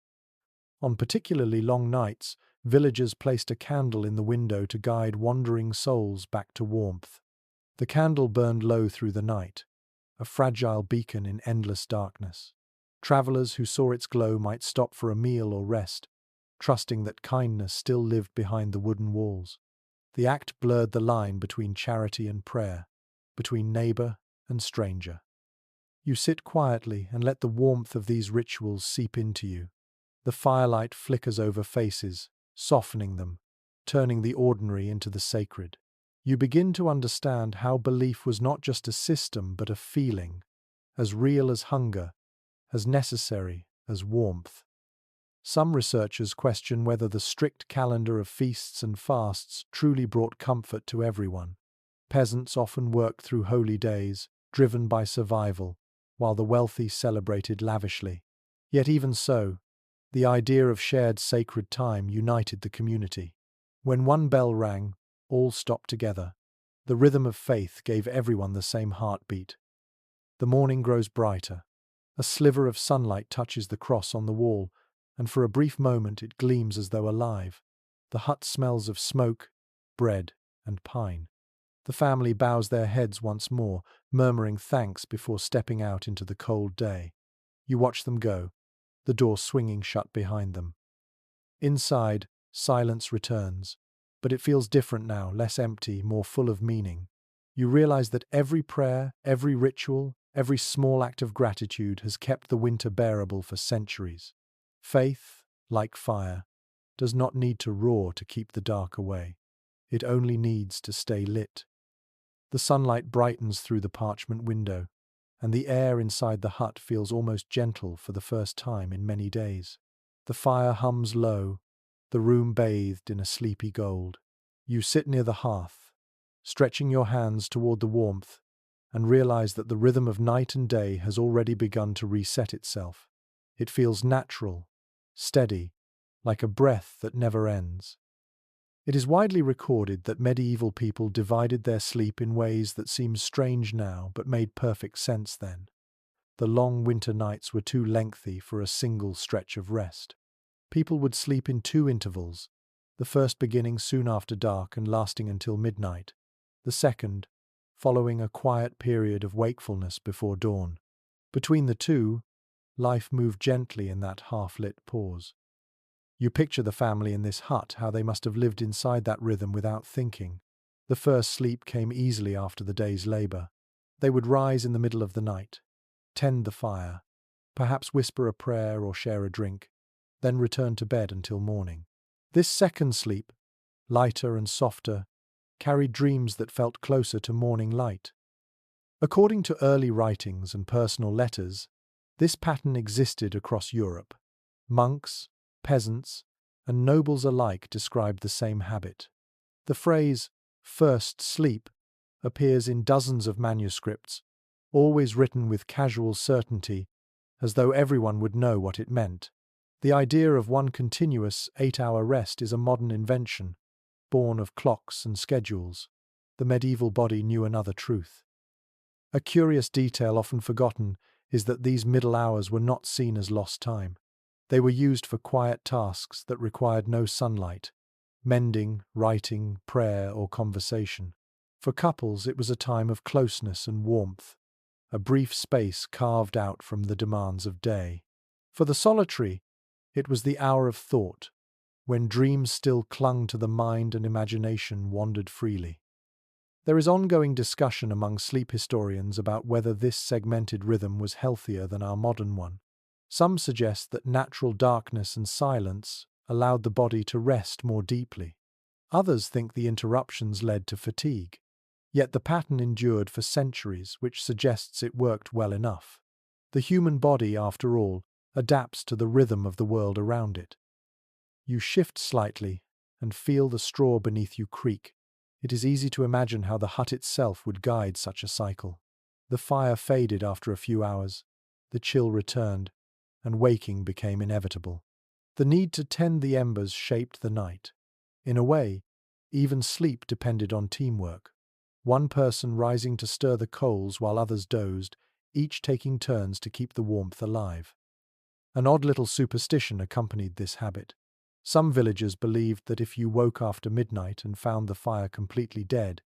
A: On particularly long nights, villagers placed a candle in the window to guide wandering souls back to warmth. The candle burned low through the night, a fragile beacon in endless darkness. Travellers who saw its glow might stop for a meal or rest, trusting that kindness still lived behind the wooden walls. The act blurred the line between charity and prayer, between neighbour and stranger. You sit quietly and let the warmth of these rituals seep into you. The firelight flickers over faces, softening them, turning the ordinary into the sacred. You begin to understand how belief was not just a system but a feeling, as real as hunger, as necessary as warmth. Some researchers question whether the strict calendar of feasts and fasts truly brought comfort to everyone. Peasants often worked through holy days, driven by survival, while the wealthy celebrated lavishly. Yet even so, The idea of shared sacred time united the community. When one bell rang, all stopped together. The rhythm of faith gave everyone the same heartbeat. The morning grows brighter. A sliver of sunlight touches the cross on the wall, and for a brief moment it gleams as though alive. The hut smells of smoke, bread, and pine. The family bows their heads once more, murmuring thanks before stepping out into the cold day. You watch them go, the door swinging shut behind them. Inside, silence returns, but it feels different now, less empty, more full of meaning. You realize that every prayer, every ritual, every small act of gratitude has kept the winter bearable for centuries. Faith, like fire, does not need to roar to keep the dark away. It only needs to stay lit. The sunlight brightens through the parchment window, and the air inside the hut feels almost gentle for the first time in many days. The fire hums low, the room bathed in a sleepy gold. You sit near the hearth, stretching your hands toward the warmth, and realize that the rhythm of night and day has already begun to reset itself. It feels natural, steady, like a breath that never ends. It is widely recorded that medieval people divided their sleep in ways that seem strange now but made perfect sense then. The long winter nights were too lengthy for a single stretch of rest. People would sleep in two intervals, the first beginning soon after dark and lasting until midnight, the second following a quiet period of wakefulness before dawn. Between the two, life moved gently in that half-lit pause. You picture the family in this hut, how they must have lived inside that rhythm without thinking. The first sleep came easily after the day's labor. They would rise in the middle of the night, tend the fire, perhaps whisper a prayer or share a drink, then return to bed until morning. This second sleep, lighter and softer, carried dreams that felt closer to morning light. According to early writings and personal letters, this pattern existed across Europe. Monks, peasants, and nobles alike described the same habit. The phrase, first sleep, appears in dozens of manuscripts, always written with casual certainty, as though everyone would know what it meant. The idea of one continuous 8-hour rest is a modern invention, born of clocks and schedules. The medieval body knew another truth. A curious detail often forgotten is that these middle hours were not seen as lost time. They were used for quiet tasks that required no sunlight, mending, writing, prayer, or conversation. For couples, it was a time of closeness and warmth, a brief space carved out from the demands of day. For the solitary, it was the hour of thought, when dreams still clung to the mind and imagination wandered freely. There is ongoing discussion among sleep historians about whether this segmented rhythm was healthier than our modern one. Some suggest that natural darkness and silence allowed the body to rest more deeply. Others think the interruptions led to fatigue. Yet the pattern endured for centuries, which suggests it worked well enough. The human body, after all, adapts to the rhythm of the world around it. You shift slightly and feel the straw beneath you creak. It is easy to imagine how the hut itself would guide such a cycle. The fire faded after a few hours, the chill returned, and waking became inevitable. The need to tend the embers shaped the night. In a way, even sleep depended on teamwork. One person rising to stir the coals while others dozed, each taking turns to keep the warmth alive. An odd little superstition accompanied this habit. Some villagers believed that if you woke after midnight and found the fire completely dead,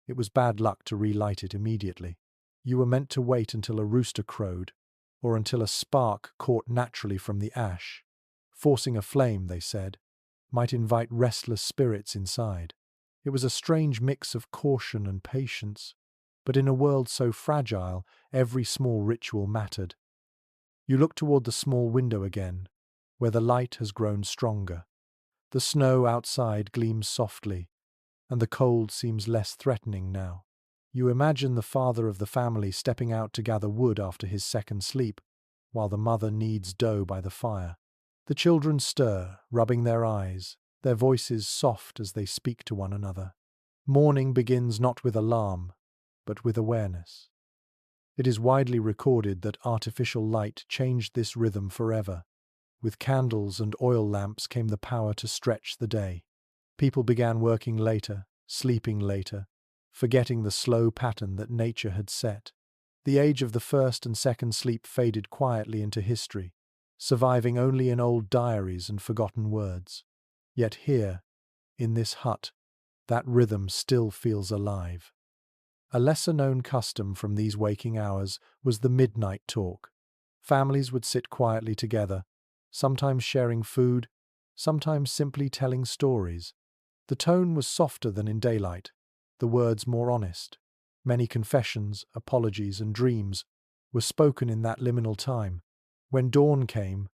A: it was bad luck to relight it immediately. You were meant to wait until a rooster crowed, or until a spark caught naturally from the ash. Forcing a flame, they said, might invite restless spirits inside. It was a strange mix of caution and patience, but in a world so fragile, every small ritual mattered. You look toward the small window again, where the light has grown stronger. The snow outside gleams softly, and the cold seems less threatening now. You imagine the father of the family stepping out to gather wood after his second sleep, while the mother kneads dough by the fire. The children stir, rubbing their eyes, their voices soft as they speak to one another. Morning begins not with alarm, but with awareness. It is widely recorded that artificial light changed this rhythm forever. With candles and oil lamps came the power to stretch the day. People began working later, sleeping later, forgetting the slow pattern that nature had set. The age of the first and second sleep faded quietly into history, surviving only in old diaries and forgotten words. Yet here, in this hut, that rhythm still feels alive. A lesser-known custom from these waking hours was the midnight talk. Families would sit quietly together, sometimes sharing food, sometimes simply telling stories. The tone was softer than in daylight, the words more honest. Many confessions, apologies, and dreams were spoken in that liminal time. When dawn came,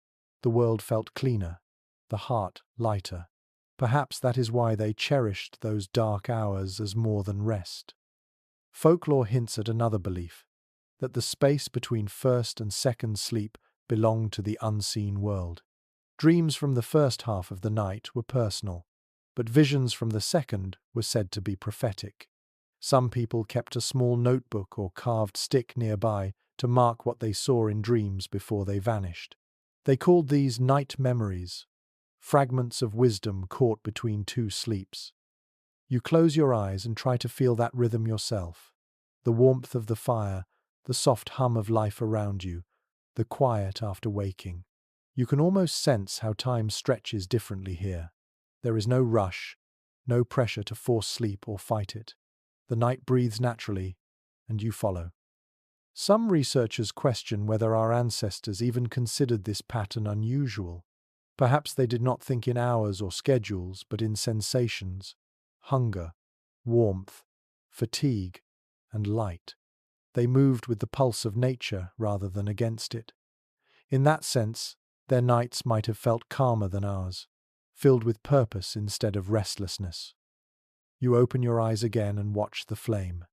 A: the world felt cleaner, the heart lighter. Perhaps that is why they cherished those dark hours as more than rest. Folklore hints at another belief, that the space between first and second sleep belonged to the unseen world. Dreams from the first half of the night were personal, but visions from the second were said to be prophetic. Some people kept a small notebook or carved stick nearby to mark what they saw in dreams before they vanished. They called these night memories, fragments of wisdom caught between two sleeps. You close your eyes and try to feel that rhythm yourself. The warmth of the fire, the soft hum of life around you, the quiet after waking. You can almost sense how time stretches differently here. There is no rush, no pressure to force sleep or fight it. The night breathes naturally, and you follow. Some researchers question whether our ancestors even considered this pattern unusual. Perhaps they did not think in hours or schedules, but in sensations, hunger, warmth, fatigue, and light. They moved with the pulse of nature rather than against it. In that sense, their nights might have felt calmer than ours, filled with purpose instead of restlessness. You open your eyes again and watch the flame.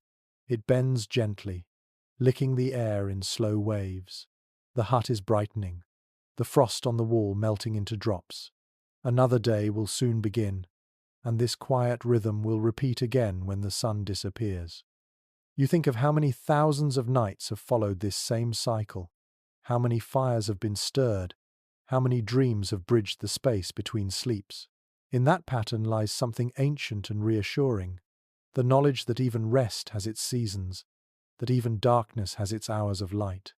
A: It bends gently, licking the air in slow waves. The hut is brightening, the frost on the wall melting into drops. Another day will soon begin, and this quiet rhythm will repeat again when the sun disappears. You think of how many thousands of nights have followed this same cycle, how many fires have been stirred, how many dreams have bridged the space between sleeps. In that pattern lies something ancient and reassuring, the knowledge that even rest has its seasons, that even darkness has its hours of light.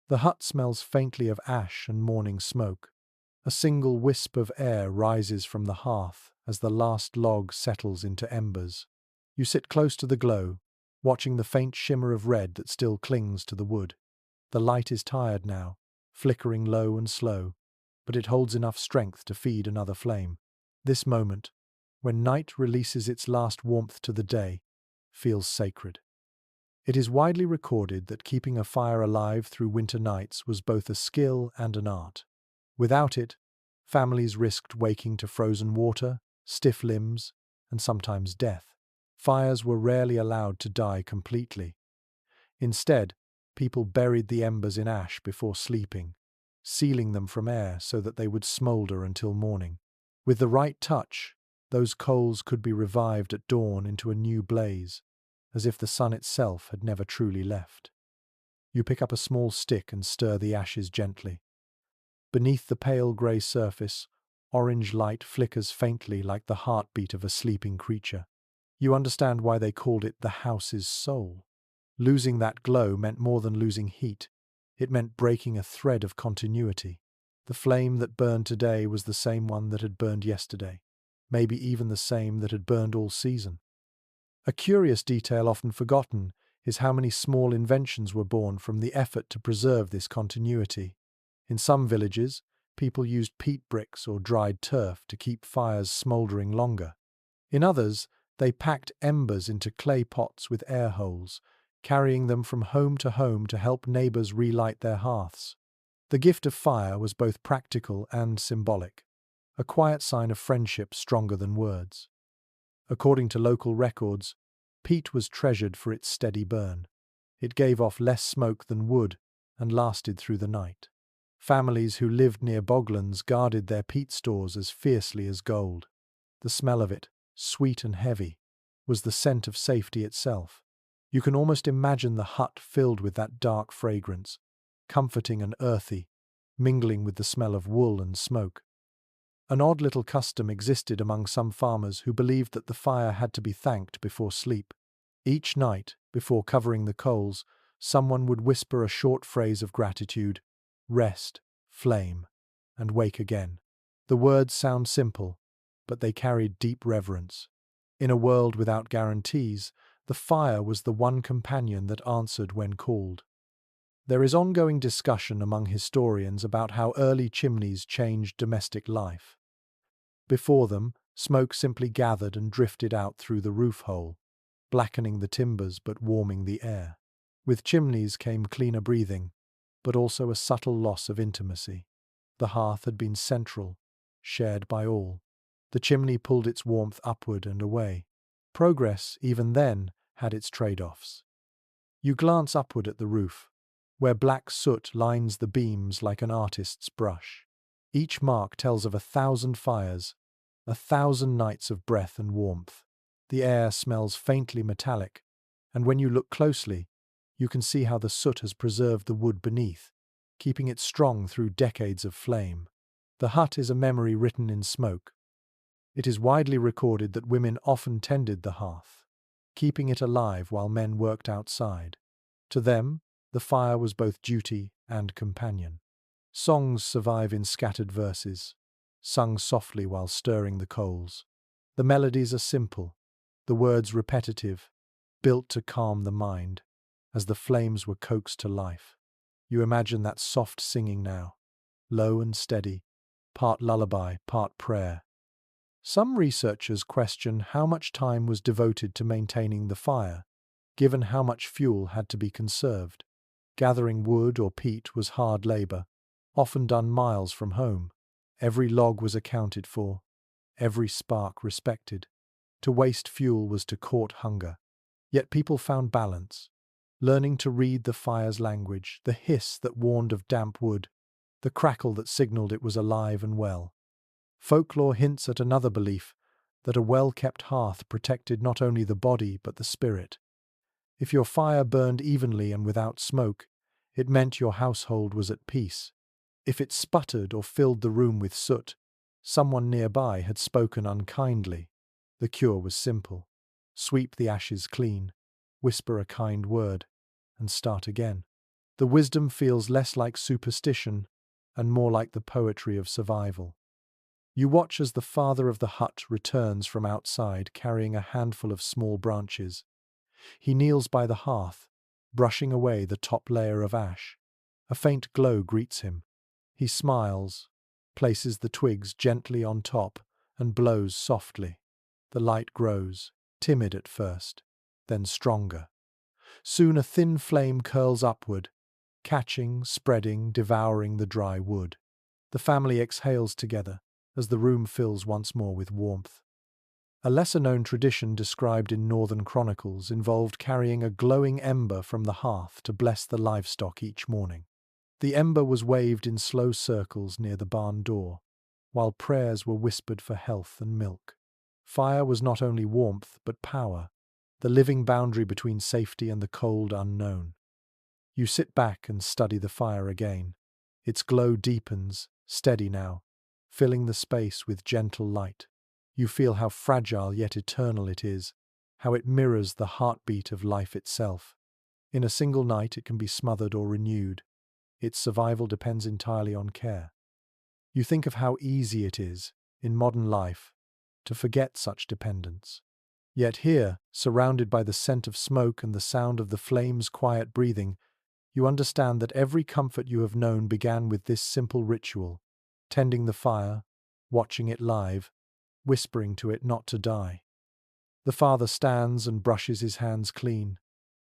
A: The hut smells faintly of ash and morning smoke. A single wisp of air rises from the hearth as the last log settles into embers. You sit close to the glow, watching the faint shimmer of red that still clings to the wood. The light is tired now, flickering low and slow, but it holds enough strength to feed another flame. This moment, when night releases its last warmth to the day, feels sacred. It is widely recorded that keeping a fire alive through winter nights was both a skill and an art. Without it, families risked waking to frozen water, stiff limbs, and sometimes death. Fires were rarely allowed to die completely. Instead, people buried the embers in ash before sleeping, sealing them from air so that they would smolder until morning. With the right touch, those coals could be revived at dawn into a new blaze, as if the sun itself had never truly left. You pick up a small stick and stir the ashes gently. Beneath the pale grey surface, orange light flickers faintly like the heartbeat of a sleeping creature. You understand why they called it the house's soul. Losing that glow meant more than losing heat. It meant breaking a thread of continuity. The flame that burned today was the same one that had burned yesterday, maybe even the same that had burned all season. A curious detail often forgotten is how many small inventions were born from the effort to preserve this continuity. In some villages, people used peat bricks or dried turf to keep fires smouldering longer. In others, they packed embers into clay pots with air holes, carrying them from home to help neighbours relight their hearths. The gift of fire was both practical and symbolic, a quiet sign of friendship stronger than words. According to local records, peat was treasured for its steady burn. It gave off less smoke than wood and lasted through the night. Families who lived near boglands guarded their peat stores as fiercely as gold. The smell of it, sweet and heavy, was the scent of safety itself. You can almost imagine the hut filled with that dark fragrance, comforting and earthy, mingling with the smell of wool and smoke. An odd little custom existed among some farmers who believed that the fire had to be thanked before sleep. Each night, before covering the coals, someone would whisper a short phrase of gratitude: "Rest, flame, and wake again." The words sound simple, but they carried deep reverence. In a world without guarantees, the fire was the one companion that answered when called. There is ongoing discussion among historians about how early chimneys changed domestic life. Before them, smoke simply gathered and drifted out through the roof hole, blackening the timbers but warming the air. With chimneys came cleaner breathing, but also a subtle loss of intimacy. The hearth had been central, shared by all. The chimney pulled its warmth upward and away. Progress, even then, had its trade-offs. You glance upward at the roof, where black soot lines the beams like an artist's brush. Each mark tells of 1,000 fires, 1,000 nights of breath and warmth. The air smells faintly metallic, and when you look closely, you can see how the soot has preserved the wood beneath, keeping it strong through decades of flame. The hut is a memory written in smoke. It is widely recorded that women often tended the hearth, keeping it alive while men worked outside. To them, the fire was both duty and companion. Songs survive in scattered verses, sung softly while stirring the coals. The melodies are simple, the words repetitive, built to calm the mind, as the flames were coaxed to life. You imagine that soft singing now, low and steady, part lullaby, part prayer. Some researchers question how much time was devoted to maintaining the fire, given how much fuel had to be conserved. Gathering wood or peat was hard labor, often done miles from home. Every log was accounted for, every spark respected. To waste fuel was to court hunger. Yet people found balance, learning to read the fire's language, the hiss that warned of damp wood, the crackle that signaled it was alive and well. Folklore hints at another belief, that a well-kept hearth protected not only the body but the spirit. If your fire burned evenly and without smoke, it meant your household was at peace. If it sputtered or filled the room with soot, someone nearby had spoken unkindly. The cure was simple: sweep the ashes clean, whisper a kind word, and start again. The wisdom feels less like superstition and more like the poetry of survival. You watch as the father of the hut returns from outside carrying a handful of small branches. He kneels by the hearth, brushing away the top layer of ash. A faint glow greets him. He smiles, places the twigs gently on top, and blows softly. The light grows, timid at first, then stronger. Soon a thin flame curls upward, catching, spreading, devouring the dry wood. The family exhales together as the room fills once more with warmth. A lesser-known tradition described in Northern chronicles involved carrying a glowing ember from the hearth to bless the livestock each morning. The ember was waved in slow circles near the barn door, while prayers were whispered for health and milk. Fire was not only warmth but power, the living boundary between safety and the cold unknown. You sit back and study the fire again. Its glow deepens, steady now, filling the space with gentle light. You feel how fragile yet eternal it is, how it mirrors the heartbeat of life itself. In a single night it can be smothered or renewed. Its survival depends entirely on care. You think of how easy it is, in modern life, to forget such dependence. Yet here, surrounded by the scent of smoke and the sound of the flames' quiet breathing, you understand that every comfort you have known began with this simple ritual: tending the fire, watching it live, whispering to it not to die. The father stands and brushes his hands clean.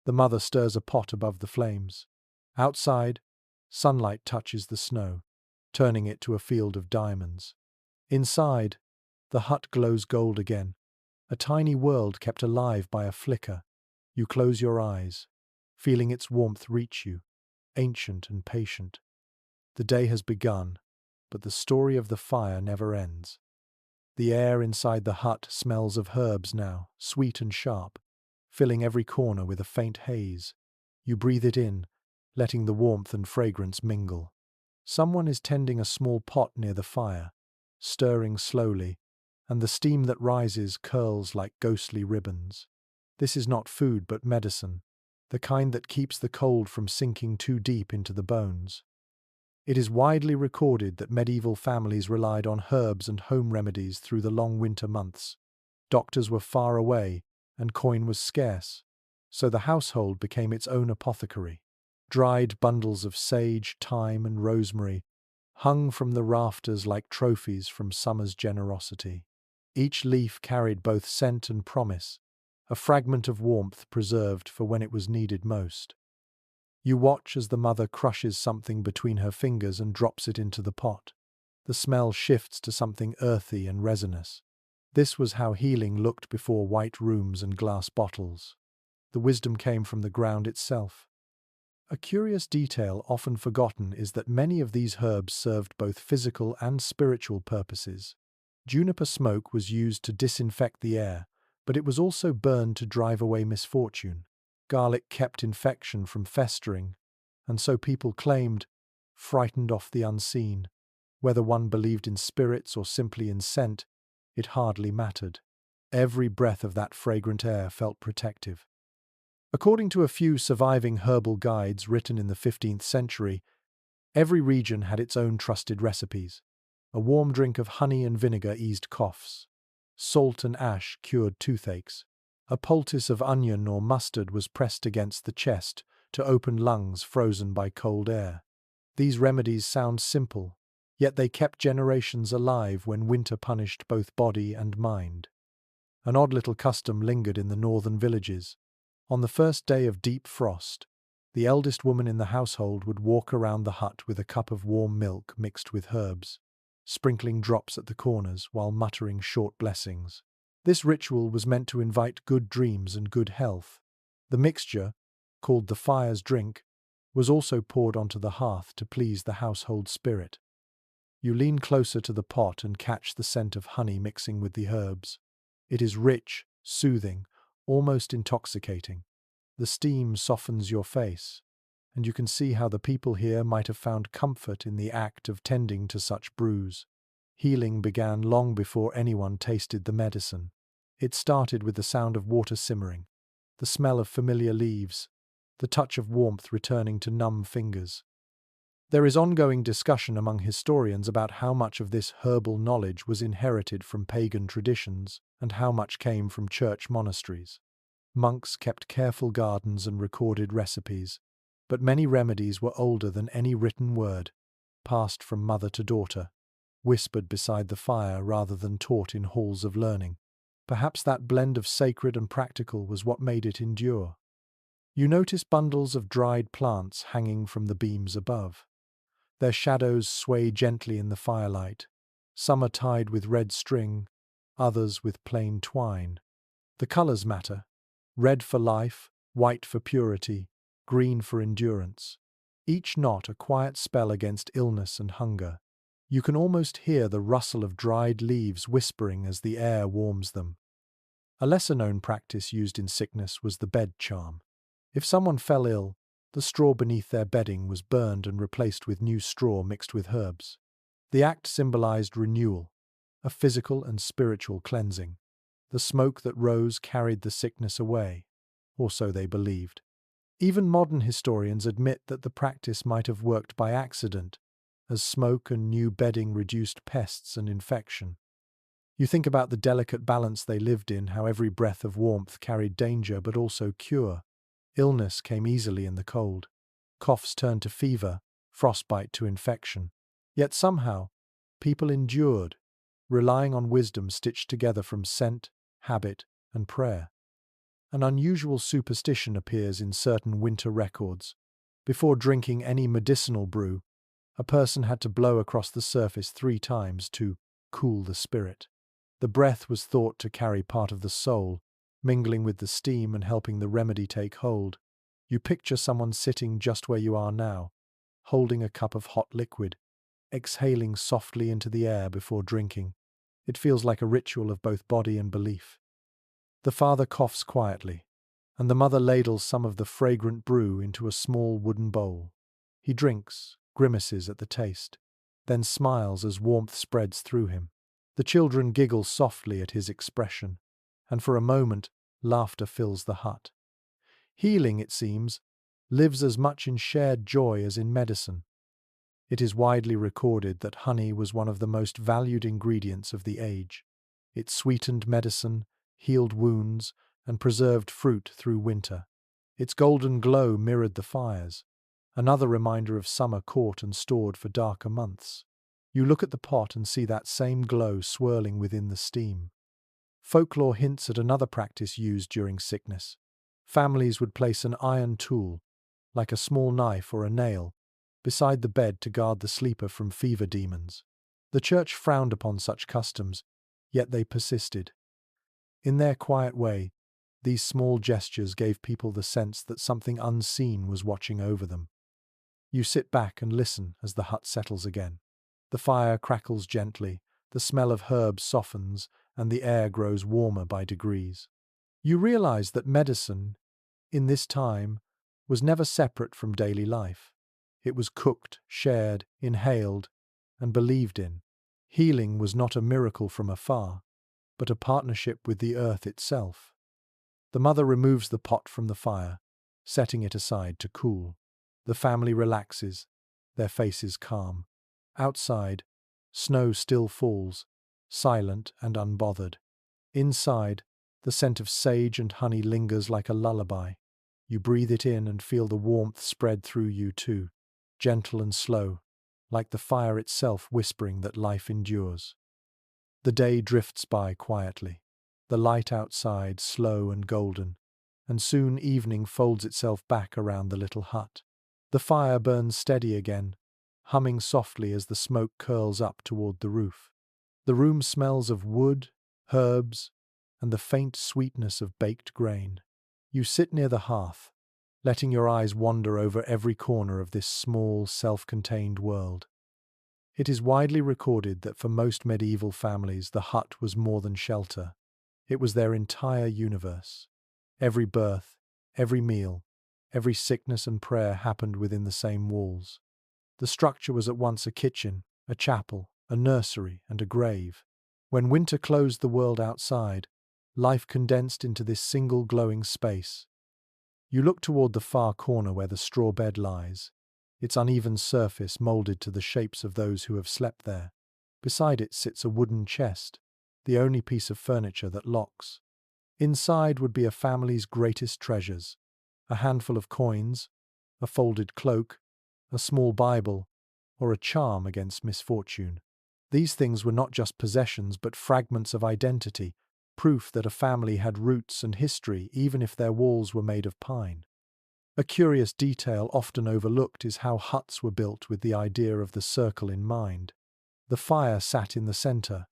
A: The mother stirs a pot above the flames. Outside, sunlight touches the snow, turning it to a field of diamonds. Inside, the hut glows gold again, a tiny world kept alive by a flicker. You close your eyes, feeling its warmth reach you, ancient and patient. The day has begun, but the story of the fire never ends. The air inside the hut smells of herbs now, sweet and sharp, filling every corner with a faint haze. You breathe it in, letting the warmth and fragrance mingle. Someone is tending a small pot near the fire, stirring slowly, and the steam that rises curls like ghostly ribbons. This is not food but medicine, the kind that keeps the cold from sinking too deep into the bones. It is widely recorded that medieval families relied on herbs and home remedies through the long winter months. Doctors were far away, and coin was scarce, so the household became its own apothecary. Dried bundles of sage, thyme, and rosemary hung from the rafters like trophies from summer's generosity. Each leaf carried both scent and promise, a fragment of warmth preserved for when it was needed most. You watch as the mother crushes something between her fingers and drops it into the pot. The smell shifts to something earthy and resinous. This was how healing looked before white rooms and glass bottles. The wisdom came from the ground itself. A curious detail often forgotten is that many of these herbs served both physical and spiritual purposes. Juniper smoke was used to disinfect the air, but it was also burned to drive away misfortune. Garlic kept infection from festering, and so people claimed, frightened off the unseen. Whether one believed in spirits or simply in scent, it hardly mattered. Every breath of that fragrant air felt protective. According to a few surviving herbal guides written in the 15th century, every region had its own trusted recipes. A warm drink of honey and vinegar eased coughs. Salt and ash cured toothaches. A poultice of onion or mustard was pressed against the chest to open lungs frozen by cold air. These remedies sound simple, yet they kept generations alive when winter punished both body and mind. An odd little custom lingered in the northern villages. On the first day of deep frost, the eldest woman in the household would walk around the hut with a cup of warm milk mixed with herbs, sprinkling drops at the corners while muttering short blessings. This ritual was meant to invite good dreams and good health. The mixture, called the fire's drink, was also poured onto the hearth to please the household spirit. You lean closer to the pot and catch the scent of honey mixing with the herbs. It is rich, soothing, almost intoxicating. The steam softens your face, and you can see how the people here might have found comfort in the act of tending to such brews. Healing began long before anyone tasted the medicine. It started with the sound of water simmering, the smell of familiar leaves, the touch of warmth returning to numb fingers. There is ongoing discussion among historians about how much of this herbal knowledge was inherited from pagan traditions and how much came from church monasteries. Monks kept careful gardens and recorded recipes, but many remedies were older than any written word, passed from mother to daughter, whispered beside the fire rather than taught in halls of learning. Perhaps that blend of sacred and practical was what made it endure. You notice bundles of dried plants hanging from the beams above. Their shadows sway gently in the firelight. Some are tied with red string, others with plain twine. The colors matter. Red for life, white for purity, green for endurance. Each knot a quiet spell against illness and hunger. You can almost hear the rustle of dried leaves whispering as the air warms them. A lesser-known practice used in sickness was the bed charm. If someone fell ill, the straw beneath their bedding was burned and replaced with new straw mixed with herbs. The act symbolized renewal, a physical and spiritual cleansing. The smoke that rose carried the sickness away, or so they believed. Even modern historians admit that the practice might have worked by accident, as smoke and new bedding reduced pests and infection. You think about the delicate balance they lived in, how every breath of warmth carried danger but also cure. Illness came easily in the cold. Coughs turned to fever, frostbite to infection. Yet somehow, people endured, relying on wisdom stitched together from scent, habit, and prayer. An unusual superstition appears in certain winter records. Before drinking any medicinal brew, a person had to blow across the surface 3 times to cool the spirit. The breath was thought to carry part of the soul, mingling with the steam and helping the remedy take hold. You picture someone sitting just where you are now, holding a cup of hot liquid, exhaling softly into the air before drinking. It feels like a ritual of both body and belief. The father coughs quietly, and the mother ladles some of the fragrant brew into a small wooden bowl. He drinks, grimaces at the taste, then smiles as warmth spreads through him. The children giggle softly at his expression, and for a moment, laughter fills the hut. Healing, it seems, lives as much in shared joy as in medicine. It is widely recorded that honey was one of the most valued ingredients of the age. It sweetened medicine, healed wounds, and preserved fruit through winter. Its golden glow mirrored the fires, another reminder of summer caught and stored for darker months. You look at the pot and see that same glow swirling within the steam. Folklore hints at another practice used during sickness. Families would place an iron tool, like a small knife or a nail, beside the bed to guard the sleeper from fever demons. The church frowned upon such customs, yet they persisted. In their quiet way, these small gestures gave people the sense that something unseen was watching over them. You sit back and listen as the hut settles again. The fire crackles gently, the smell of herbs softens, and the air grows warmer by degrees. You realize that medicine, in this time, was never separate from daily life. It was cooked, shared, inhaled, and believed in. Healing was not a miracle from afar, but a partnership with the earth itself. The mother removes the pot from the fire, setting it aside to cool. The family relaxes, their faces calm. Outside, snow still falls, silent and unbothered. Inside, the scent of sage and honey lingers like a lullaby. You breathe it in and feel the warmth spread through you too, gentle and slow, like the fire itself whispering that life endures. The day drifts by quietly, the light outside slow and golden, and soon evening folds itself back around the little hut. The fire burns steady again, humming softly as the smoke curls up toward the roof. The room smells of wood, herbs, and the faint sweetness of baked grain. You sit near the hearth, letting your eyes wander over every corner of this small, self-contained world. It is widely recorded that for most medieval families the hut was more than shelter. It was their entire universe. Every birth, every meal, every sickness and prayer happened within the same walls. The structure was at once a kitchen, a chapel, a nursery, and a grave. When winter closed the world outside, life condensed into this single glowing space. You look toward the far corner where the straw bed lies, its uneven surface molded to the shapes of those who have slept there. Beside it sits a wooden chest, the only piece of furniture that locks. Inside would be a family's greatest treasures: a handful of coins, a folded cloak, a small Bible, or a charm against misfortune. These things were not just possessions but fragments of identity, proof that a family had roots and history even if their walls were made of pine. A curious detail often overlooked is how huts were built with the idea of the circle in mind. The fire sat in the center,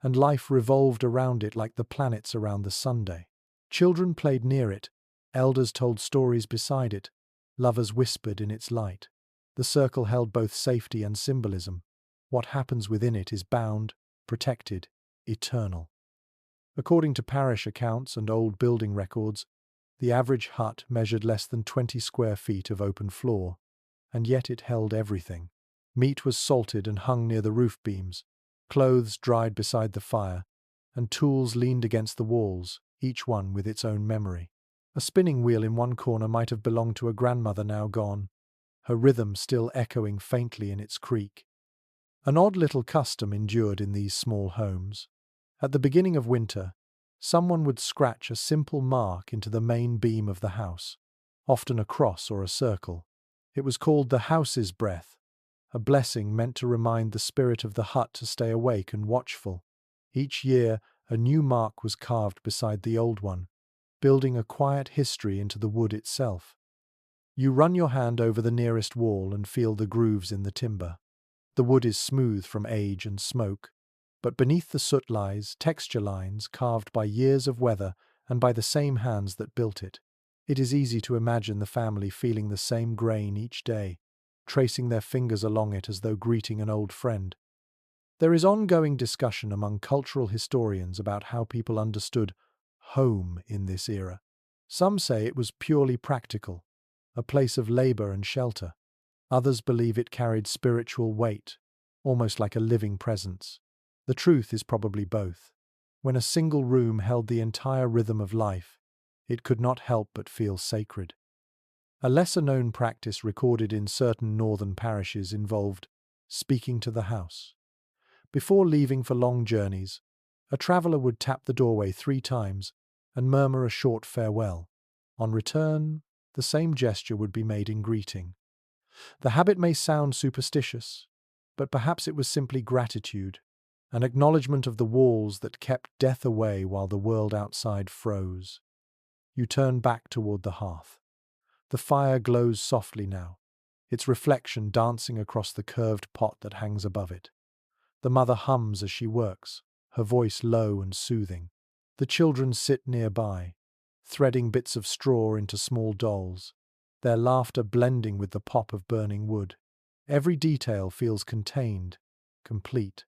A: and life revolved around it like the planets around the Sunday. Children played near it, elders told stories beside it, lovers whispered in its light. The circle held both safety and symbolism. What happens within it is bound, protected, eternal. According to parish accounts and old building records, the average hut measured less than 20 square feet of open floor, and yet it held everything. Meat was salted and hung near the roof beams, clothes dried beside the fire, and tools leaned against the walls, each one with its own memory. A spinning wheel in one corner might have belonged to a grandmother now gone, her rhythm still echoing faintly in its creak. An odd little custom endured in these small homes. At the beginning of winter, someone would scratch a simple mark into the main beam of the house, often a cross or a circle. It was called the house's breath, a blessing meant to remind the spirit of the hut to stay awake and watchful. Each year, a new mark was carved beside the old one, building a quiet history into the wood itself. You run your hand over the nearest wall and feel the grooves in the timber. The wood is smooth from age and smoke, but beneath the soot lies texture lines carved by years of weather and by the same hands that built it. It is easy to imagine the family feeling the same grain each day, tracing their fingers along it as though greeting an old friend. There is ongoing discussion among cultural historians about how people understood home in this era. Some say it was purely practical, a place of labor and shelter. Others believe it carried spiritual weight, almost like a living presence. The truth is probably both. When a single room held the entire rhythm of life, it could not help but feel sacred. A lesser-known practice recorded in certain northern parishes involved speaking to the house. Before leaving for long journeys, a traveller would tap the doorway 3 times and murmur a short farewell. On return, the same gesture would be made in greeting. The habit may sound superstitious, but perhaps it was simply gratitude, an acknowledgement of the walls that kept death away while the world outside froze. You turn back toward the hearth. The fire glows softly now, its reflection dancing across the curved pot that hangs above it. The mother hums as she works, her voice low and soothing. The children sit nearby, threading bits of straw into small dolls, their laughter blending with the pop of burning wood. Every detail feels contained, complete.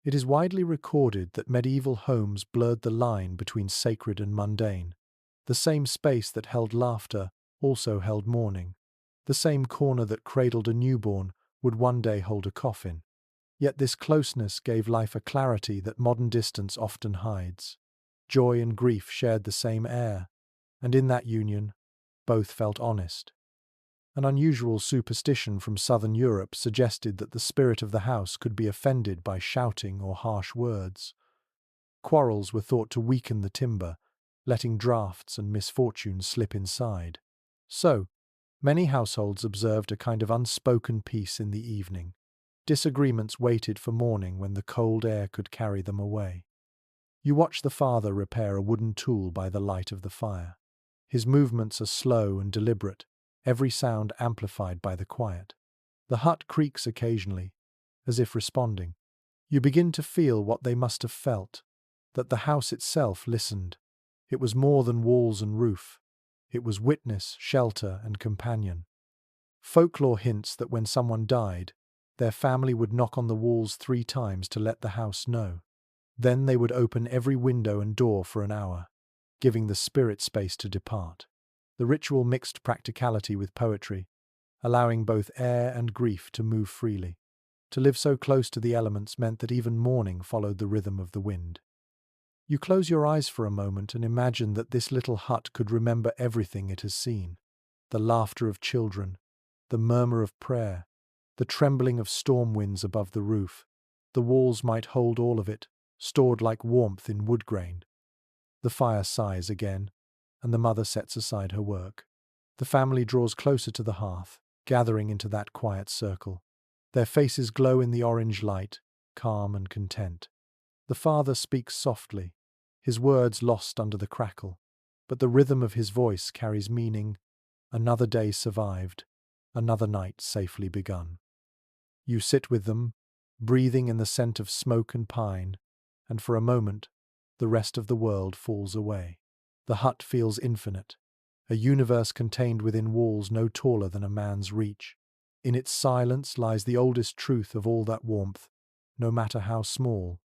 A: It is widely recorded that medieval homes blurred the line between sacred and mundane. The same space that held laughter also held mourning. The same corner that cradled a newborn would one day hold a coffin. Yet this closeness gave life a clarity that modern distance often hides. Joy and grief shared the same air, and in that union, both felt honest. An unusual superstition from southern Europe suggested that the spirit of the house could be offended by shouting or harsh words. Quarrels were thought to weaken the timber, letting drafts and misfortunes slip inside. So, many households observed a kind of unspoken peace in the evening. Disagreements waited for morning when the cold air could carry them away. You watch the father repair a wooden tool by the light of the fire. His movements are slow and deliberate, every sound amplified by the quiet. The hut creaks occasionally, as if responding. You begin to feel what they must have felt, that the house itself listened. It was more than walls and roof. It was witness, shelter, and companion. Folklore hints that when someone died, their family would knock on the walls 3 times to let the house know. Then they would open every window and door for an hour, giving the spirit space to depart. The ritual mixed practicality with poetry, allowing both air and grief to move freely. To live so close to the elements meant that even mourning followed the rhythm of the wind. You close your eyes for a moment and imagine that this little hut could remember everything it has seen. The laughter of children, the murmur of prayer, the trembling of storm winds above the roof. The walls might hold all of it, stored like warmth in wood grain. The fire sighs again, and the mother sets aside her work. The family draws closer to the hearth, gathering into that quiet circle. Their faces glow in the orange light, calm and content. The father speaks softly, his words lost under the crackle, but the rhythm of his voice carries meaning. Another day survived, another night safely begun. You sit with them, breathing in the scent of smoke and pine, and for a moment, the rest of the world falls away. The hut feels infinite, a universe contained within walls no taller than a man's reach. In its silence lies the oldest truth of all that warmth, no matter how small,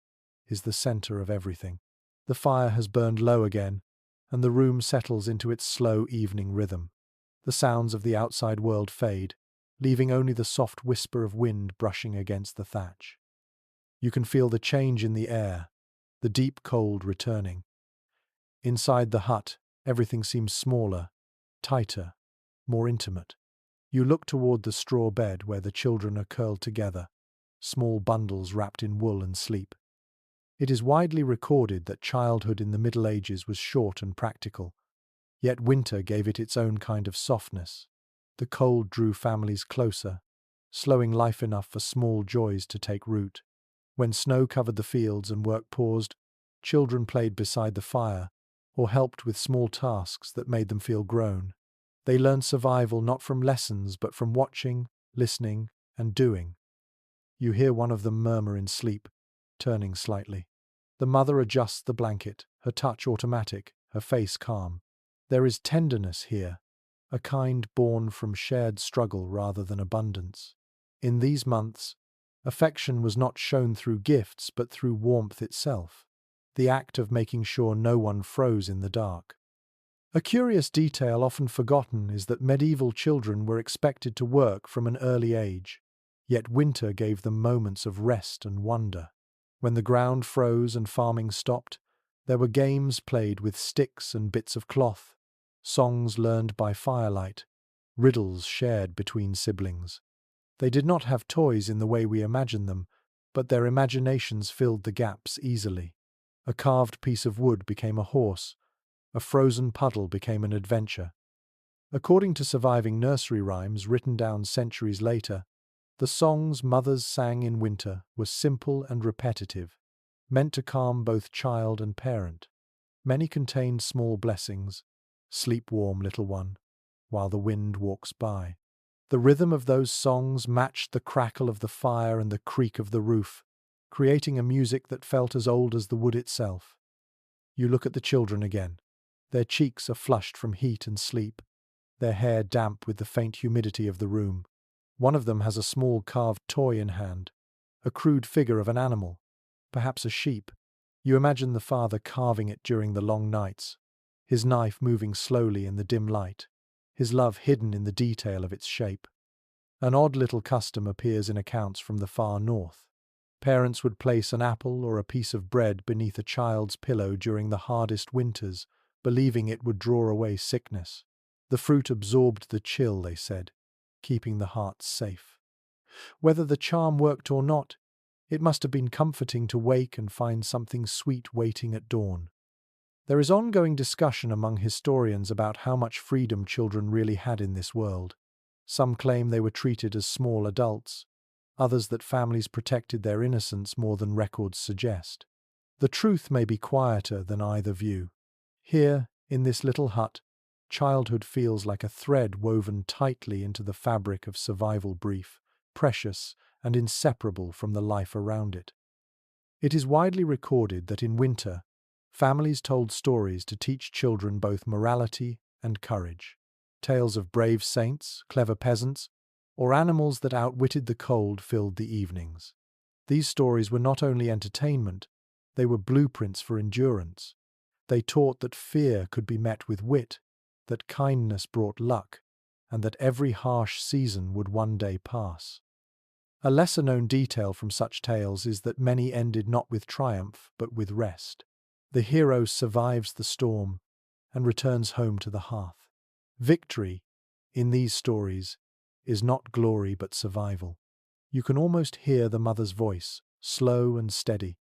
A: is the center of everything. The fire has burned low again, and the room settles into its slow evening rhythm. The sounds of the outside world fade, leaving only the soft whisper of wind brushing against the thatch. You can feel the change in the air, the deep cold returning. Inside the hut, everything seems smaller, tighter, more intimate. You look toward the straw bed where the children are curled together, small bundles wrapped in wool and sleep. It is widely recorded that childhood in the Middle Ages was short and practical, yet winter gave it its own kind of softness. The cold drew families closer, slowing life enough for small joys to take root. When snow covered the fields and work paused, children played beside the fire or helped with small tasks that made them feel grown. They learned survival not from lessons but from watching, listening, and doing. You hear one of them murmur in sleep, turning slightly. The mother adjusts the blanket, her touch automatic, her face calm. There is tenderness here, a kind born from shared struggle rather than abundance. In these months, affection was not shown through gifts but through warmth itself, the act of making sure no one froze in the dark. A curious detail often forgotten is that medieval children were expected to work from an early age, yet winter gave them moments of rest and wonder. When the ground froze and farming stopped, there were games played with sticks and bits of cloth, songs learned by firelight, riddles shared between siblings. They did not have toys in the way we imagine them, but their imaginations filled the gaps easily. A carved piece of wood became a horse, a frozen puddle became an adventure. According to surviving nursery rhymes written down centuries later, the songs mothers sang in winter were simple and repetitive, meant to calm both child and parent. Many contained small blessings: "Sleep warm, little one, while the wind walks by." The rhythm of those songs matched the crackle of the fire and the creak of the roof, creating a music that felt as old as the wood itself. You look at the children again. Their cheeks are flushed from heat and sleep, their hair damp with the faint humidity of the room. One of them has a small carved toy in hand, a crude figure of an animal, perhaps a sheep. You imagine the father carving it during the long nights, his knife moving slowly in the dim light, his love hidden in the detail of its shape. An odd little custom appears in accounts from the far north. Parents would place an apple or a piece of bread beneath a child's pillow during the hardest winters, believing it would draw away sickness. The fruit absorbed the chill, they said, keeping the heart safe. Whether the charm worked or not, it must have been comforting to wake and find something sweet waiting at dawn. There is ongoing discussion among historians about how much freedom children really had in this world. Some claim they were treated as small adults, others that families protected their innocence more than records suggest. The truth may be quieter than either view. Here, in this little hut, childhood feels like a thread woven tightly into the fabric of survival, brief, precious, and inseparable from the life around it. It is widely recorded that in winter, families told stories to teach children both morality and courage. Tales of brave saints, clever peasants, or animals that outwitted the cold filled the evenings. These stories were not only entertainment, they were blueprints for endurance. They taught that fear could be met with wit, that kindness brought luck, and that every harsh season would one day pass. A lesser-known detail from such tales is that many ended not with triumph, but with rest. The hero survives the storm and returns home to the hearth. Victory, in these stories, is not glory but survival. You can almost hear the mother's voice, slow and steady,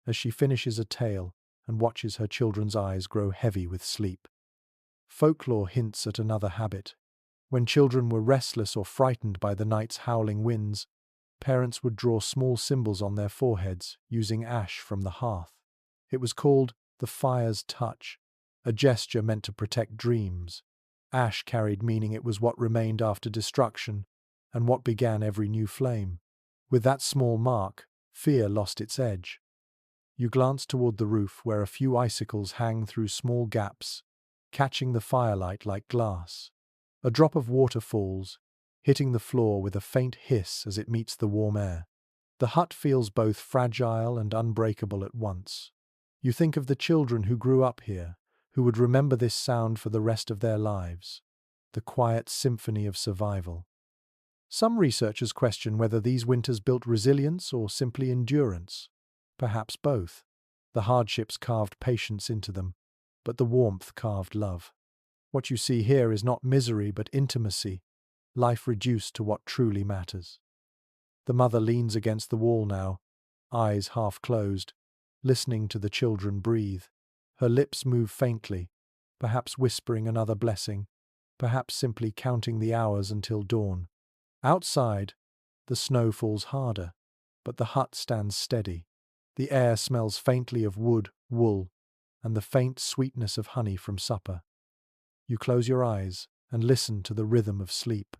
A: as she finishes a tale and watches her children's eyes grow heavy with sleep. Folklore hints at another habit. When children were restless or frightened by the night's howling winds, parents would draw small symbols on their foreheads using ash from the hearth. It was called the fire's touch, a gesture meant to protect dreams. Ash carried meaning. It was what remained after destruction, and what began every new flame. With that small mark, fear lost its edge. You glance toward the roof where a few icicles hang through small gaps, catching the firelight like glass. A drop of water falls, hitting the floor with a faint hiss as it meets the warm air. The hut feels both fragile and unbreakable at once. You think of the children who grew up here, who would remember this sound for the rest of their lives, the quiet symphony of survival. Some researchers question whether these winters built resilience or simply endurance. Perhaps both. The hardships carved patience into them, but the warmth carved love. What you see here is not misery but intimacy, life reduced to what truly matters. The mother leans against the wall now, eyes half closed, listening to the children breathe. Her lips move faintly, perhaps whispering another blessing, perhaps simply counting the hours until dawn. Outside, the snow falls harder, but the hut stands steady. The air smells faintly of wood, wool, and the faint sweetness of honey from supper. You close your eyes and listen to the rhythm of sleep.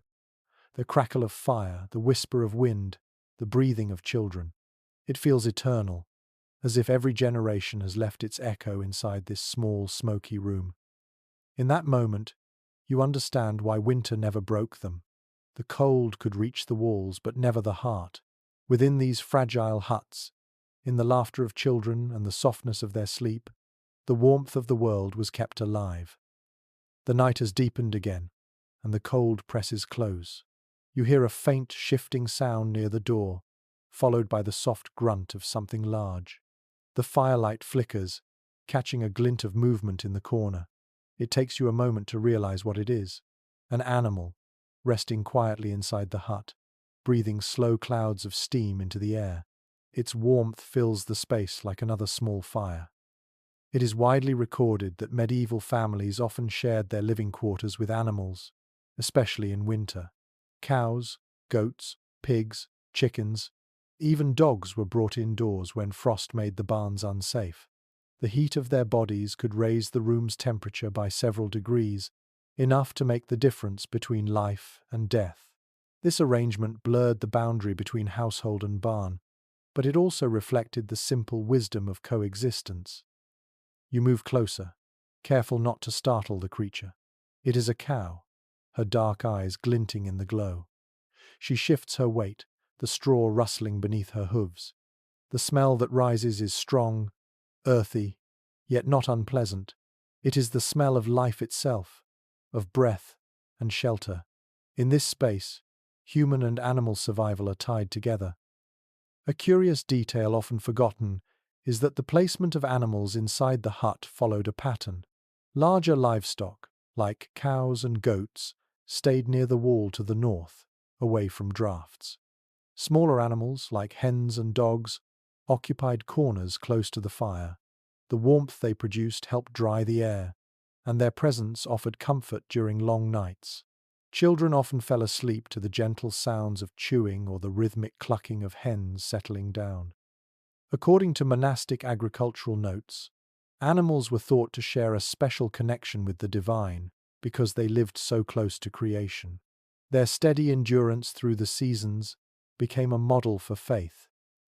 A: The crackle of fire, the whisper of wind, the breathing of children. It feels eternal, as if every generation has left its echo inside this small, smoky room. In that moment, you understand why winter never broke them. The cold could reach the walls, but never the heart. Within these fragile huts, in the laughter of children and the softness of their sleep, the warmth of the world was kept alive. The night has deepened again, and the cold presses close. You hear a faint, shifting sound near the door, followed by the soft grunt of something large. The firelight flickers, catching a glint of movement in the corner. It takes you a moment to realize what it is. An animal, resting quietly inside the hut, breathing slow clouds of steam into the air. Its warmth fills the space like another small fire. It is widely recorded that medieval families often shared their living quarters with animals, especially in winter. Cows, goats, pigs, chickens, even dogs were brought indoors when frost made the barns unsafe. The heat of their bodies could raise the room's temperature by several degrees, enough to make the difference between life and death. This arrangement blurred the boundary between household and barn, but it also reflected the simple wisdom of coexistence. You move closer, careful not to startle the creature. It is a cow, her dark eyes glinting in the glow. She shifts her weight, the straw rustling beneath her hooves. The smell that rises is strong, earthy, yet not unpleasant. It is the smell of life itself, of breath and shelter. In this space, human and animal survival are tied together. A curious detail often forgotten is that the placement of animals inside the hut followed a pattern. Larger livestock, like cows and goats, stayed near the wall to the north, away from drafts. Smaller animals, like hens and dogs, occupied corners close to the fire. The warmth they produced helped dry the air, and their presence offered comfort during long nights. Children often fell asleep to the gentle sounds of chewing or the rhythmic clucking of hens settling down. According to monastic agricultural notes, animals were thought to share a special connection with the divine because they lived so close to creation. Their steady endurance through the seasons became a model for faith.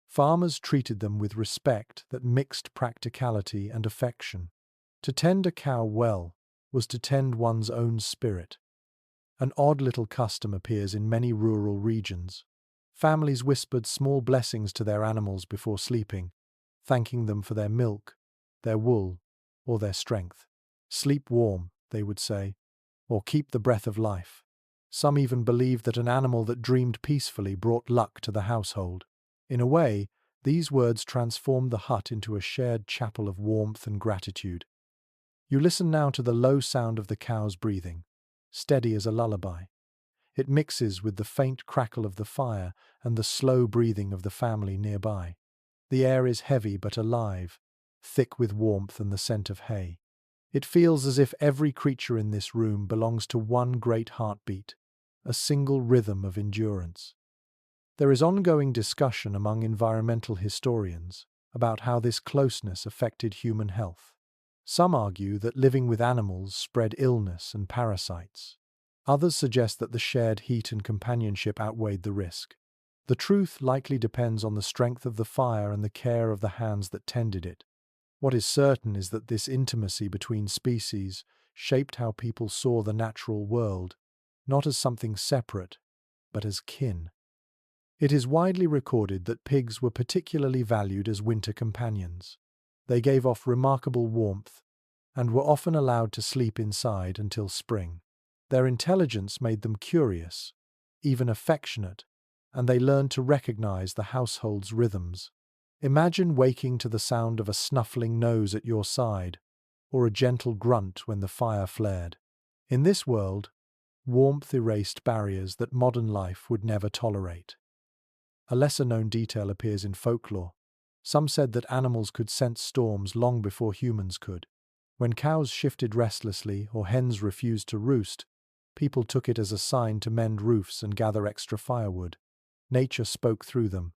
A: Farmers treated them with respect that mixed practicality and affection. To tend a cow well was to tend one's own spirit. An odd little custom appears in many rural regions. Families whispered small blessings to their animals before sleeping, thanking them for their milk, their wool, or their strength. "Sleep warm," they would say, or "keep the breath of life." Some even believed that an animal that dreamed peacefully brought luck to the household. In a way, these words transformed the hut into a shared chapel of warmth and gratitude. You listen now to the low sound of the cow's breathing, steady as a lullaby. It mixes with the faint crackle of the fire and the slow breathing of the family nearby. The air is heavy but alive, thick with warmth and the scent of hay. It feels as if every creature in this room belongs to one great heartbeat, a single rhythm of endurance. There is ongoing discussion among environmental historians about how this closeness affected human health. Some argue that living with animals spread illness and parasites. Others suggest that the shared heat and companionship outweighed the risk. The truth likely depends on the strength of the fire and the care of the hands that tended it. What is certain is that this intimacy between species shaped how people saw the natural world, not as something separate, but as kin. It is widely recorded that pigs were particularly valued as winter companions. They gave off remarkable warmth and were often allowed to sleep inside until spring. Their intelligence made them curious, even affectionate, and they learned to recognize the household's rhythms. Imagine waking to the sound of a snuffling nose at your side, or a gentle grunt when the fire flared. In this world, warmth erased barriers that modern life would never tolerate. A lesser-known detail appears in folklore. Some said that animals could sense storms long before humans could. When cows shifted restlessly or hens refused to roost, people took it as a sign to mend roofs and gather extra firewood. Nature spoke through them,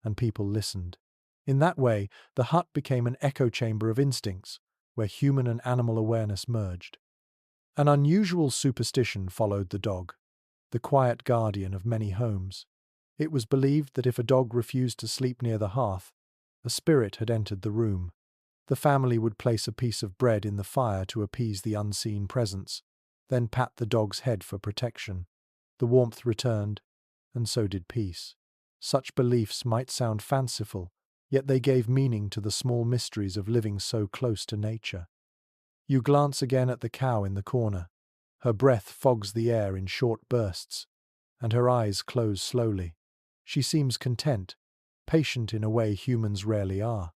A: and people listened. In that way, the hut became an echo chamber of instincts, where human and animal awareness merged. An unusual superstition followed the dog, the quiet guardian of many homes. It was believed that if a dog refused to sleep near the hearth, a spirit had entered the room. The family would place a piece of bread in the fire to appease the unseen presence, then pat the dog's head for protection. The warmth returned, and so did peace. Such beliefs might sound fanciful, yet they gave meaning to the small mysteries of living so close to nature. You glance again at the cow in the corner. Her breath fogs the air in short bursts, and her eyes close slowly. She seems content, patient in a way humans rarely are.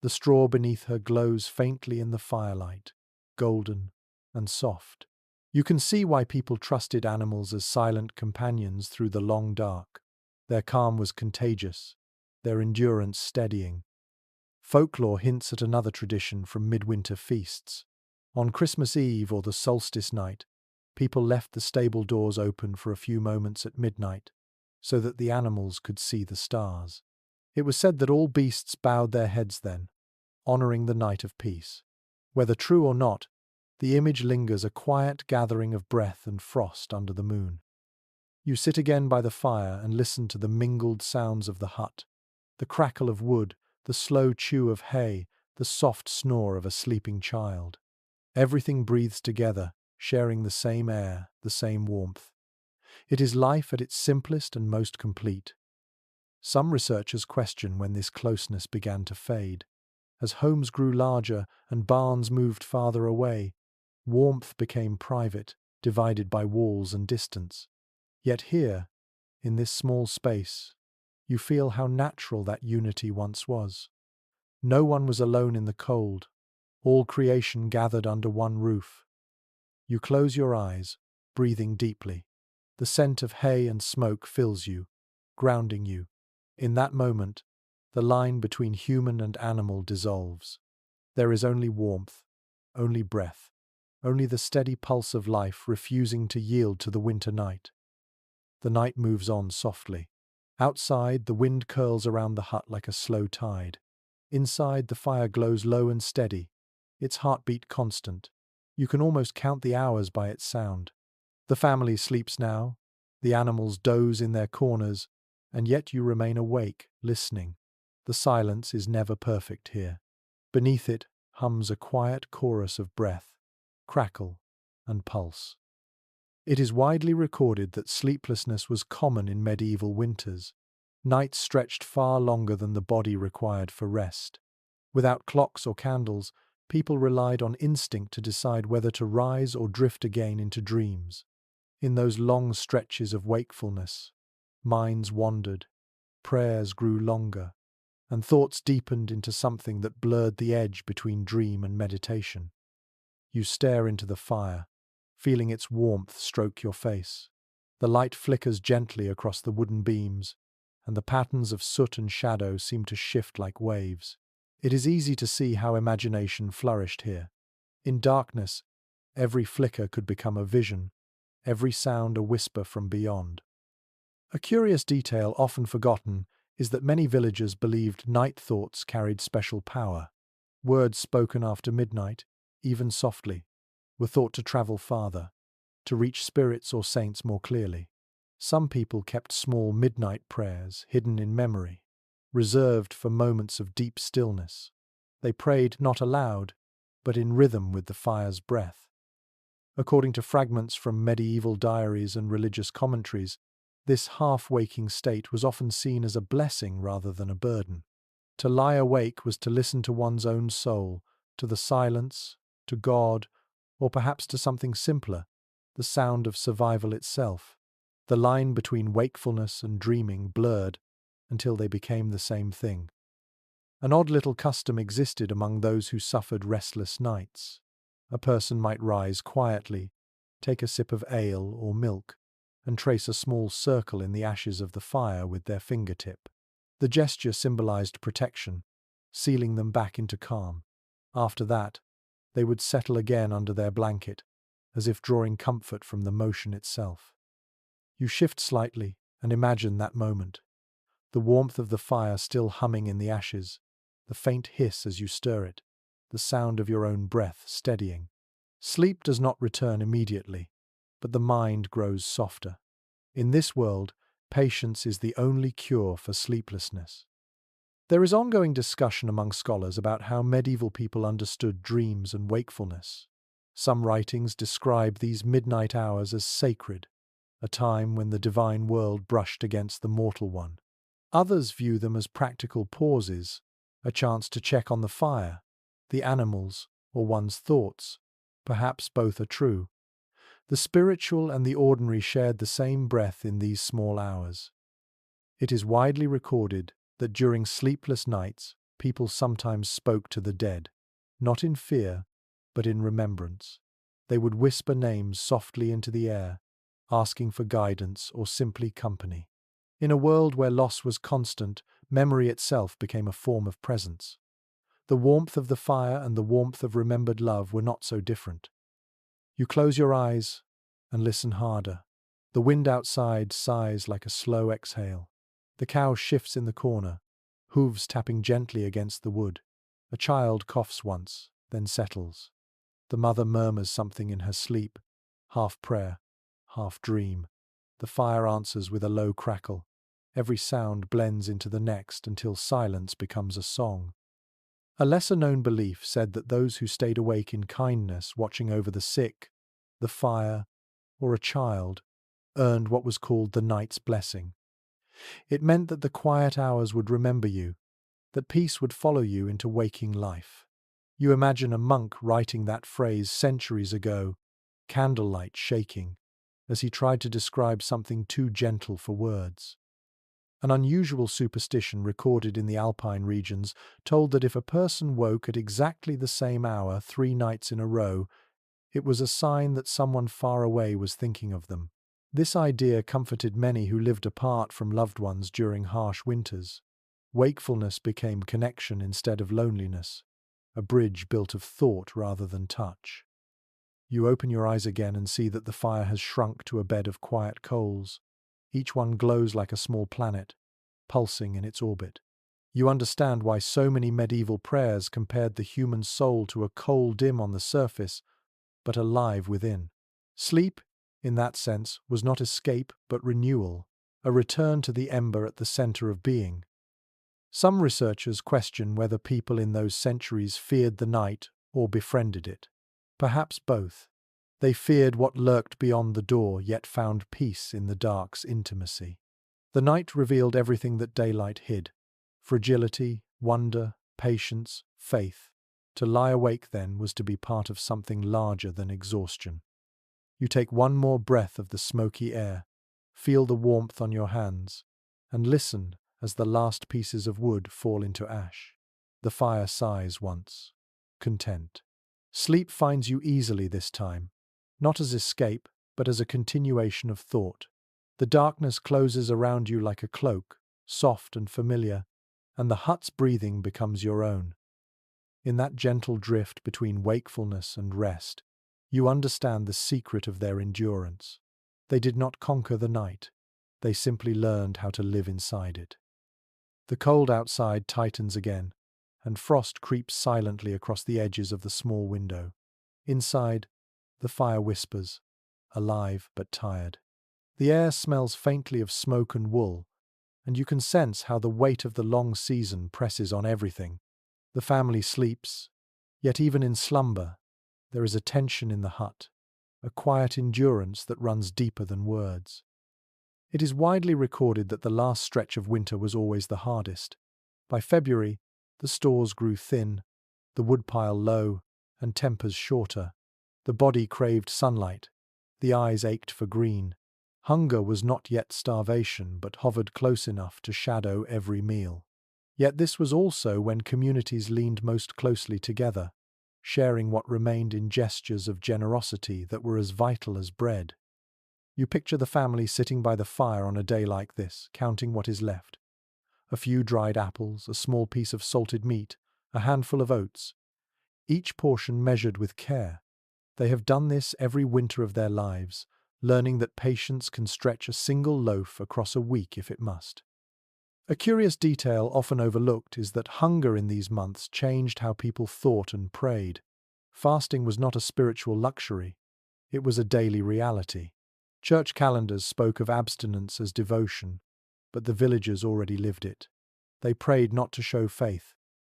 A: The straw beneath her glows faintly in the firelight, golden and soft. You can see why people trusted animals as silent companions through the long dark. Their calm was contagious, their endurance steadying. Folklore hints at another tradition from midwinter feasts. On Christmas Eve or the solstice night, people left the stable doors open for a few moments at midnight, so that the animals could see the stars. It was said that all beasts bowed their heads then, honouring the night of peace. Whether true or not, the image lingers, a quiet gathering of breath and frost under the moon. You sit again by the fire and listen to the mingled sounds of the hut, the crackle of wood, the slow chew of hay, the soft snore of a sleeping child. Everything breathes together, sharing the same air, the same warmth. It is life at its simplest and most complete. Some researchers question when this closeness began to fade. As homes grew larger and barns moved farther away, warmth became private, divided by walls and distance. Yet here, in this small space, you feel how natural that unity once was. No one was alone in the cold, all creation gathered under one roof. You close your eyes, breathing deeply. The scent of hay and smoke fills you, grounding you. In that moment, the line between human and animal dissolves. There is only warmth, only breath, only the steady pulse of life refusing to yield to the winter night. The night moves on softly. Outside, the wind curls around the hut like a slow tide. Inside, the fire glows low and steady, its heartbeat constant. You can almost count the hours by its sound. The family sleeps now, the animals doze in their corners, and yet you remain awake, listening. The silence is never perfect here. Beneath it hums a quiet chorus of breath, crackle, and pulse. It is widely recorded that sleeplessness was common in medieval winters. Nights stretched far longer than the body required for rest. Without clocks or candles, people relied on instinct to decide whether to rise or drift again into dreams. In those long stretches of wakefulness, minds wandered, prayers grew longer, and thoughts deepened into something that blurred the edge between dream and meditation. You stare into the fire, feeling its warmth stroke your face. The light flickers gently across the wooden beams, and the patterns of soot and shadow seem to shift like waves. It is easy to see how imagination flourished here. In darkness, every flicker could become a vision, every sound a whisper from beyond. A curious detail often forgotten is that many villagers believed night thoughts carried special power. Words spoken after midnight, even softly, were thought to travel farther, to reach spirits or saints more clearly. Some people kept small midnight prayers hidden in memory, reserved for moments of deep stillness. They prayed not aloud, but in rhythm with the fire's breath. According to fragments from medieval diaries and religious commentaries, this half-waking state was often seen as a blessing rather than a burden. To lie awake was to listen to one's own soul, to the silence, to God, or perhaps to something simpler, the sound of survival itself. The line between wakefulness and dreaming blurred until they became the same thing. An odd little custom existed among those who suffered restless nights. A person might rise quietly, take a sip of ale or milk, and trace a small circle in the ashes of the fire with their fingertip. The gesture symbolized protection, sealing them back into calm. After that, they would settle again under their blanket, as if drawing comfort from the motion itself. You shift slightly and imagine that moment. The warmth of the fire still humming in the ashes, the faint hiss as you stir it, the sound of your own breath steadying. Sleep does not return immediately, but the mind grows softer. In this world, patience is the only cure for sleeplessness. There is ongoing discussion among scholars about how medieval people understood dreams and wakefulness. Some writings describe these midnight hours as sacred, a time when the divine world brushed against the mortal one. Others view them as practical pauses, a chance to check on the fire, the animals, or one's thoughts. Perhaps both are true. The spiritual and the ordinary shared the same breath in these small hours. It is widely recorded that during sleepless nights, people sometimes spoke to the dead, not in fear, but in remembrance. They would whisper names softly into the air, asking for guidance or simply company. In a world where loss was constant, memory itself became a form of presence. The warmth of the fire and the warmth of remembered love were not so different. You close your eyes and listen harder. The wind outside sighs like a slow exhale. The cow shifts in the corner, hooves tapping gently against the wood. A child coughs once, then settles. The mother murmurs something in her sleep, half prayer, half dream. The fire answers with a low crackle. Every sound blends into the next until silence becomes a song. A lesser-known belief said that those who stayed awake in kindness, watching over the sick, the fire, or a child, earned what was called the night's blessing. It meant that the quiet hours would remember you, that peace would follow you into waking life. You imagine a monk writing that phrase centuries ago, candlelight shaking, as he tried to describe something too gentle for words. An unusual superstition recorded in the Alpine regions told that if a person woke at exactly the same hour 3 nights in a row, it was a sign that someone far away was thinking of them. This idea comforted many who lived apart from loved ones during harsh winters. Wakefulness became connection instead of loneliness, a bridge built of thought rather than touch. You open your eyes again and see that the fire has shrunk to a bed of quiet coals. Each one glows like a small planet, pulsing in its orbit. You understand why so many medieval prayers compared the human soul to a coal dim on the surface, but alive within. Sleep, in that sense, was not escape but renewal, a return to the ember at the center of being. Some researchers question whether people in those centuries feared the night or befriended it. Perhaps both. They feared what lurked beyond the door, yet found peace in the dark's intimacy. The night revealed everything that daylight hid: fragility, wonder, patience, faith. To lie awake then was to be part of something larger than exhaustion. You take one more breath of the smoky air, feel the warmth on your hands, and listen as the last pieces of wood fall into ash. The fire sighs once, content. Sleep finds you easily this time, not as escape, but as a continuation of thought. The darkness closes around you like a cloak, soft and familiar, and the hut's breathing becomes your own. In that gentle drift between wakefulness and rest, you understand the secret of their endurance. They did not conquer the night. They simply learned how to live inside it. The cold outside tightens again, and frost creeps silently across the edges of the small window. Inside, the fire whispers, alive but tired. The air smells faintly of smoke and wool, and you can sense how the weight of the long season presses on everything. The family sleeps, yet even in slumber, there is a tension in the hut, a quiet endurance that runs deeper than words. It is widely recorded that the last stretch of winter was always the hardest. By February, the stores grew thin, the woodpile low, and tempers shorter. The body craved sunlight, the eyes ached for green. Hunger was not yet starvation, but hovered close enough to shadow every meal. Yet this was also when communities leaned most closely together, sharing what remained in gestures of generosity that were as vital as bread. You picture the family sitting by the fire on a day like this, counting what is left. A few dried apples, a small piece of salted meat, a handful of oats, each portion measured with care. They have done this every winter of their lives, learning that patience can stretch a single loaf across a week if it must. A curious detail often overlooked is that hunger in these months changed how people thought and prayed. Fasting was not a spiritual luxury, it was a daily reality. Church calendars spoke of abstinence as devotion, but the villagers already lived it. They prayed not to show faith,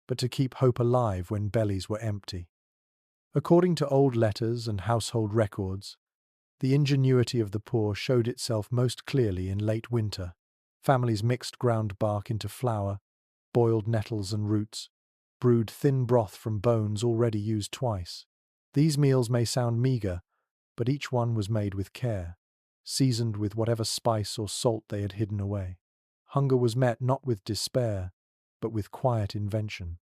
A: but to keep hope alive when bellies were empty. According to old letters and household records, the ingenuity of the poor showed itself most clearly in late winter. Families mixed ground bark into flour, boiled nettles and roots, brewed thin broth from bones already used twice. These meals may sound meager, but each one was made with care, seasoned with whatever spice or salt they had hidden away. Hunger was met not with despair, but with quiet invention.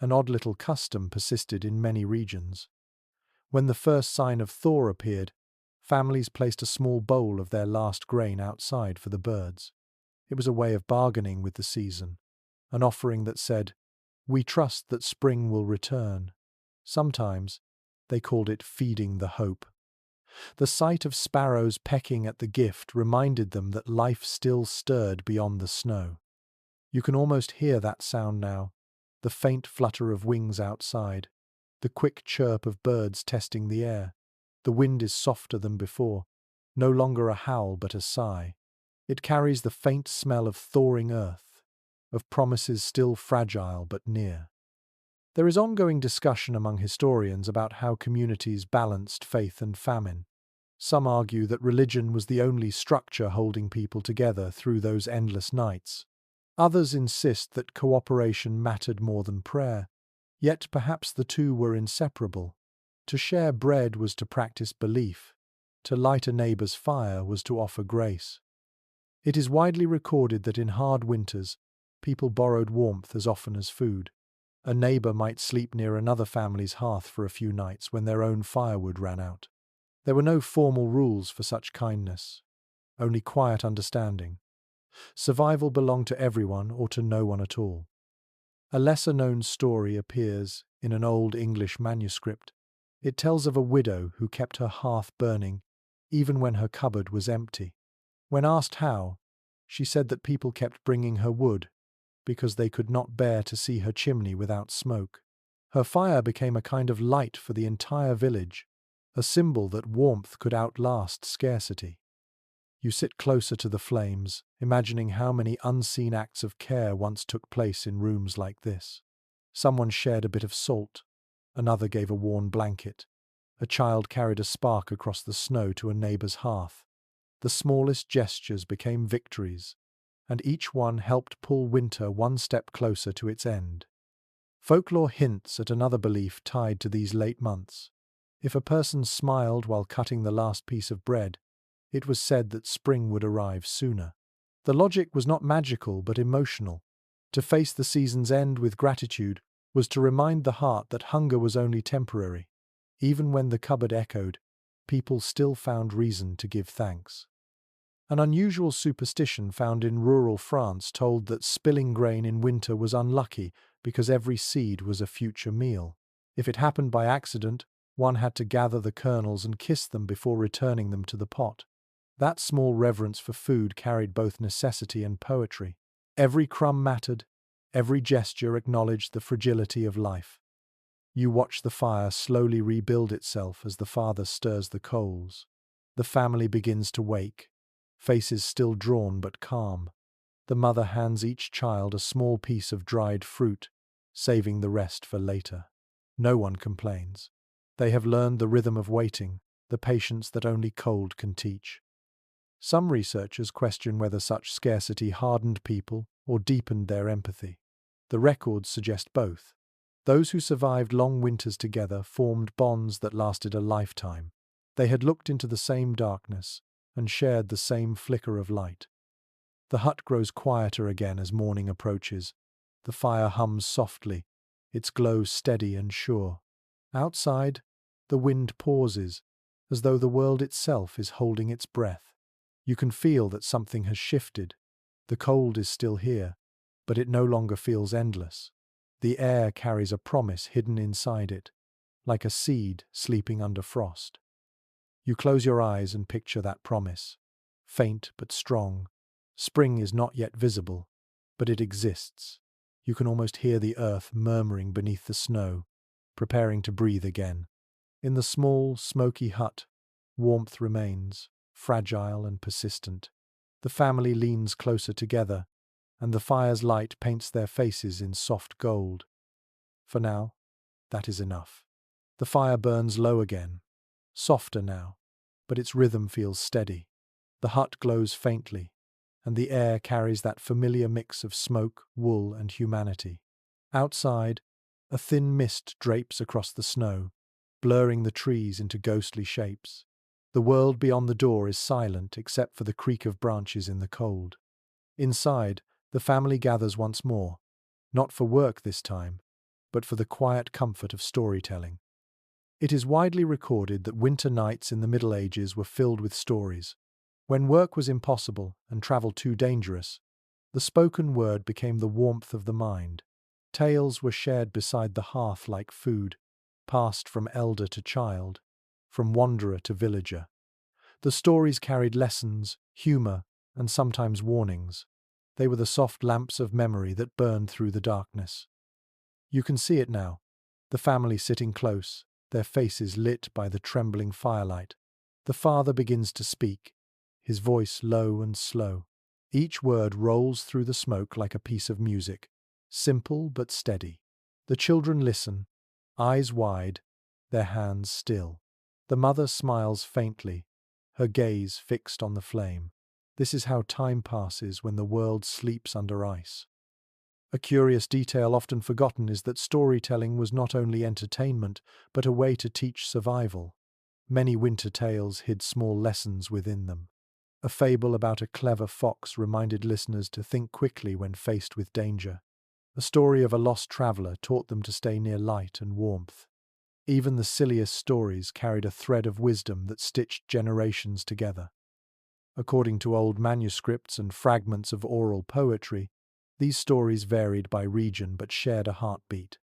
A: An odd little custom persisted in many regions. When the first sign of thaw appeared, families placed a small bowl of their last grain outside for the birds. It was a way of bargaining with the season, an offering that said, "We trust that spring will return." Sometimes they called it feeding the hope. The sight of sparrows pecking at the gift reminded them that life still stirred beyond the snow. You can almost hear that sound now, the faint flutter of wings outside, the quick chirp of birds testing the air. The wind is softer than before, no longer a howl but a sigh. It carries the faint smell of thawing earth, of promises still fragile but near. There is ongoing discussion among historians about how communities balanced faith and famine. Some argue that religion was the only structure holding people together through those endless nights. Others insist that cooperation mattered more than prayer, yet perhaps the two were inseparable. To share bread was to practice belief. To light a neighbour's fire was to offer grace. It is widely recorded that in hard winters, people borrowed warmth as often as food. A neighbour might sleep near another family's hearth for a few nights when their own firewood ran out. There were no formal rules for such kindness, only quiet understanding. Survival belonged to everyone or to no one at all. A lesser-known story appears in an old English manuscript. It tells of a widow who kept her hearth burning even when her cupboard was empty. When asked how, she said that people kept bringing her wood because they could not bear to see her chimney without smoke. Her fire became a kind of light for the entire village, a symbol that warmth could outlast scarcity. You sit closer to the flames, imagining how many unseen acts of care once took place in rooms like this. Someone shared a bit of salt, another gave a worn blanket, a child carried a spark across the snow to a neighbour's hearth. The smallest gestures became victories, and each one helped pull winter one step closer to its end. Folklore hints at another belief tied to these late months. If a person smiled while cutting the last piece of bread, it was said that spring would arrive sooner. The logic was not magical but emotional. To face the season's end with gratitude was to remind the heart that hunger was only temporary. Even when the cupboard echoed, people still found reason to give thanks. An unusual superstition found in rural France told that spilling grain in winter was unlucky because every seed was a future meal. If it happened by accident, one had to gather the kernels and kiss them before returning them to the pot. That small reverence for food carried both necessity and poetry. Every crumb mattered, every gesture acknowledged the fragility of life. You watch the fire slowly rebuild itself as the father stirs the coals. The family begins to wake, faces still drawn but calm. The mother hands each child a small piece of dried fruit, saving the rest for later. No one complains. They have learned the rhythm of waiting, the patience that only cold can teach. Some researchers question whether such scarcity hardened people or deepened their empathy. The records suggest both. Those who survived long winters together formed bonds that lasted a lifetime. They had looked into the same darkness and shared the same flicker of light. The hut grows quieter again as morning approaches. The fire hums softly, its glow steady and sure. Outside, the wind pauses, as though the world itself is holding its breath. You can feel that something has shifted. The cold is still here, but it no longer feels endless. The air carries a promise hidden inside it, like a seed sleeping under frost. You close your eyes and picture that promise, faint but strong. Spring is not yet visible, but it exists. You can almost hear the earth murmuring beneath the snow, preparing to breathe again. In the small, smoky hut, warmth remains, fragile and persistent. The family leans closer together, and the fire's light paints their faces in soft gold. For now, that is enough. The fire burns low again, softer now, but its rhythm feels steady. The hut glows faintly, and the air carries that familiar mix of smoke, wool, and humanity. Outside, a thin mist drapes across the snow, blurring the trees into ghostly shapes. The world beyond the door is silent except for the creak of branches in the cold. Inside, the family gathers once more, not for work this time, but for the quiet comfort of storytelling. It is widely recorded that winter nights in the Middle Ages were filled with stories. When work was impossible and travel too dangerous, the spoken word became the warmth of the mind. Tales were shared beside the hearth like food, passed from elder to child, from wanderer to villager. The stories carried lessons, humor, and sometimes warnings. They were the soft lamps of memory that burned through the darkness. You can see it now, the family sitting close, their faces lit by the trembling firelight. The father begins to speak, his voice low and slow. Each word rolls through the smoke like a piece of music, simple but steady. The children listen, eyes wide, their hands still. The mother smiles faintly, her gaze fixed on the flame. This is how time passes when the world sleeps under ice. A curious detail often forgotten is that storytelling was not only entertainment, but a way to teach survival. Many winter tales hid small lessons within them. A fable about a clever fox reminded listeners to think quickly when faced with danger. A story of a lost traveler taught them to stay near light and warmth. Even the silliest stories carried a thread of wisdom that stitched generations together. According to old manuscripts and fragments of oral poetry, these stories varied by region but shared a heartbeat.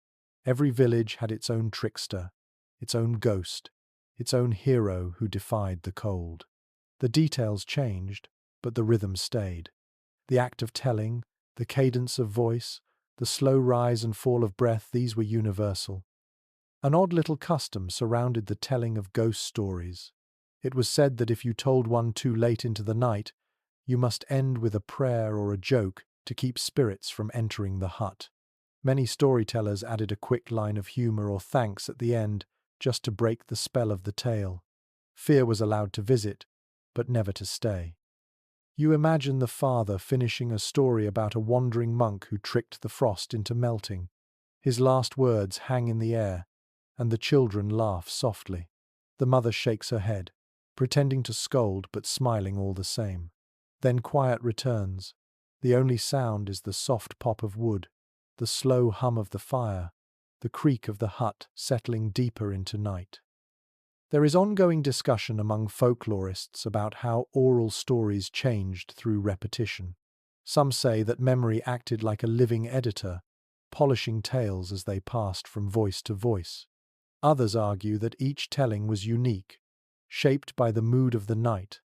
A: Every village had its own trickster, its own ghost, its own hero who defied the cold. The details changed, but the rhythm stayed. The act of telling, the cadence of voice, the slow rise and fall of breath, these were universal. An odd little custom surrounded the telling of ghost stories. It was said that if you told one too late into the night, you must end with a prayer or a joke to keep spirits from entering the hut. Many storytellers added a quick line of humor or thanks at the end, just to break the spell of the tale. Fear was allowed to visit, but never to stay. You imagine the father finishing a story about a wandering monk who tricked the frost into melting. His last words hang in the air, and the children laugh softly. The mother shakes her head, pretending to scold but smiling all the same. Then quiet returns. The only sound is the soft pop of wood, the slow hum of the fire, the creak of the hut settling deeper into night. There is ongoing discussion among folklorists about how oral stories changed through repetition. Some say that memory acted like a living editor, polishing tales as they passed from voice to voice. Others argue that each telling was unique, shaped by the mood of the night,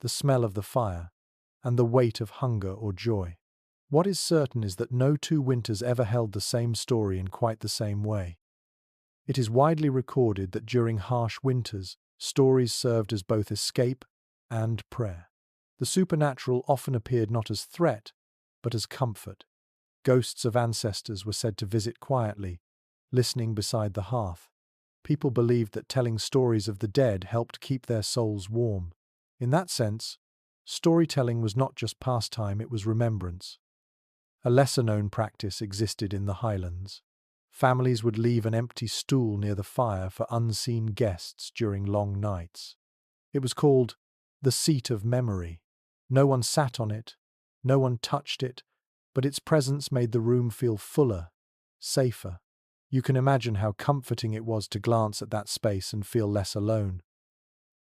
A: the smell of the fire, and the weight of hunger or joy. What is certain is that no two winters ever held the same story in quite the same way. It is widely recorded that during harsh winters, stories served as both escape and prayer. The supernatural often appeared not as threat, but as comfort. Ghosts of ancestors were said to visit quietly, listening beside the hearth. People believed that telling stories of the dead helped keep their souls warm. In that sense, storytelling was not just pastime, it was remembrance. A lesser-known practice existed in the Highlands. Families would leave an empty stool near the fire for unseen guests during long nights. It was called the seat of memory. No one sat on it, no one touched it, but its presence made the room feel fuller, safer. You can imagine how comforting it was to glance at that space and feel less alone.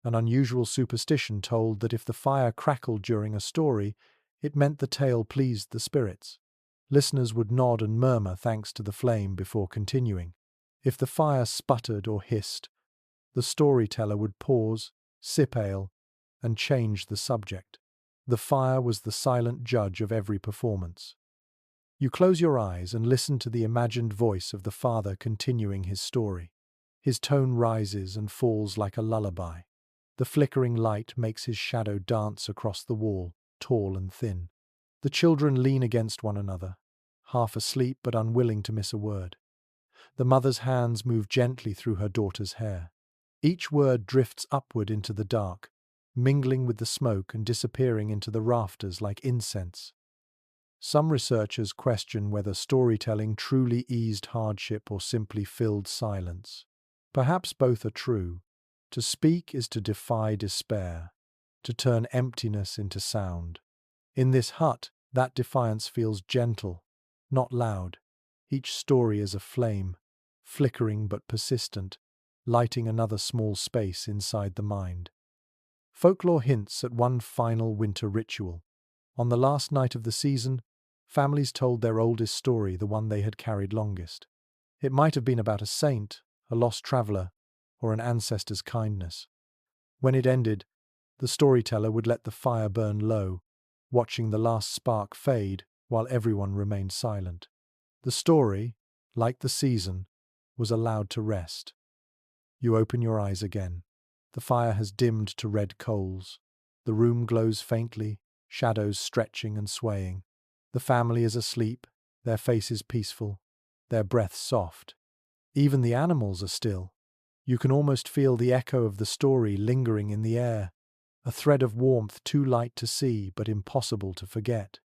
A: An unusual superstition told that if the fire crackled during a story, it meant the tale pleased the spirits. Listeners would nod and murmur thanks to the flame before continuing. If the fire sputtered or hissed, the storyteller would pause, sip ale, and change the subject. The fire was the silent judge of every performance. You close your eyes and listen to the imagined voice of the father continuing his story. His tone rises and falls like a lullaby. The flickering light makes his shadow dance across the wall, tall and thin. The children lean against one another, half asleep but unwilling to miss a word. The mother's hands move gently through her daughter's hair. Each word drifts upward into the dark, mingling with the smoke and disappearing into the rafters like incense. Some researchers question whether storytelling truly eased hardship or simply filled silence. Perhaps both are true. To speak is to defy despair, to turn emptiness into sound. In this hut, that defiance feels gentle, not loud. Each story is a flame, flickering but persistent, lighting another small space inside the mind. Folklore hints at one final winter ritual. On the last night of the season, families told their oldest story, the one they had carried longest. It might have been about a saint, a lost traveler, or an ancestor's kindness. When it ended, the storyteller would let the fire burn low, watching the last spark fade while everyone remained silent. The story, like the season, was allowed to rest. You open your eyes again. The fire has dimmed to red coals. The room glows faintly, shadows stretching and swaying. The family is asleep, their faces peaceful, their breaths soft. Even the animals are still. You can almost feel the echo of the story lingering in the air, a thread of warmth too light to see but impossible to forget.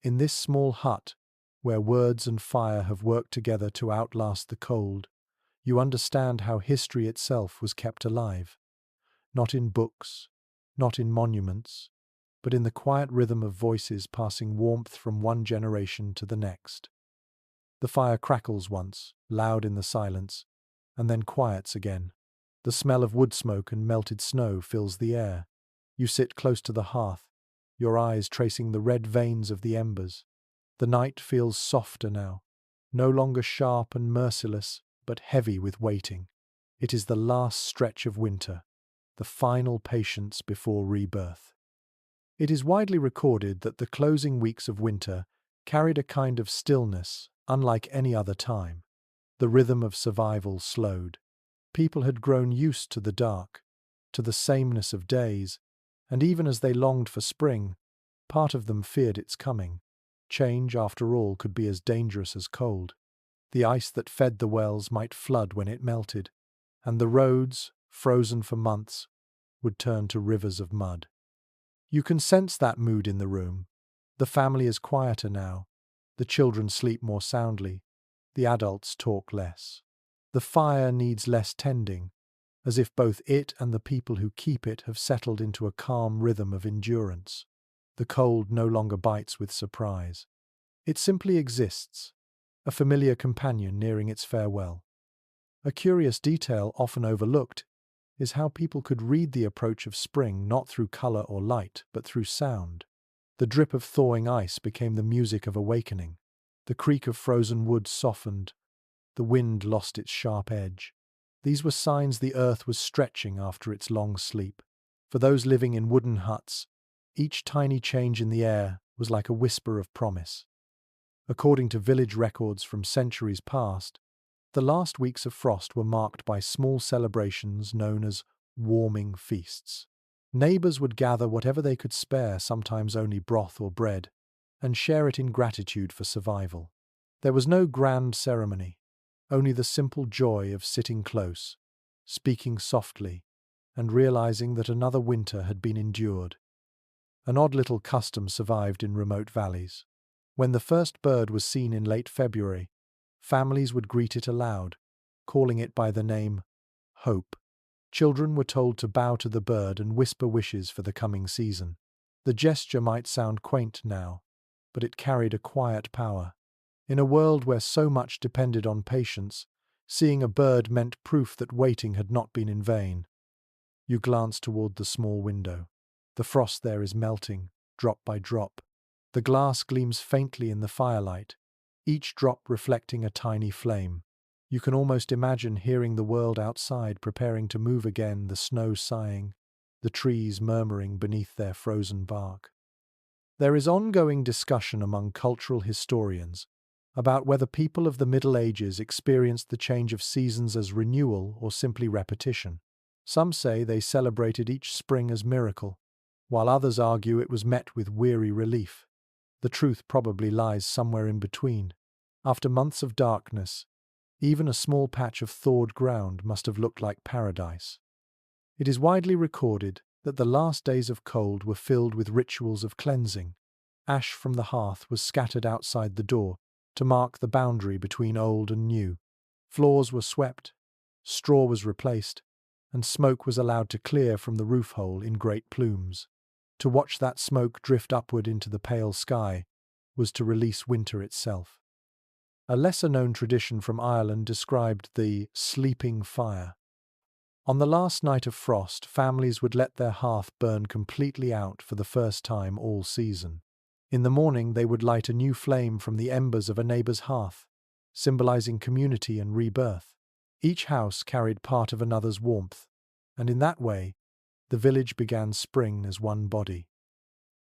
A: In this small hut, where words and fire have worked together to outlast the cold, you understand how history itself was kept alive. Not in books, not in monuments, but in the quiet rhythm of voices passing warmth from one generation to the next. The fire crackles once, loud in the silence, and then quiets again. The smell of wood smoke and melted snow fills the air. You sit close to the hearth, your eyes tracing the red veins of the embers. The night feels softer now, no longer sharp and merciless, but heavy with waiting. It is the last stretch of winter, the final patience before rebirth. It is widely recorded that the closing weeks of winter carried a kind of stillness unlike any other time. The rhythm of survival slowed. People had grown used to the dark, to the sameness of days, and even as they longed for spring, part of them feared its coming. Change, after all, could be as dangerous as cold. The ice that fed the wells might flood when it melted, and the roads, frozen for months, would turn to rivers of mud. You can sense that mood in the room. The family is quieter now. The children sleep more soundly. The adults talk less. The fire needs less tending, as if both it and the people who keep it have settled into a calm rhythm of endurance. The cold no longer bites with surprise. It simply exists, a familiar companion nearing its farewell. A curious detail often overlooked is how people could read the approach of spring not through color or light, but through sound. The drip of thawing ice became the music of awakening. The creak of frozen wood softened. The wind lost its sharp edge. These were signs the earth was stretching after its long sleep. For those living in wooden huts, each tiny change in the air was like a whisper of promise. According to village records from centuries past, the last weeks of frost were marked by small celebrations known as warming feasts. Neighbors would gather whatever they could spare, sometimes only broth or bread, and share it in gratitude for survival. There was no grand ceremony, only the simple joy of sitting close, speaking softly, and realizing that another winter had been endured. An odd little custom survived in remote valleys. When the first bird was seen in late February, families would greet it aloud, calling it by the name Hope. Children were told to bow to the bird and whisper wishes for the coming season. The gesture might sound quaint now, but it carried a quiet power. In a world where so much depended on patience, seeing a bird meant proof that waiting had not been in vain. You glance toward the small window. The frost there is melting, drop by drop. The glass gleams faintly in the firelight, each drop reflecting a tiny flame. You can almost imagine hearing the world outside preparing to move again, the snow sighing, the trees murmuring beneath their frozen bark. There is ongoing discussion among cultural historians about whether people of the Middle Ages experienced the change of seasons as renewal or simply repetition. Some say they celebrated each spring as miracle, while others argue it was met with weary relief. The truth probably lies somewhere in between. After months of darkness, even a small patch of thawed ground must have looked like paradise. It is widely recorded that the last days of cold were filled with rituals of cleansing. Ash from the hearth was scattered outside the door to mark the boundary between old and new. Floors were swept, Straw was replaced, and smoke was allowed to clear from the roof hole in great plumes. To watch that smoke drift upward into the pale sky was to release winter itself. A lesser-known tradition from Ireland described the sleeping fire. On the last night of frost, families would let their hearth burn completely out for the first time all season. In the morning, they would light a new flame from the embers of a neighbour's hearth, symbolizing community and rebirth. Each house carried part of another's warmth, and in that way, the village began spring as one body.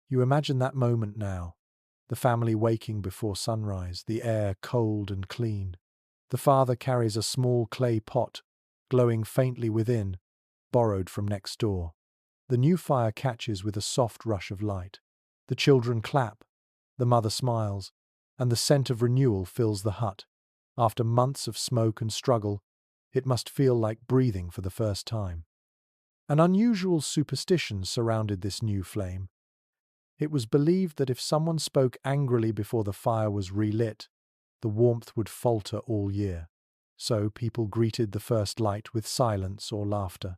A: You imagine that moment now, the family waking before sunrise, the air cold and clean. The father carries a small clay pot, glowing faintly within, borrowed from next door. The new fire catches with a soft rush of light. The children clap, the mother smiles, and the scent of renewal fills the hut. After months of smoke and struggle, it must feel like breathing for the first time. An unusual superstition surrounded this new flame. It was believed that if someone spoke angrily before the fire was relit, the warmth would falter all year. So people greeted the first light with silence or laughter,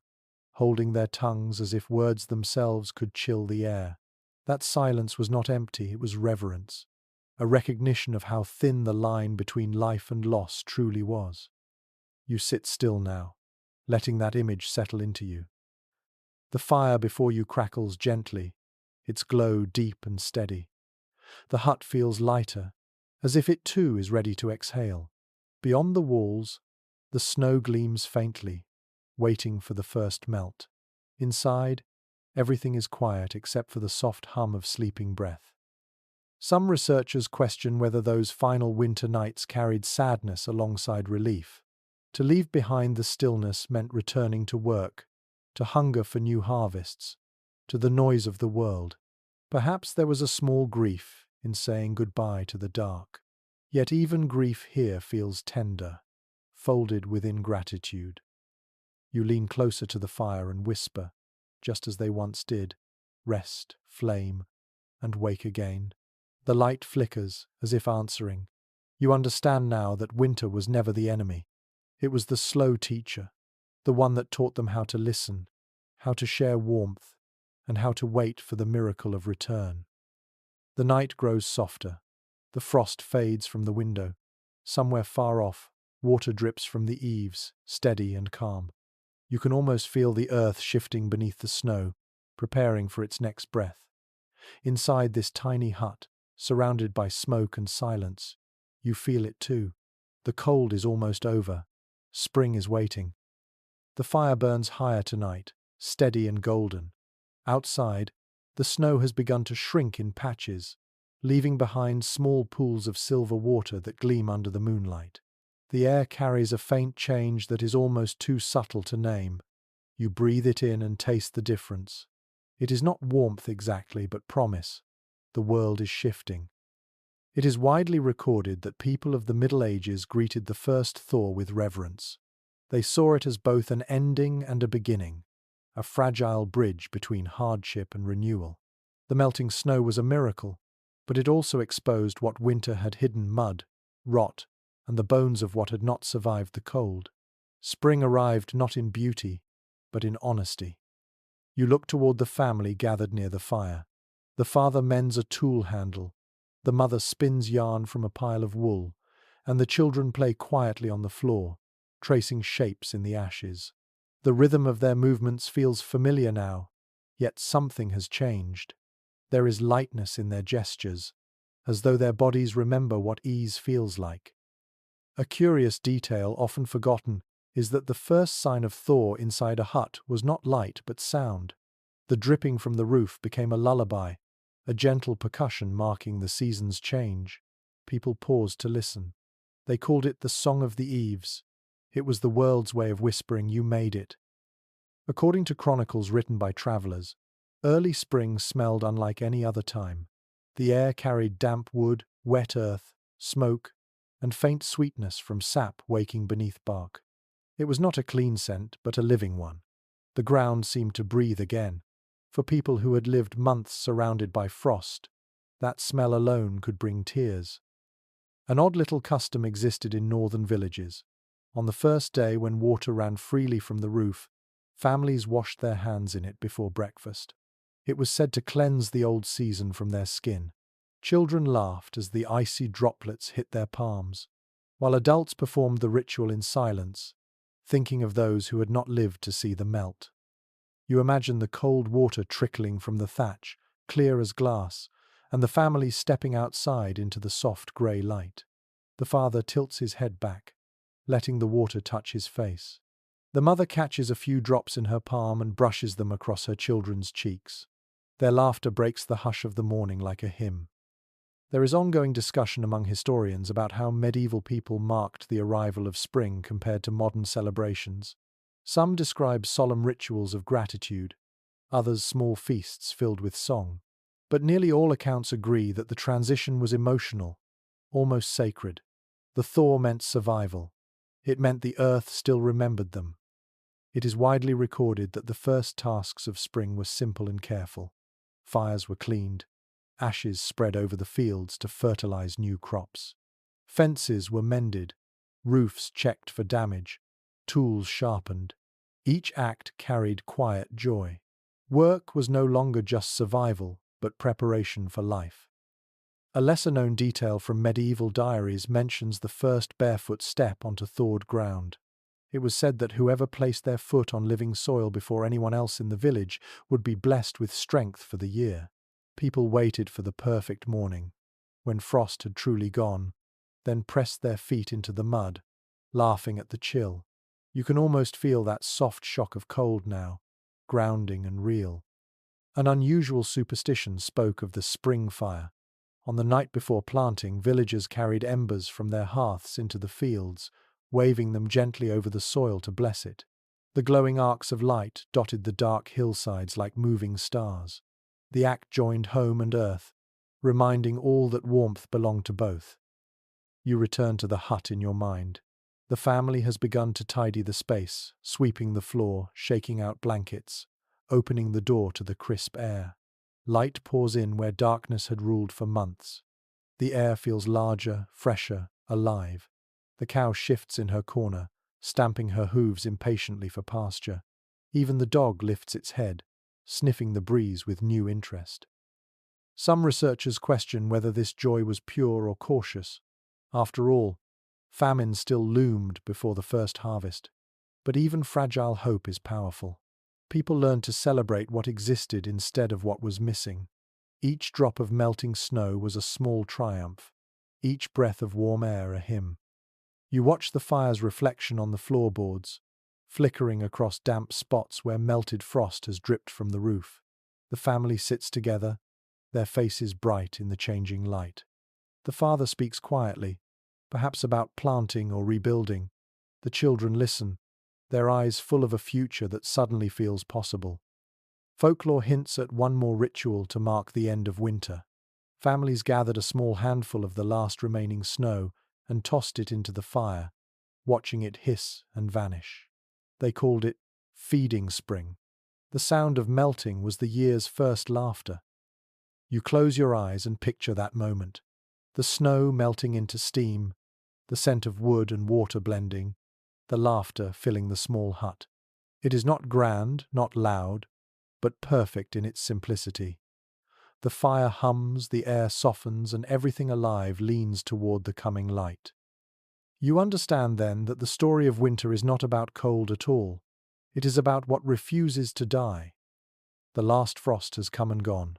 A: holding their tongues as if words themselves could chill the air. That silence was not empty, it was reverence, a recognition of how thin the line between life and loss truly was. You sit still now, letting that image settle into you. The fire before you crackles gently, its glow deep and steady. The hut feels lighter, as if it too is ready to exhale. Beyond the walls, the snow gleams faintly, waiting for the first melt. Inside, everything is quiet except for the soft hum of sleeping breath. Some researchers question whether those final winter nights carried sadness alongside relief. To leave behind the stillness meant returning to work, to hunger for new harvests, to the noise of the world. Perhaps there was a small grief in saying goodbye to the dark. Yet even grief here feels tender, folded within gratitude. You lean closer to the fire and whisper, just as they once did, rest, flame, and wake again. The light flickers, as if answering. You understand now that winter was never the enemy. It was the slow teacher, the one that taught them how to listen, how to share warmth, and how to wait for the miracle of return. The night grows softer. The frost fades from the window. Somewhere far off, water drips from the eaves, steady and calm. You can almost feel the earth shifting beneath the snow, preparing for its next breath. Inside this tiny hut, surrounded by smoke and silence, you feel it too. The cold is almost over. Spring is waiting. The fire burns higher tonight, steady and golden. Outside, the snow has begun to shrink in patches, leaving behind small pools of silver water that gleam under the moonlight. The air carries a faint change that is almost too subtle to name. You breathe it in and taste the difference. It is not warmth exactly, but promise. The world is shifting. It is widely recorded that people of the Middle Ages greeted the first thaw with reverence. They saw it as both an ending and a beginning, a fragile bridge between hardship and renewal. The melting snow was a miracle, but it also exposed what winter had hidden: mud, rot, and the bones of what had not survived the cold. Spring arrived not in beauty, but in honesty. You look toward the family gathered near the fire. The father mends a tool handle, the mother spins yarn from a pile of wool, and the children play quietly on the floor, tracing shapes in the ashes. The rhythm of their movements feels familiar now, yet something has changed. There is lightness in their gestures, as though their bodies remember what ease feels like. A curious detail often forgotten is that the first sign of thaw inside a hut was not light but sound. The dripping from the roof became a lullaby, a gentle percussion marking the season's change. People paused to listen. They called it the Song of the Eaves. It was the world's way of whispering, "You made it." According to chronicles written by travelers, early spring smelled unlike any other time. The air carried damp wood, wet earth, smoke, and faint sweetness from sap waking beneath bark. It was not a clean scent, but a living one. The ground seemed to breathe again. For people who had lived months surrounded by frost, that smell alone could bring tears. An odd little custom existed in northern villages. On the first day, when water ran freely from the roof, families washed their hands in it before breakfast. It was said to cleanse the old season from their skin. Children laughed as the icy droplets hit their palms, while adults performed the ritual in silence, thinking of those who had not lived to see the melt. You imagine the cold water trickling from the thatch, clear as glass, and the family stepping outside into the soft grey light. The father tilts his head back, letting the water touch his face. The mother catches a few drops in her palm and brushes them across her children's cheeks. Their laughter breaks the hush of the morning like a hymn. There is ongoing discussion among historians about how medieval people marked the arrival of spring compared to modern celebrations. Some describe solemn rituals of gratitude, others small feasts filled with song. But nearly all accounts agree that the transition was emotional, almost sacred. The thaw meant survival. It meant the earth still remembered them. It is widely recorded that the first tasks of spring were simple and careful. Fires were cleaned, ashes spread over the fields to fertilize new crops. Fences were mended, roofs checked for damage, tools sharpened. Each act carried quiet joy. Work was no longer just survival, but preparation for life. A lesser-known detail from medieval diaries mentions the first barefoot step onto thawed ground. It was said that whoever placed their foot on living soil before anyone else in the village would be blessed with strength for the year. People waited for the perfect morning, when frost had truly gone, then pressed their feet into the mud, laughing at the chill. You can almost feel that soft shock of cold now, grounding and real. An unusual superstition spoke of the spring fire. On the night before planting, villagers carried embers from their hearths into the fields, waving them gently over the soil to bless it. The glowing arcs of light dotted the dark hillsides like moving stars. The act joined home and earth, reminding all that warmth belonged to both. You return to the hut in your mind. The family has begun to tidy the space, sweeping the floor, shaking out blankets, opening the door to the crisp air. Light pours in where darkness had ruled for months. The air feels larger, fresher, alive. The cow shifts in her corner, stamping her hooves impatiently for pasture. Even the dog lifts its head, sniffing the breeze with new interest. Some researchers question whether this joy was pure or cautious. After all, famine still loomed before the first harvest. But even fragile hope is powerful. People learned to celebrate what existed instead of what was missing. Each drop of melting snow was a small triumph, each breath of warm air a hymn. You watch the fire's reflection on the floorboards, flickering across damp spots where melted frost has dripped from the roof. The family sits together, their faces bright in the changing light. The father speaks quietly, perhaps about planting or rebuilding. The children listen, their eyes full of a future that suddenly feels possible. Folklore hints at one more ritual to mark the end of winter. Families gathered a small handful of the last remaining snow and tossed it into the fire, watching it hiss and vanish. They called it feeding spring. The sound of melting was the year's first laughter. You close your eyes and picture that moment. The snow melting into steam, the scent of wood and water blending, the laughter filling the small hut. It is not grand, not loud, but perfect in its simplicity. The fire hums, the air softens, and everything alive leans toward the coming light. You understand then that the story of winter is not about cold at all. It is about what refuses to die. The last frost has come and gone.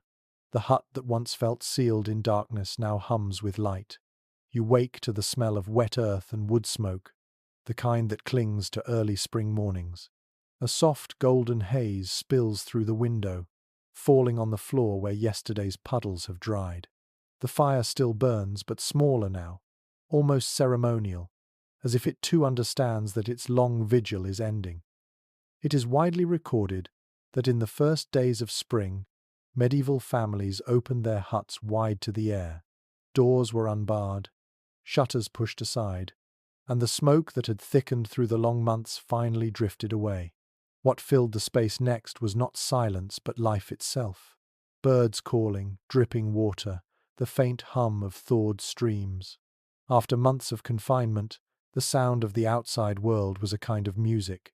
A: The hut that once felt sealed in darkness now hums with light. You wake to the smell of wet earth and wood smoke, the kind that clings to early spring mornings. A soft golden haze spills through the window, falling on the floor where yesterday's puddles have dried. The fire still burns, but smaller now, almost ceremonial, as if it too understands that its long vigil is ending. It is widely recorded that in the first days of spring, medieval families opened their huts wide to the air. Doors were unbarred, shutters pushed aside, and the smoke that had thickened through the long months finally drifted away. What filled the space next was not silence but life itself. Birds calling, dripping water, the faint hum of thawed streams. After months of confinement, The sound of the outside world was a kind of music.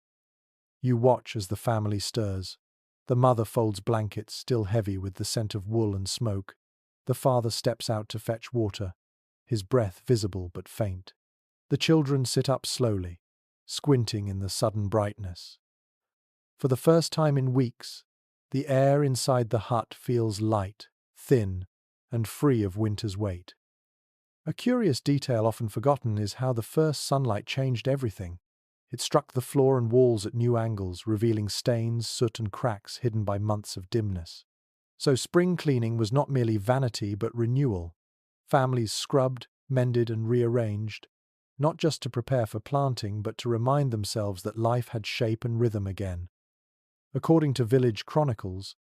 A: You watch as the family stirs. The mother folds blankets, still heavy with the scent of wool and smoke. The father steps out to fetch water, his breath visible but faint. The children sit up slowly, squinting in the sudden brightness. For the first time in weeks, the air inside the hut feels light, thin, and free of winter's weight. A curious detail often forgotten is how the first sunlight changed everything. It struck the floor and walls at new angles, revealing stains, soot, and cracks hidden by months of dimness. So spring cleaning was not merely vanity but renewal. Families scrubbed, mended, and rearranged, not just to prepare for planting but to remind themselves that life had shape and rhythm again. According to village chronicles,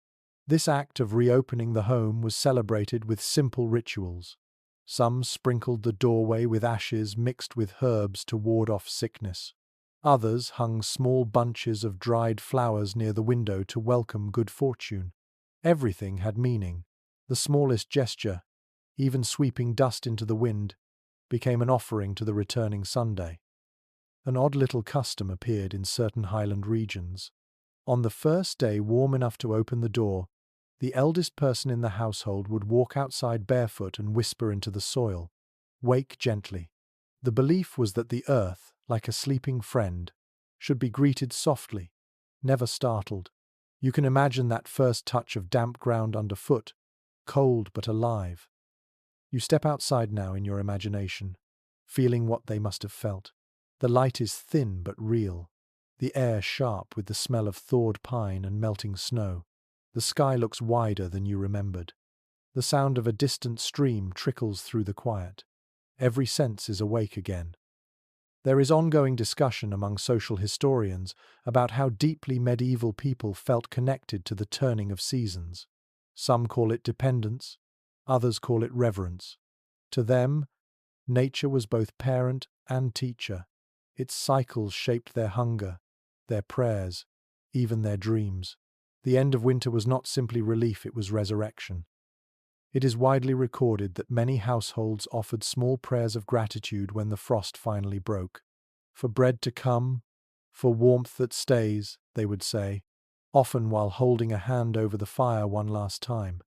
A: this act of reopening the home was celebrated with simple rituals. Some sprinkled the doorway with ashes mixed with herbs to ward off sickness. Others hung small bunches of dried flowers near the window to welcome good fortune. Everything had meaning. The smallest gesture, even sweeping dust into the wind, became an offering to the returning Sunday. An odd little custom appeared in certain highland regions. On the first day warm enough to open the door, the eldest person in the household would walk outside barefoot and whisper into the soil, "Wake gently." The belief was that the earth, like a sleeping friend, should be greeted softly, never startled. You can imagine that first touch of damp ground underfoot, cold but alive. You step outside now in your imagination, feeling what they must have felt. The light is thin but real, the air sharp with the smell of thawed pine and melting snow. The sky looks wider than you remembered. The sound of a distant stream trickles through the quiet. Every sense is awake again. There is ongoing discussion among social historians about how deeply medieval people felt connected to the turning of seasons. Some call it dependence, others call it reverence. To them, nature was both parent and teacher. Its cycles shaped their hunger, their prayers, even their dreams. The end of winter was not simply relief, it was resurrection. It is widely recorded that many households offered small prayers of gratitude when the frost finally broke. For bread to come, for warmth that stays, they would say, often while holding a hand over the fire one last time.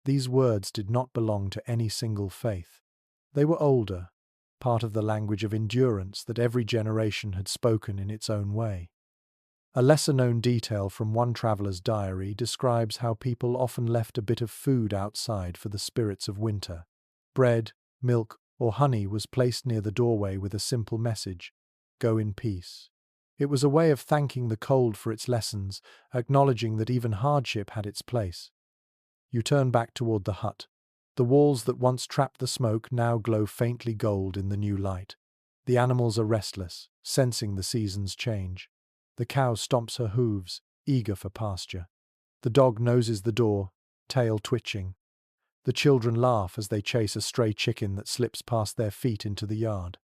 A: These words did not belong to any single faith. They were older, part of the language of endurance that every generation had spoken in its own way. A lesser-known detail from one traveller's diary describes how people often left a bit of food outside for the spirits of winter. Bread, milk, or honey was placed near the doorway with a simple message, "Go in peace." It was a way of thanking the cold for its lessons, acknowledging that even hardship had its place. You turn back toward the hut. The walls that once trapped the smoke now glow faintly gold in the new light. The animals are restless, sensing the season's change. The cow stomps her hooves, eager for pasture. The dog noses the door, tail twitching. The children laugh as they chase a stray chicken that slips past their feet into the yard.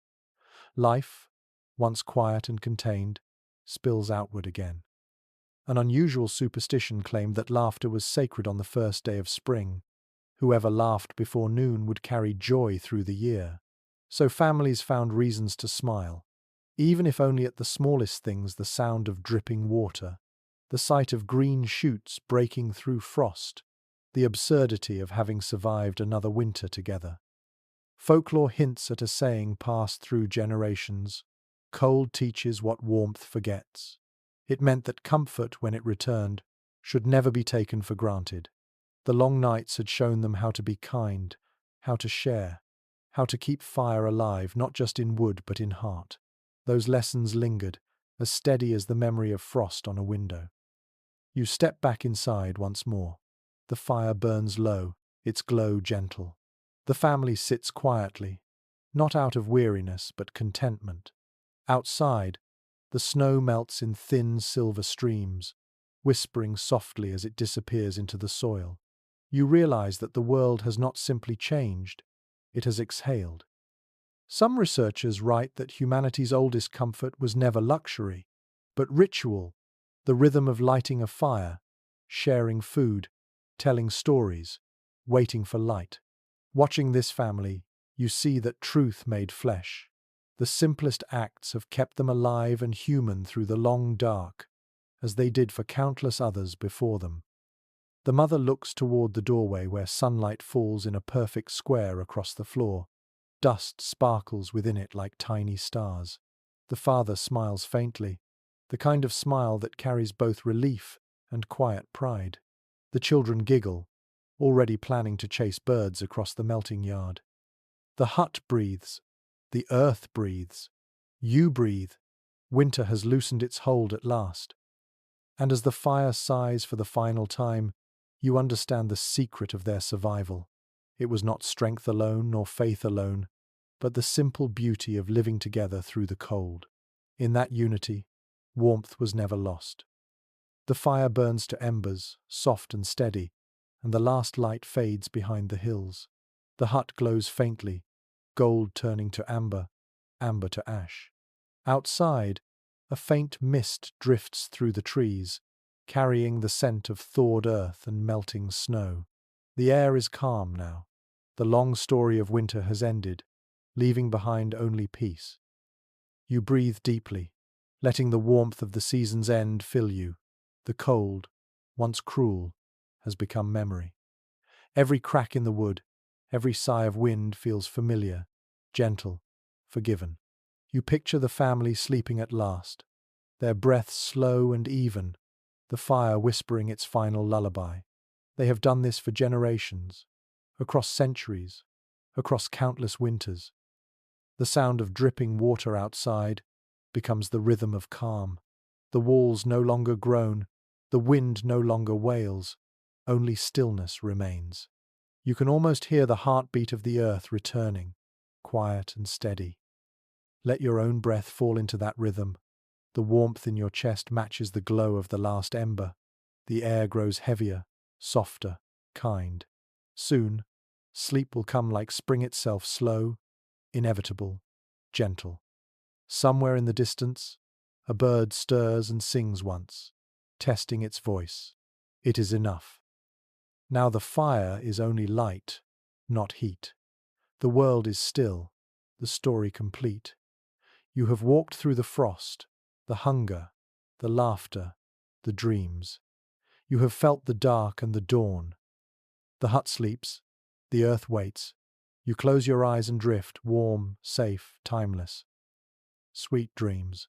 A: Life, once quiet and contained, spills outward again. An unusual superstition claimed that laughter was sacred on the first day of spring. Whoever laughed before noon would carry joy through the year. So families found reasons to smile, even if only at the smallest things: the sound of dripping water, the sight of green shoots breaking through frost, the absurdity of having survived another winter together. Folklore hints at a saying passed through generations: "Cold teaches what warmth forgets." It meant that comfort, when it returned, should never be taken for granted. The long nights had shown them how to be kind, how to share, how to keep fire alive, not just in wood but in heart. Those lessons lingered, as steady as the memory of frost on a window. You step back inside once more. The fire burns low, its glow gentle. The family sits quietly, not out of weariness but contentment. Outside, the snow melts in thin silver streams, whispering softly as it disappears into the soil. You realize that the world has not simply changed, it has exhaled. Some researchers write that humanity's oldest comfort was never luxury, but ritual, the rhythm of lighting a fire, sharing food, telling stories, waiting for light. Watching this family, you see that truth made flesh. The simplest acts have kept them alive and human through the long dark, as they did for countless others before them. The mother looks toward the doorway where sunlight falls in a perfect square across the floor. Dust sparkles within it like tiny stars. The father smiles faintly, the kind of smile that carries both relief and quiet pride. The children giggle, already planning to chase birds across the melting yard. The hut breathes. The earth breathes. You breathe. Winter has loosened its hold at last. And as the fire sighs for the final time, you understand the secret of their survival. It was not strength alone nor faith alone, but the simple beauty of living together through the cold. In that unity, warmth was never lost. The fire burns to embers, soft and steady, and the last light fades behind the hills. The hut glows faintly, gold turning to amber, amber to ash. Outside, a faint mist drifts through the trees, carrying the scent of thawed earth and melting snow. The air is calm now. The long story of winter has ended, leaving behind only peace. You breathe deeply, letting the warmth of the season's end fill you. The cold, once cruel, has become memory. Every crack in the wood, every sigh of wind feels familiar, gentle, forgiven. You picture the family sleeping at last, their breaths slow and even, the fire whispering its final lullaby. They have done this for generations, across centuries, across countless winters. The sound of dripping water outside becomes the rhythm of calm. The walls no longer groan, the wind no longer wails, only stillness remains. You can almost hear the heartbeat of the earth returning, quiet and steady. Let your own breath fall into that rhythm. The warmth in your chest matches the glow of the last ember. The air grows heavier, softer, kind. Soon, sleep will come like spring itself, slow, inevitable, gentle. Somewhere in the distance, a bird stirs and sings once, testing its voice. It is enough. Now the fire is only light, not heat. The world is still, the story complete. You have walked through the frost, the hunger, the laughter, the dreams. You have felt the dark and the dawn. The hut sleeps, the earth waits. You close your eyes and drift, warm, safe, timeless. Sweet dreams.